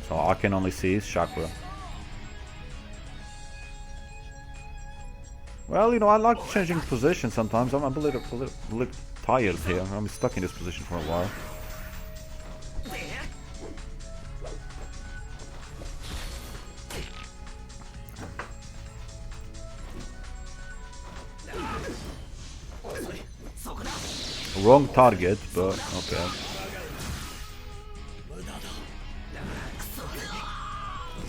So I can only see his chakra. Well, you know, I like changing position sometimes. I'm a little tired here. I'm stuck in this position for a while. Wrong target, but okay.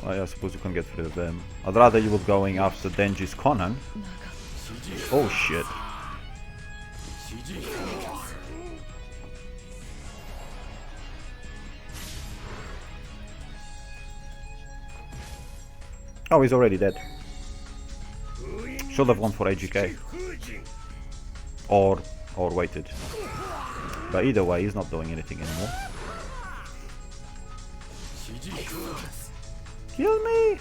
I suppose you can get rid of them. I'd rather you were going after Denji's Conan. Oh shit. Oh, he's already dead. Should have gone for AGK. Or waited. But either way, he's not doing anything anymore. Kill me!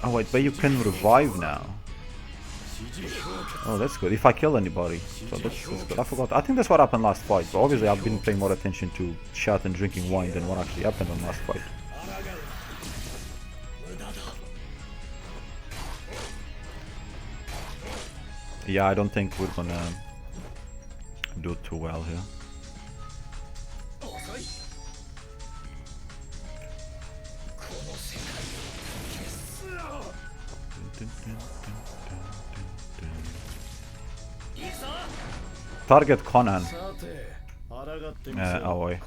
Oh wait, but you can revive now. Oh, that's good. If I kill anybody. So that's good. I forgot. I think that's what happened last fight. But obviously I've been paying more attention to chat and drinking wine than what actually happened on last fight. Yeah, I don't think we're gonna do too well here. Target Conan. Aoi.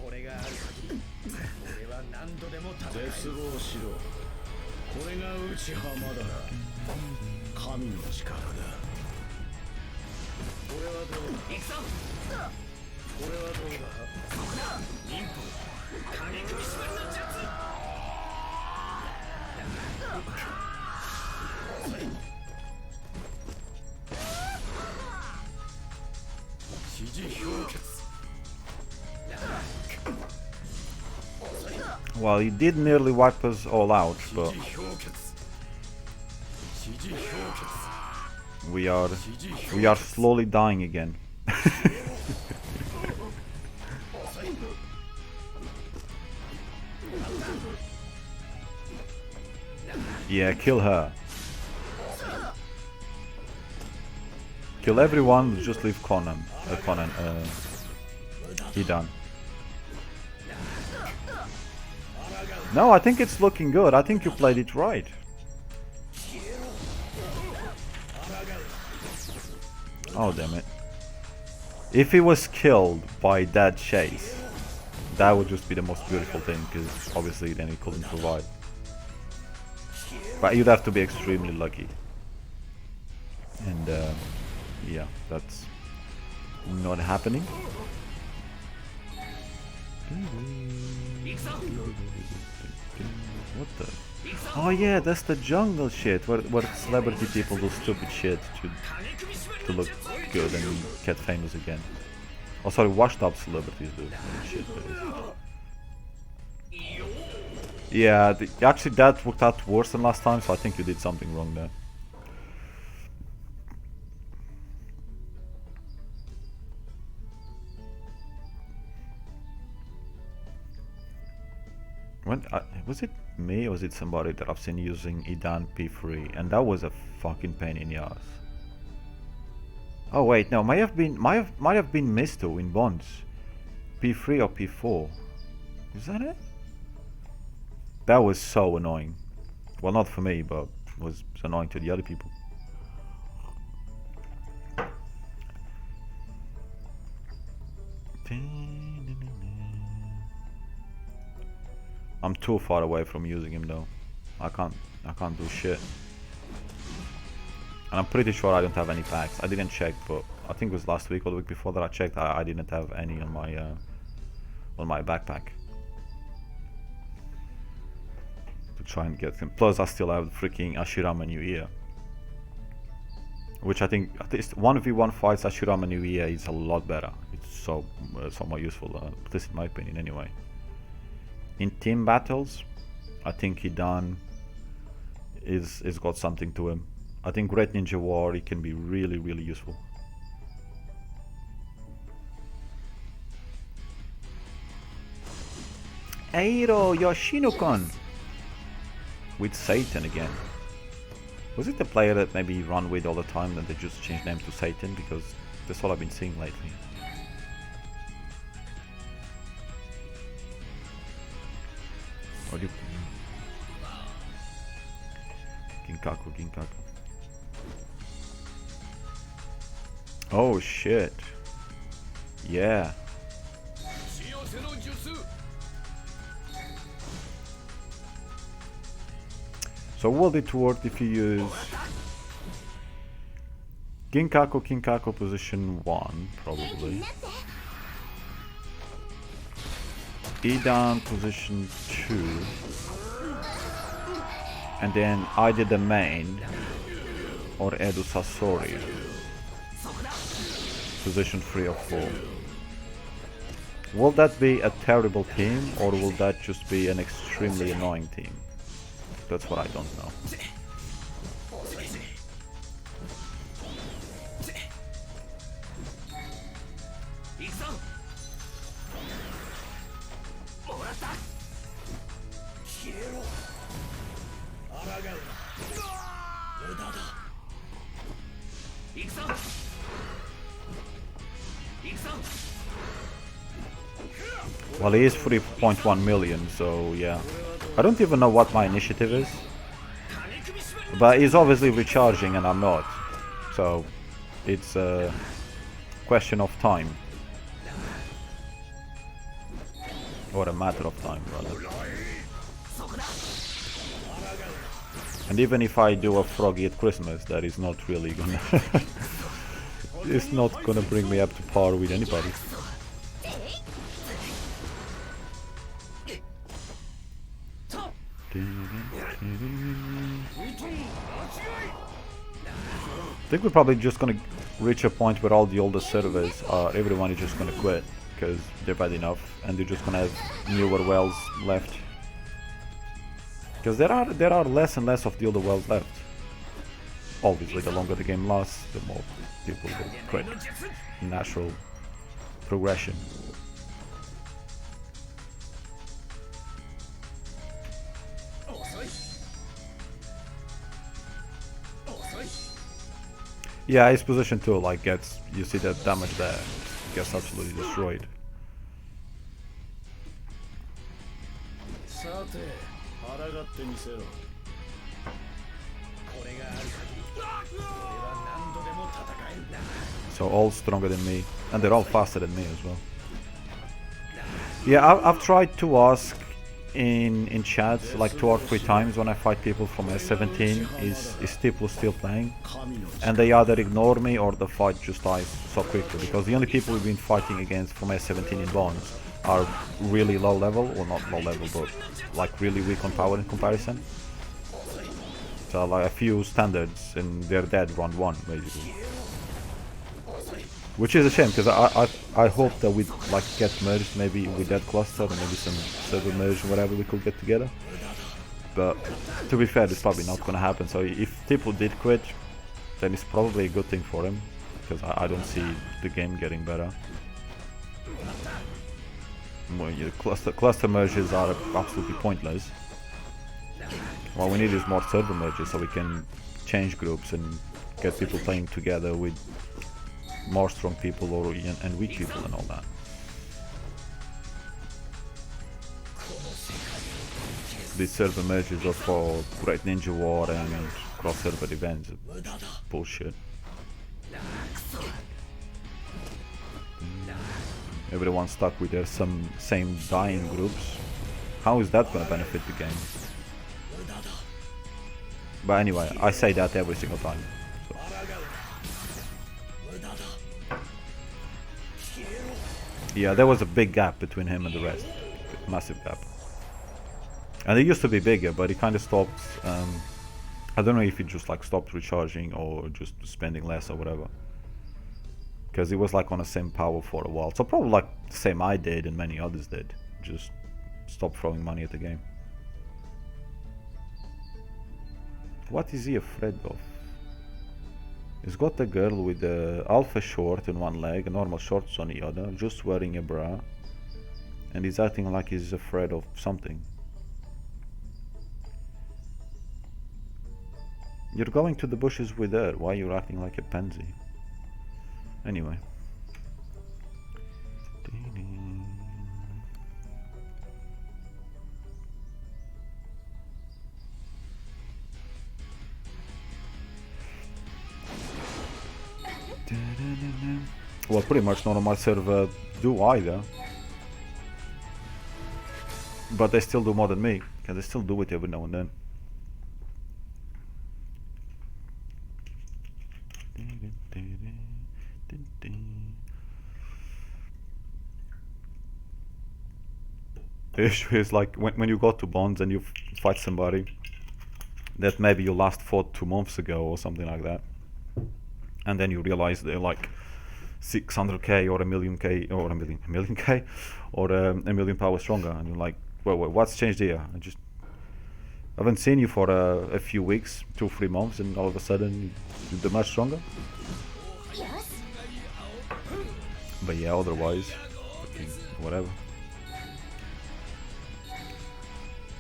Well, he did nearly wipe us all out, but we are slowly dying again. Yeah, kill her. Kill everyone, just leave Conan. He done. No, I think it's looking good. I think you played it right. Oh, damn it. If he was killed by that chase, that would just be the most beautiful thing, because obviously then he couldn't survive. But you'd have to be extremely lucky. And yeah, that's not happening. What the? Oh yeah, that's the jungle shit, where celebrity people do stupid shit to look good and get famous again. Oh sorry, washed up celebrities do shit. Yeah, actually that worked out worse than last time, so I think you did something wrong there. Was it me or was it somebody that I've seen using Idan P3, and that was a fucking pain in the ass. Oh wait, no, might have been Misto in Bonds. P3 or P4. Is that it? That was so annoying. Well, not for me, but it was annoying to the other people. I'm too far away from using him though. I can't do shit. And I'm pretty sure I don't have any packs. I didn't check, but I think it was last week or the week before that I checked. I didn't have any on my backpack to try and get him. Plus I still have freaking Ashirama New Year, which I think at least 1v1 fights Ashirama New Year is a lot better. It's so more useful, at least in my opinion anyway. In team battles, I think Hidan is got something to him. I think Great Ninja War, he can be really, really useful. Eiro Yoshino-kun! With Satan again. Was it the player that maybe run with all the time that they just changed name to Satan? Because that's all I've been seeing lately. What do you... Ginkaku. Oh shit. Yeah. So will it work if you use Ginkaku position 1 probably. Idan position 2. And then either the main or Edu Sasori position 3 or 4. Will that be a terrible team, or will that just be an extremely annoying team? That's what I don't know. Well, he is 3.1 million, so yeah. I don't even know what my initiative is. But he's obviously recharging and I'm not. So it's a question of time. Or a matter of time, rather. And even if I do a Froggy at Christmas, that is not really gonna... it's not gonna bring me up to par with anybody. I think we're probably just gonna reach a point where all the older servers everyone is just gonna quit because they've had enough and they're just gonna have newer wells left Because there are less and less of the older world left. Obviously, the longer the game lasts, the more people will quit. Natural progression. Yeah, his position too, like gets, you see that damage there, gets absolutely destroyed. So all stronger than me, and they're all faster than me as well. Yeah, I've tried to ask in chat like 2 or 3 times when I fight people from S17, is people still playing? And they either ignore me or the fight just dies so quickly, because the only people we've been fighting against from S17 in Bonds are really low level, or not low level, but like really weak on power in comparison. So like a few standards and they're dead round 1 basically. Which is a shame, because I hope that we'd like get merged maybe with that cluster, or maybe some server merge or whatever we could get together. But to be fair, it's probably not gonna happen. So if people did quit, then it's probably a good thing for him, because I don't see the game getting better. Well, yeah, cluster merges are absolutely pointless. What we need is more server merges so we can change groups and get people playing together with more strong people or and weak people and all that. These server merges are for Great Ninja War and cross server events. Bullshit. Everyone's stuck with their same dying groups. How is that gonna benefit the game? But anyway, I say that every single time. So. Yeah, there was a big gap between him and the rest. Massive gap. And it used to be bigger, but it kind of stopped. I don't know if it just like stopped recharging or just spending less or whatever. Because it was like on the same power for a while. So probably like the same I did and many others did. Just stop throwing money at the game. What is he afraid of? He's got a girl with a alpha short in one leg, normal shorts on the other, just wearing a bra. And he's acting like he's afraid of something. You're going to the bushes with her, why are you acting like a pansy? Anyway. Well, pretty much none of my server do either. But they still do more than me, because they still do it every now and then. The issue is like when you go to Bonds and you fight somebody that maybe you last fought 2 months ago or something like that, and then you realize they're like 600k or a million k or a million k or a million power stronger, and you're like, well, what's changed here? I haven't seen you for a few weeks, 2-3 months, and all of a sudden you're much stronger. But yeah, otherwise, whatever.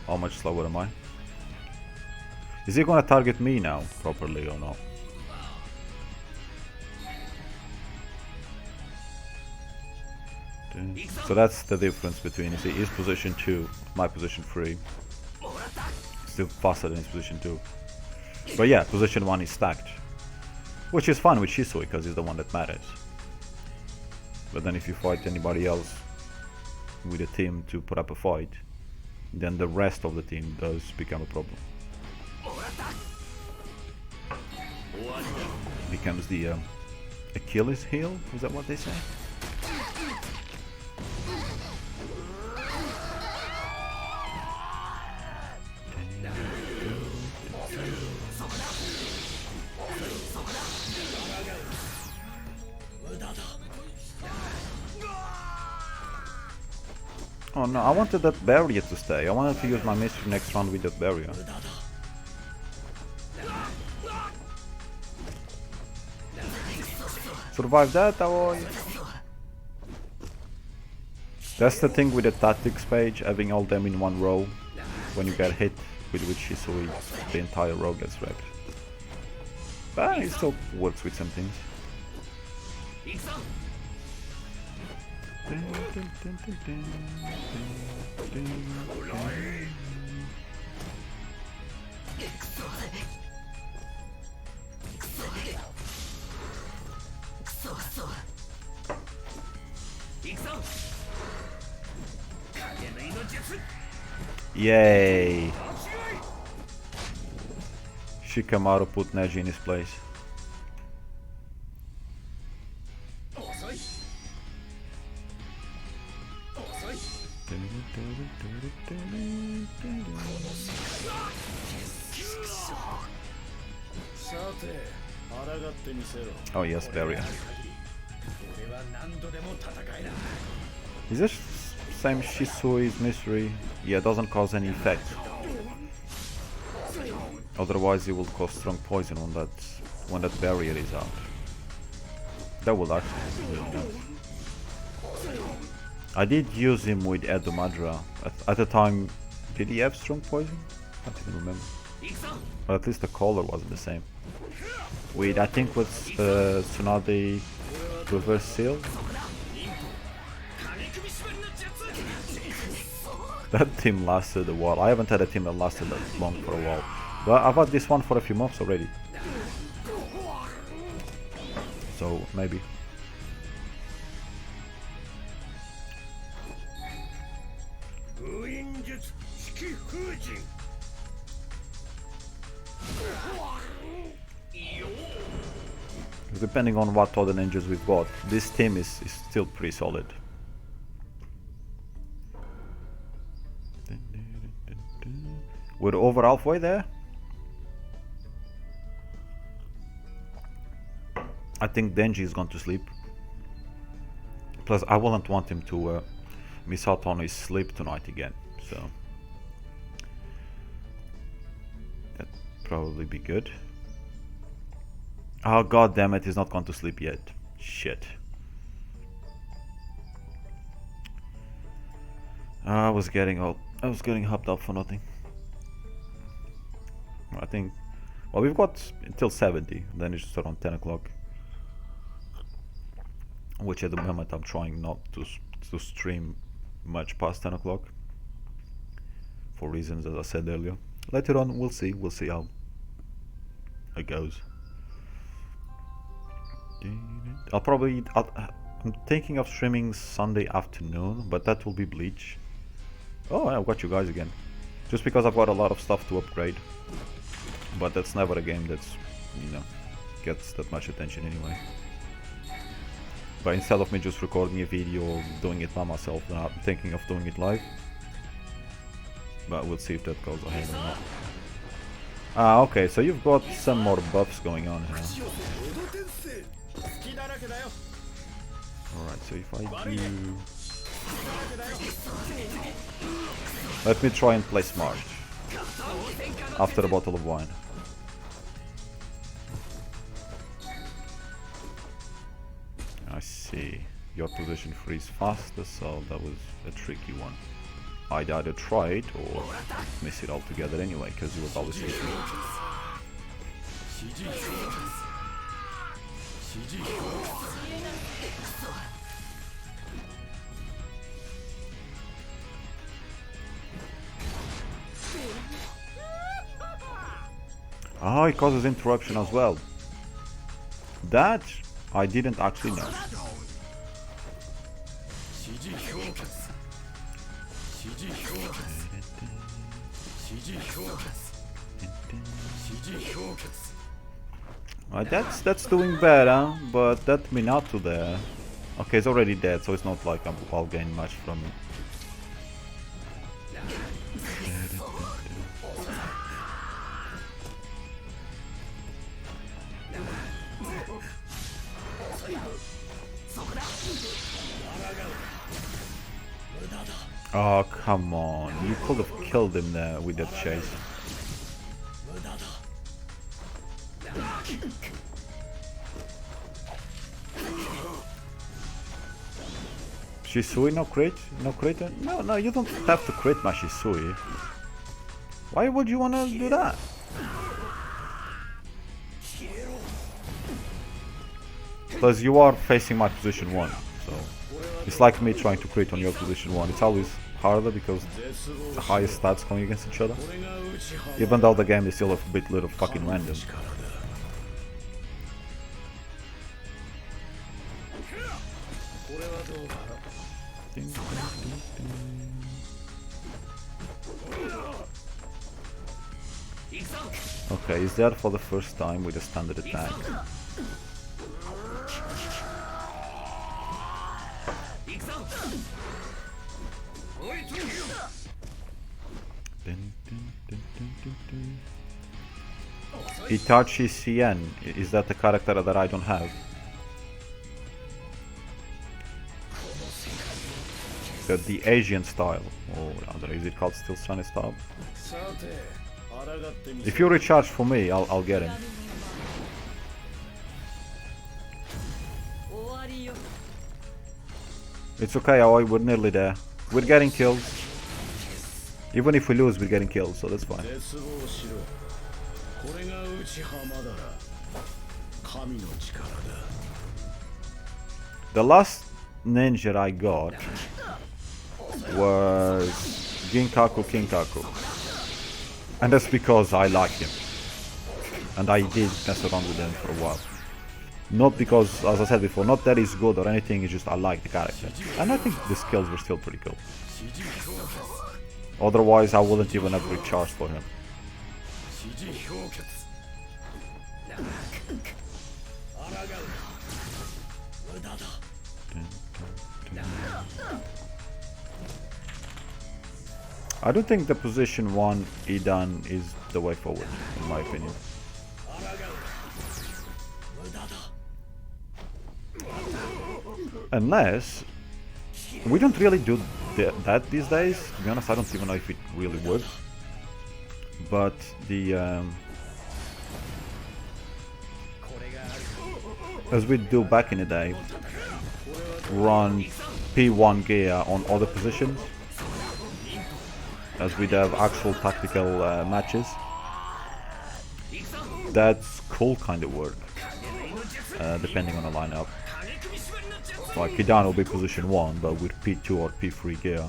How much slower am I? Is he gonna target me now properly or not? So that's the difference between, you see, his position 2, my position 3. Still faster than his position 2. But yeah, position 1 is stacked. Which is fun with Shisui, because he's the one that matters. But then if you fight anybody else with a team to put up a fight, then the rest of the team does become a problem. Becomes the Achilles heel, is that what they say? Oh no, I wanted that barrier to stay. I wanted to use my mystery next round with that barrier. Survive that, boy! That's the thing with the tactics page, having all them in one row. When you get hit with Shisui, the entire row gets wrecked. But it still works with some things. Yay! Shikamaru put Neji in his place. Oh yes, barrier. Is this same Shisui's mystery? Yeah, doesn't cause any effect. Otherwise, it will cause strong poison when that barrier is out. That will actually be really nice. I did use him with Edo Madara. At the time, did he have strong poison? I don't even remember. Or at least the color wasn't the same. With, I think, with Tsunade Reverse Seal. That team lasted a while. I haven't had a team that lasted that long for a while. But I've had this one for a few months already. So, maybe. Depending on what other ninjas we've got, this team is still pretty solid. We're over halfway there. I think Denji is gone to sleep. Plus, I wouldn't want him to miss out on his sleep tonight again, so that'd probably be good. Oh god damn it, he's not gone to sleep yet. Shit. I was getting hopped up for nothing. I think, well, we've got until 70, then it's just around 10 o'clock. Which at the moment I'm trying not to stream much past 10 o'clock. For reasons as I said earlier. Later on we'll see how it goes. I'm thinking of streaming Sunday afternoon, but that will be Bleach. Oh, I've got you guys again. Just because I've got a lot of stuff to upgrade. But that's never a game that's, you know, gets that much attention anyway. But instead of me just recording a video or doing it by myself, then I'm thinking of doing it live. But we'll see if that goes ahead or not. Ah, okay, so you've got some more buffs going on here. Alright, so if I do... Let me try and play smart. After a bottle of wine. I see. Your position frees faster, so that was a tricky one. I'd either try it or miss it altogether anyway, because you were always with me. Oh, it causes interruption as well. That I didn't actually know. That's doing better, but that Minato there. Okay, it's already dead, so it's not like I'll gain much from it. Oh, come on. You could have killed him there with that chase. Shisui, no crit? No crit? No, you don't have to crit my Shisui. Why would you wanna do that? Plus you are facing my position 1, so it's like me trying to crit on your position 1. It's always harder because the highest stats going against each other. Even though the game is still a bit little fucking random. Okay, he's there for the first time with a standard attack. Itachi Cien, is that the character that I don't have? The Asian style, or rather, is it called still Sunny style? If you recharge for me, I'll get him. It's okay, Aoi, we're nearly there. We're getting kills. Even if we lose, we're getting kills, so that's fine. The last ninja I got was Ginkaku Kinkaku. And that's because I like him. And I did mess around with him for a while. Not because, as I said before, not that he's good or anything, it's just I like the character. And I think the skills were still pretty cool. Otherwise, I wouldn't even have recharged for him. I don't think the position 1 Idan is the way forward, in my opinion. Unless we don't really do that these days. To be honest, I don't even know if it really would. But the as we do back in the day, run P1 gear on other positions, as we'd have actual tactical matches. That's cool kind of work, depending on the lineup. Like Hidan will be position 1, but with P2 or P3 gear.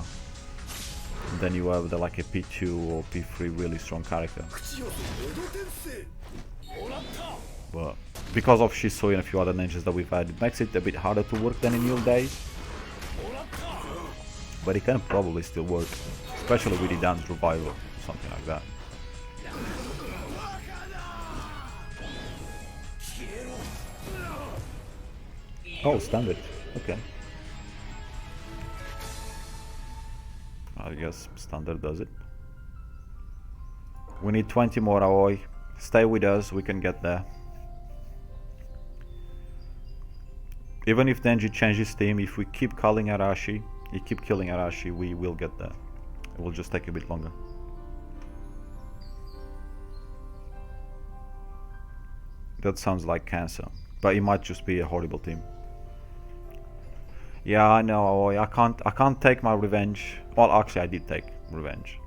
And then you have like a P2 or P3 really strong character. But because of Shisui and a few other ninjas that we've had, it makes it a bit harder to work than in new days. But it can probably still work, especially with Hidan's revival, something like that. Oh, standard. Okay. I guess standard does it. We need 20 more Aoi. Stay with us, we can get there. Even if Denji changes team, if we keep calling Arashi, you keep killing Arashi, we will get there. It will just take a bit longer. That sounds like cancer, but it might just be a horrible team. Yeah, I know. I can't take my revenge. Well, actually, I did take revenge.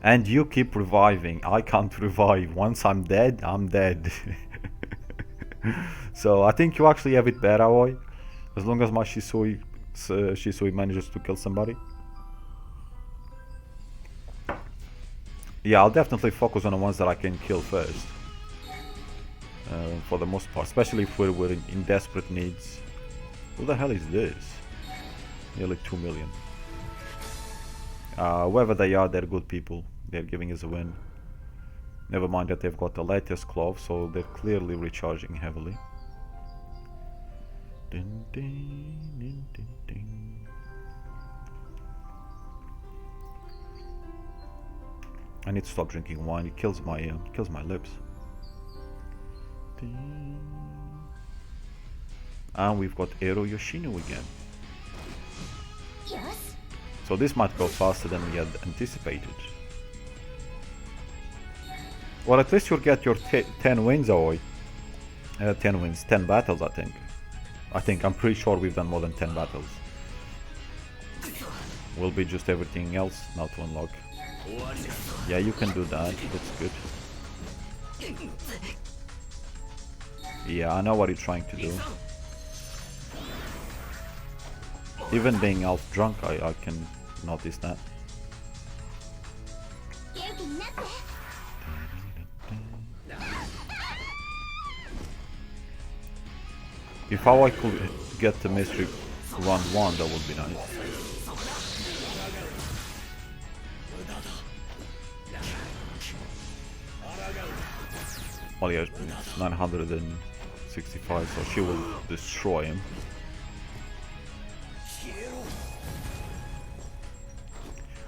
And you keep reviving. I can't revive. Once I'm dead, I'm dead. So I think you actually have it better, Aoi. As long as my Shisui manages to kill somebody. Yeah, I'll definitely focus on the ones that I can kill first. For the most part, especially if we're in desperate needs. Who the hell is this? Nearly 2 million. Whoever they are, they're good people. They're giving us a win. Never mind that they've got the latest clove, so they're clearly recharging heavily. Ding, ding, ding, ding, ding. I need to stop drinking wine. It kills my lips. And we've got Ero Yoshino again. Yes. So this might go faster than we had anticipated. Well, at least you'll get your 10 wins, Aoi. 10 wins, 10 battles, I think. I'm pretty sure we've done more than 10 battles. Will be just everything else now to unlock. Yeah, you can do that. That's good. Yeah, I know what you're trying to do. Even being half drunk, I can notice that. If how I could get the mystery round 1, that would be nice. Well, yeah, it's 965, so she will destroy him.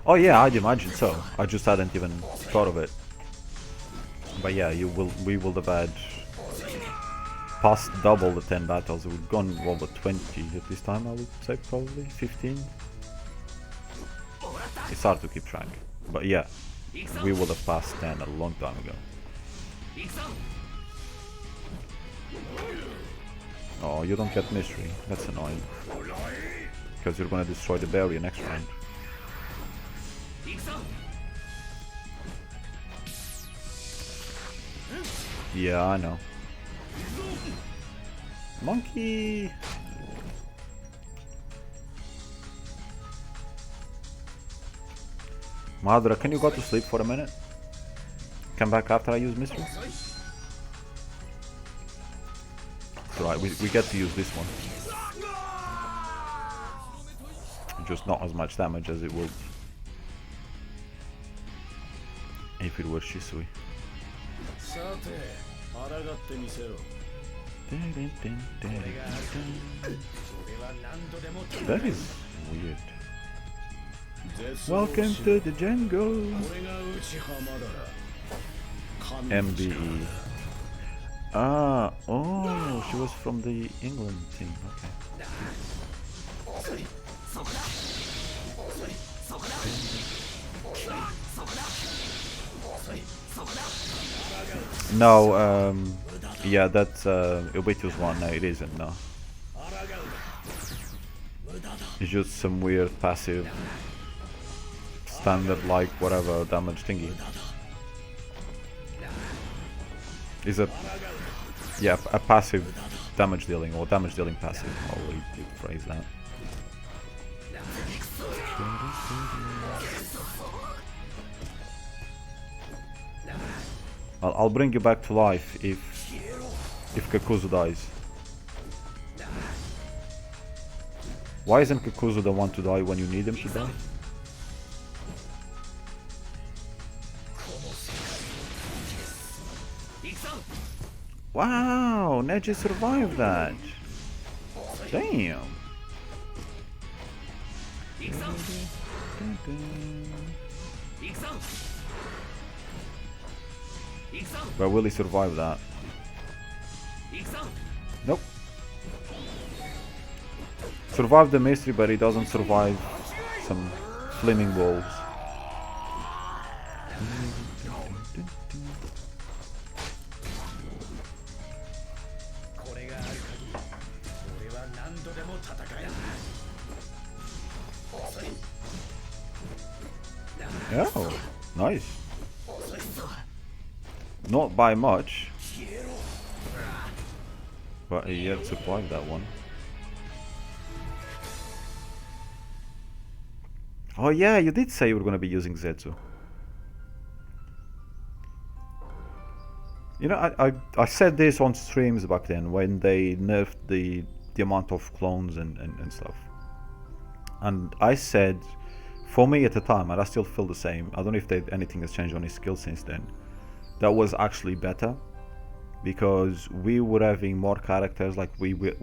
Oh yeah, I'd imagine so. I just hadn't even thought of it. But yeah, we will have had past double the 10 battles. We've gone over 20 at this time, I would say, probably 15. It's hard to keep track. But yeah, we would have passed 10 a long time ago. Oh, you don't get mystery. That's annoying. Because you're gonna destroy the barrier next round. Yeah, I know. Monkey! Madra, can you go to sleep for a minute? Come back after I use mystery? It's alright, we get to use this one. Just not as much damage as it would if it were Shisui. That is weird. Welcome to the jungle. MBE. Ah, oh, she was from the England team. Okay. No, yeah, that's Ubitu's one. No, it isn't. No, it's just some weird passive, standard like whatever damage thingy. Is a a passive damage dealing or damage dealing passive. I'll rephrase that. I'll bring you back to life if Kakuzu dies. Why isn't Kakuzu the one to die when you need him to die? Wow, Neji survived that. Damn. But will he survive that? Nope. Survived the mystery, but he doesn't survive some flaming balls. Oh, nice. Not by much, but he had survived that one. Oh yeah, you did say you were going to be using Zetsu. You know, I said this on streams back then when they nerfed the amount of clones and stuff. And I said, for me at the time, and I still feel the same, I don't know if anything has changed on his skill since then, that was actually better. Because we were having more characters, like we had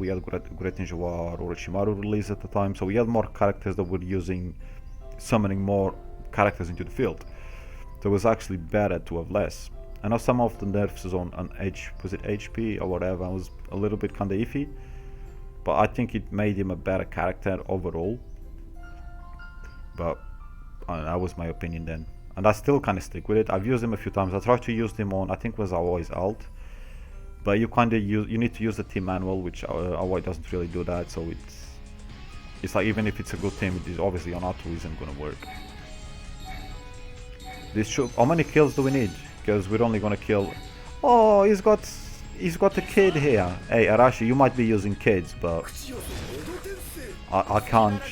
Great Ninja War or Orochimaru released at the time, so we had more characters that were summoning more characters into the field. So it was actually better to have less. I know some of the nerfs on was it HP or whatever, was a little bit kinda iffy. but I think it made him a better character overall. But that was my opinion then, and I still kind of stick with it. I've used him a few times. I tried to use him on, I think it was always alt, but you kind of you need to use the team manual, which Aoi doesn't really do that. So it's like, even if it's a good team, it is obviously on auto isn't gonna work. This should, how many kills do we need? Because we're only gonna kill. Oh, he's got a kid here. Hey Arashi, you might be using kids, but I can't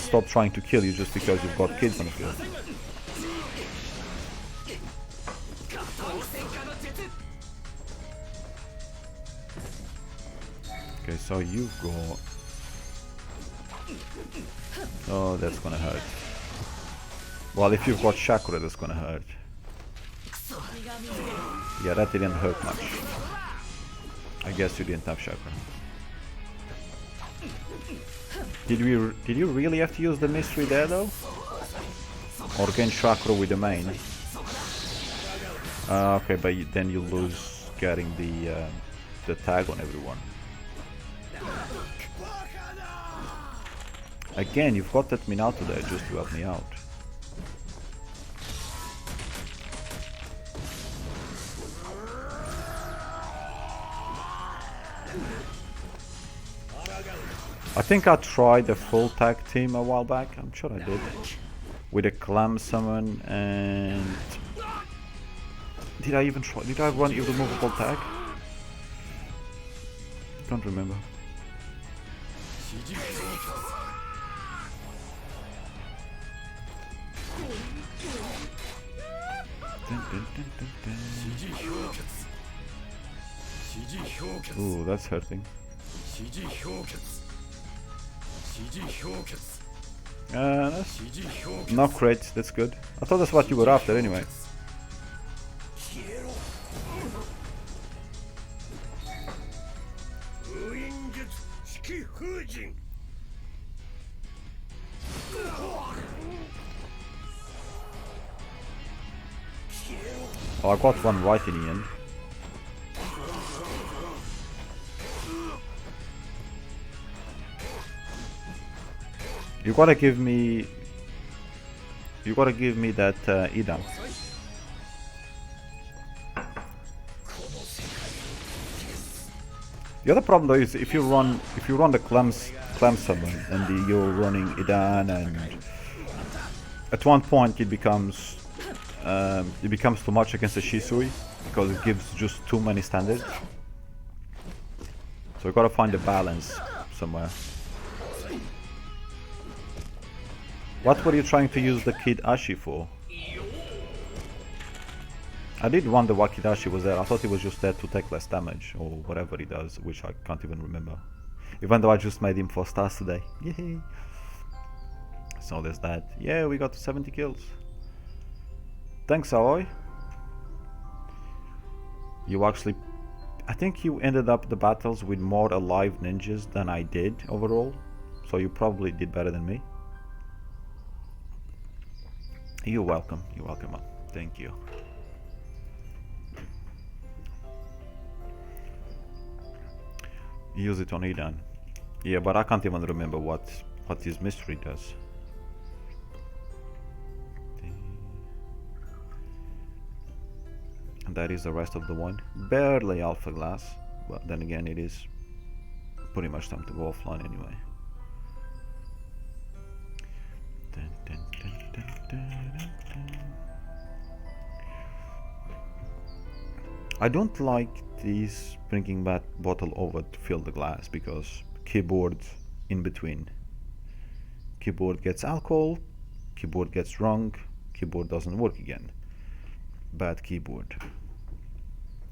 stop trying to kill you just because you've got kids on the field. Okay, so you've got... Oh, that's gonna hurt. Well, if you've got chakra, that's gonna hurt. Yeah, that didn't hurt much. I guess you didn't have chakra. Did you really have to use the mystery there though? Or gain chakra with the main? Okay, but then you lose getting the tag on everyone. Again, you've got that Minato there just to help me out. I think I tried the full tag team a while back. I'm sure I did. With a clam summon and... Did I even try? Did I run even movable tag? Can't remember. Ooh, that's hurting. No crates, that's good. I thought that's what you were after anyway. Oh, I got one right in the end. You gotta give me that Ida. The other problem though is if you run the clam summon and you're running Idan, and at one point it becomes too much against the Shisui because it gives just too many standards. So you gotta find a balance somewhere. What were you trying to use the Kid Ashi for? I did wonder why Kid Ashi was there. I thought he was just there to take less damage or whatever he does, which I can't even remember. Even though I just made him 4 stars today. Yay! So there's that. Yeah, we got to 70 kills. Thanks, Aoi. You actually... I think you ended up the battles with more alive ninjas than I did overall. So you probably did better than me. You're welcome, man. Thank you. Use it on Idan. Yeah, but I can't even remember what his mystery does. And that is the rest of the one. Barely alpha glass, but then again it is pretty much time to go offline anyway. I don't like this bringing that bottle over to fill the glass because keyboard in between. Keyboard gets alcohol, keyboard gets wrong, keyboard doesn't work again. Bad keyboard.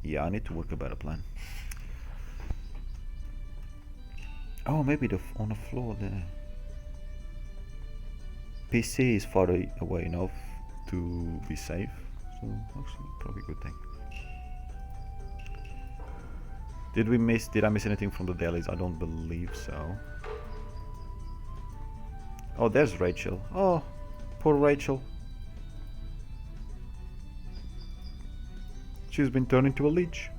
Yeah, I need to work a better plan. Oh, maybe on the floor there. PC is far away enough to be safe, so actually probably a good thing. Did I miss anything from the dailies? I don't believe so. Oh, there's Rachel. Oh, poor Rachel. She's been turned into a leech.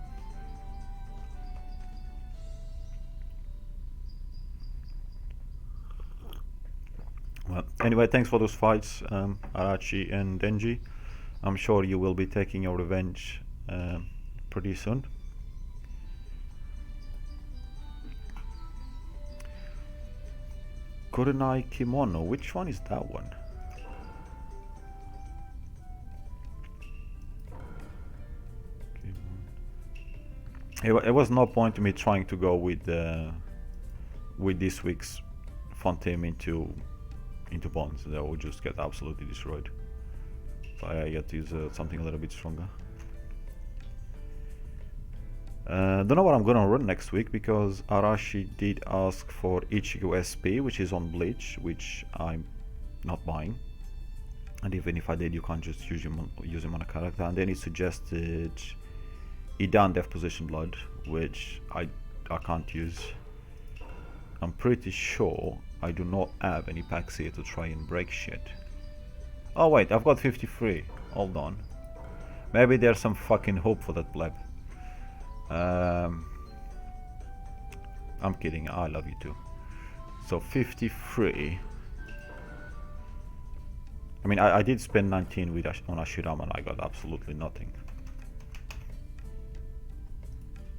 Anyway, thanks for those fights, Arachi and Denji. I'm sure you will be taking your revenge pretty soon. Kurenai Kimono, which one is that one? It was no point to me trying to go with this week's fun team into bonds. They will just get absolutely destroyed. So I get to use something a little bit stronger. Don't know what I'm gonna run next week because Arashi did ask for Ichigo SP, which is on Bleach, which I'm not buying. And even if I did, you can't just use him on a character. And then he suggested Idan Death Position Blood, which I can't use. I'm pretty sure I do not have any packs here to try and break shit. Oh wait, I've got 53. Hold on. Maybe there's some fucking hope for that pleb. I'm kidding, I love you too. So 53. I mean, I did spend 19 with on Ashirama and I got absolutely nothing.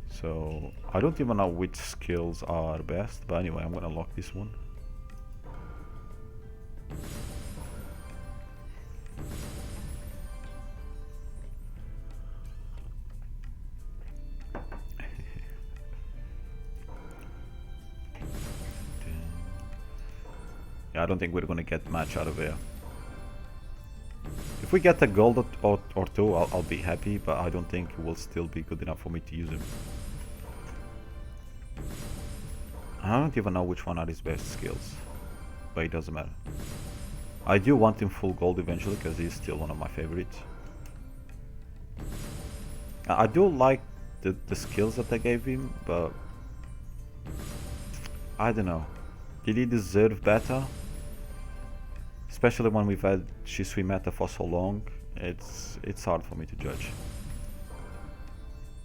So I don't even know which skills are best, but anyway, I'm gonna lock this one. Yeah, I don't think we're gonna get much out of here. If we get a gold or two, I'll be happy, but I don't think it will still be good enough for me to use him. I don't even know which one are his best skills, but it doesn't matter. I do want him full gold eventually because he's still one of my favorites. I do like the skills that I gave him, but I don't know. Did he deserve better? Especially when we've had Shisui meta for so long, it's hard for me to judge.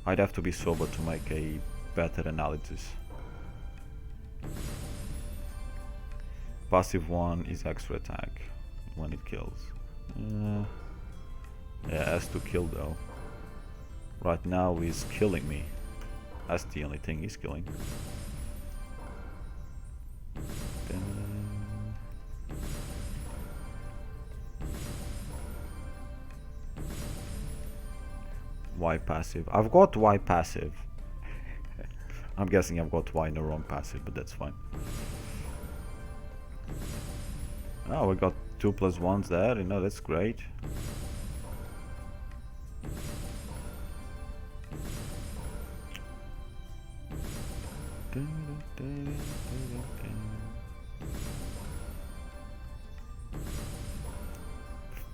I'd have to be sober to make a better analysis. Passive one is extra attack when it kills. Yeah, has to kill though. Right now he's killing me. That's the only thing he's killing. Y passive. I've got Y passive. I'm guessing I've got Y in the wrong passive, but that's fine. Oh, we got 2+1s there, you know, that's great.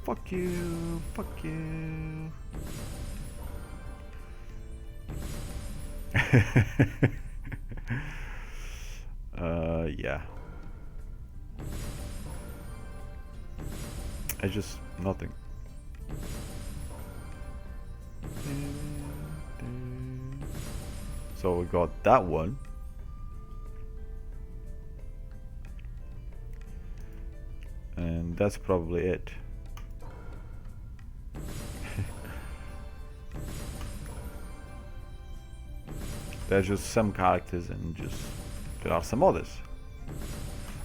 Fuck you, fuck you. Yeah. It's just nothing. So we got that one. And that's probably it. There's just some characters and just there are some others.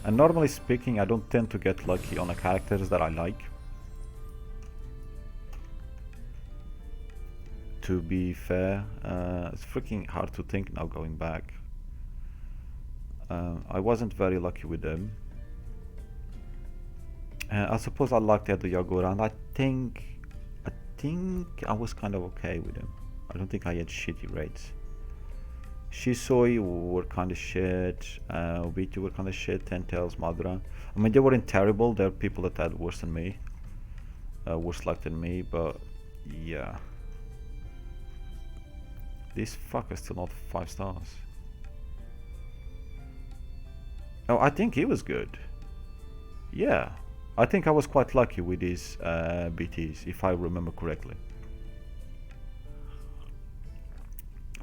And normally speaking, I don't tend to get lucky on the characters that I like. To be fair, it's freaking hard to think now going back. I wasn't very lucky with them. I suppose I liked the Yagura, and I think I was kind of okay with them. I don't think I had shitty rates. Shisui were kind of shit, Viti were kind of shit, Ten Tails, Madara. I mean, they weren't terrible, there are people that had worse than me, worse luck than me, but yeah. This fucker's still not 5 stars. Oh, I think he was good. Yeah, I think I was quite lucky with these BTs, if I remember correctly.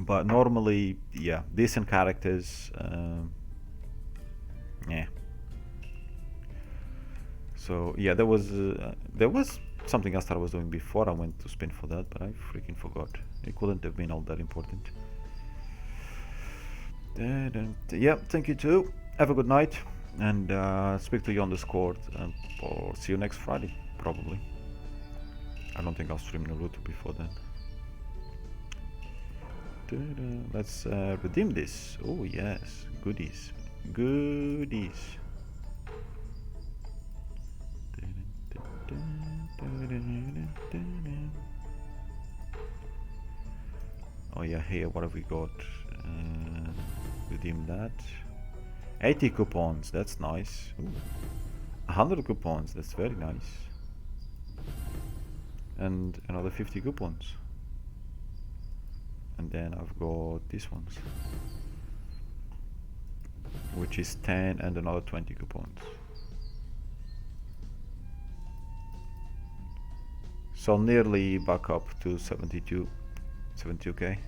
But normally, yeah, decent characters, yeah. So yeah, there was something else that I was doing before I went to spin for that, but I freaking forgot. It couldn't have been all that important. Yeah, thank you too. Have a good night, and speak to you on Discord, or see you next Friday, probably. I don't think I'll stream Naruto before then. Let's redeem this. Oh yes, goodies, goodies. Oh yeah, here, what have we got? Redeem that. 80 coupons, that's nice. Ooh. 100 coupons, that's very nice. And another 50 coupons. And then I've got these ones, which is 10 and another 20 coupons. So nearly back up to 72k.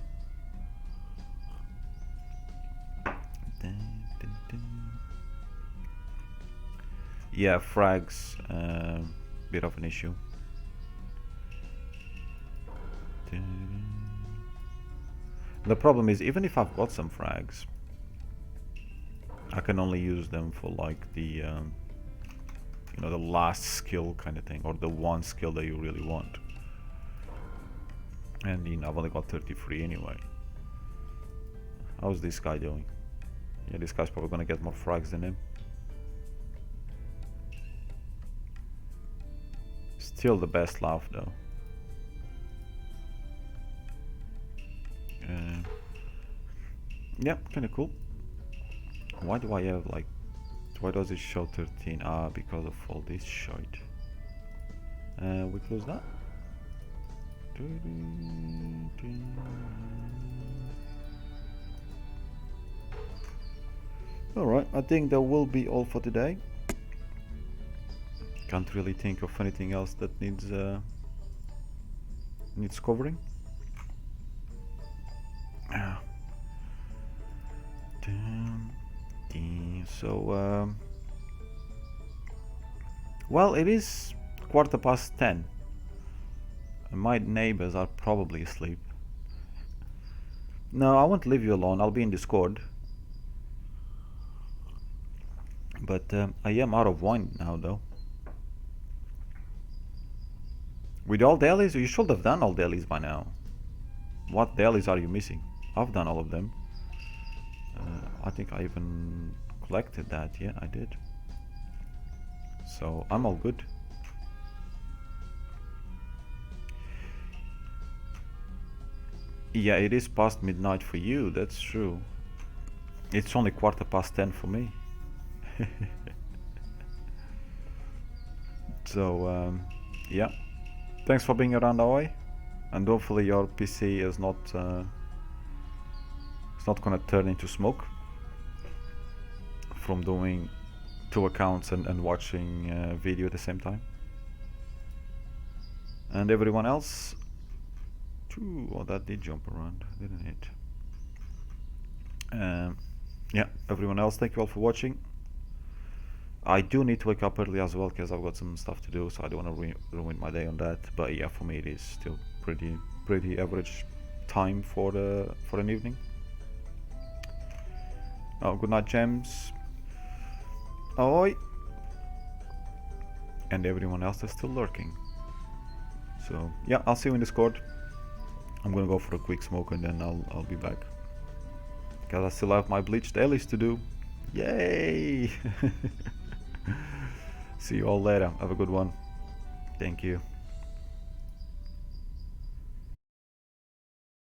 Yeah, frags, bit of an issue. The problem is, even if I've got some frags, I can only use them for like the you know, the last skill kind of thing, or the one skill that you really want. And you know, I've only got 33 anyway. How's this guy doing? Yeah, this guy's probably gonna get more frags than him. Still the best laugh though. Yeah, kinda cool. Why do I have like, why does it show 13? Ah, because of all this shite. We close that. Alright, I think that will be all for today. Can't really think of anything else that needs covering. So well, it is 10:15 and my neighbors are probably asleep. No, I won't leave you alone, I'll be in Discord. But I am out of wine now though. With all dailies? You should have done all dailies by now. What dailies are you missing? I've done all of them. I think I even collected that. Yeah, I did. So I'm all good. Yeah, it is past midnight for you, that's true. It's only 10:15 for me. So yeah, thanks for being around, Aoi, and hopefully your PC is not it's not gonna turn into smoke from doing 2 accounts and watching video at the same time. And everyone else, oh, that did jump around, didn't it? Yeah, everyone else, thank you all for watching. I do need to wake up early as well because I've got some stuff to do, so I don't want to ruin my day on that. But yeah, for me it is still pretty average time for an evening. Oh, good night, Gems. Ahoy! And everyone else that's still lurking. So yeah, I'll see you in Discord. I'm gonna go for a quick smoke and then I'll be back, because I still have my bleach dailies to do. Yay! See you all later. Have a good one. Thank you.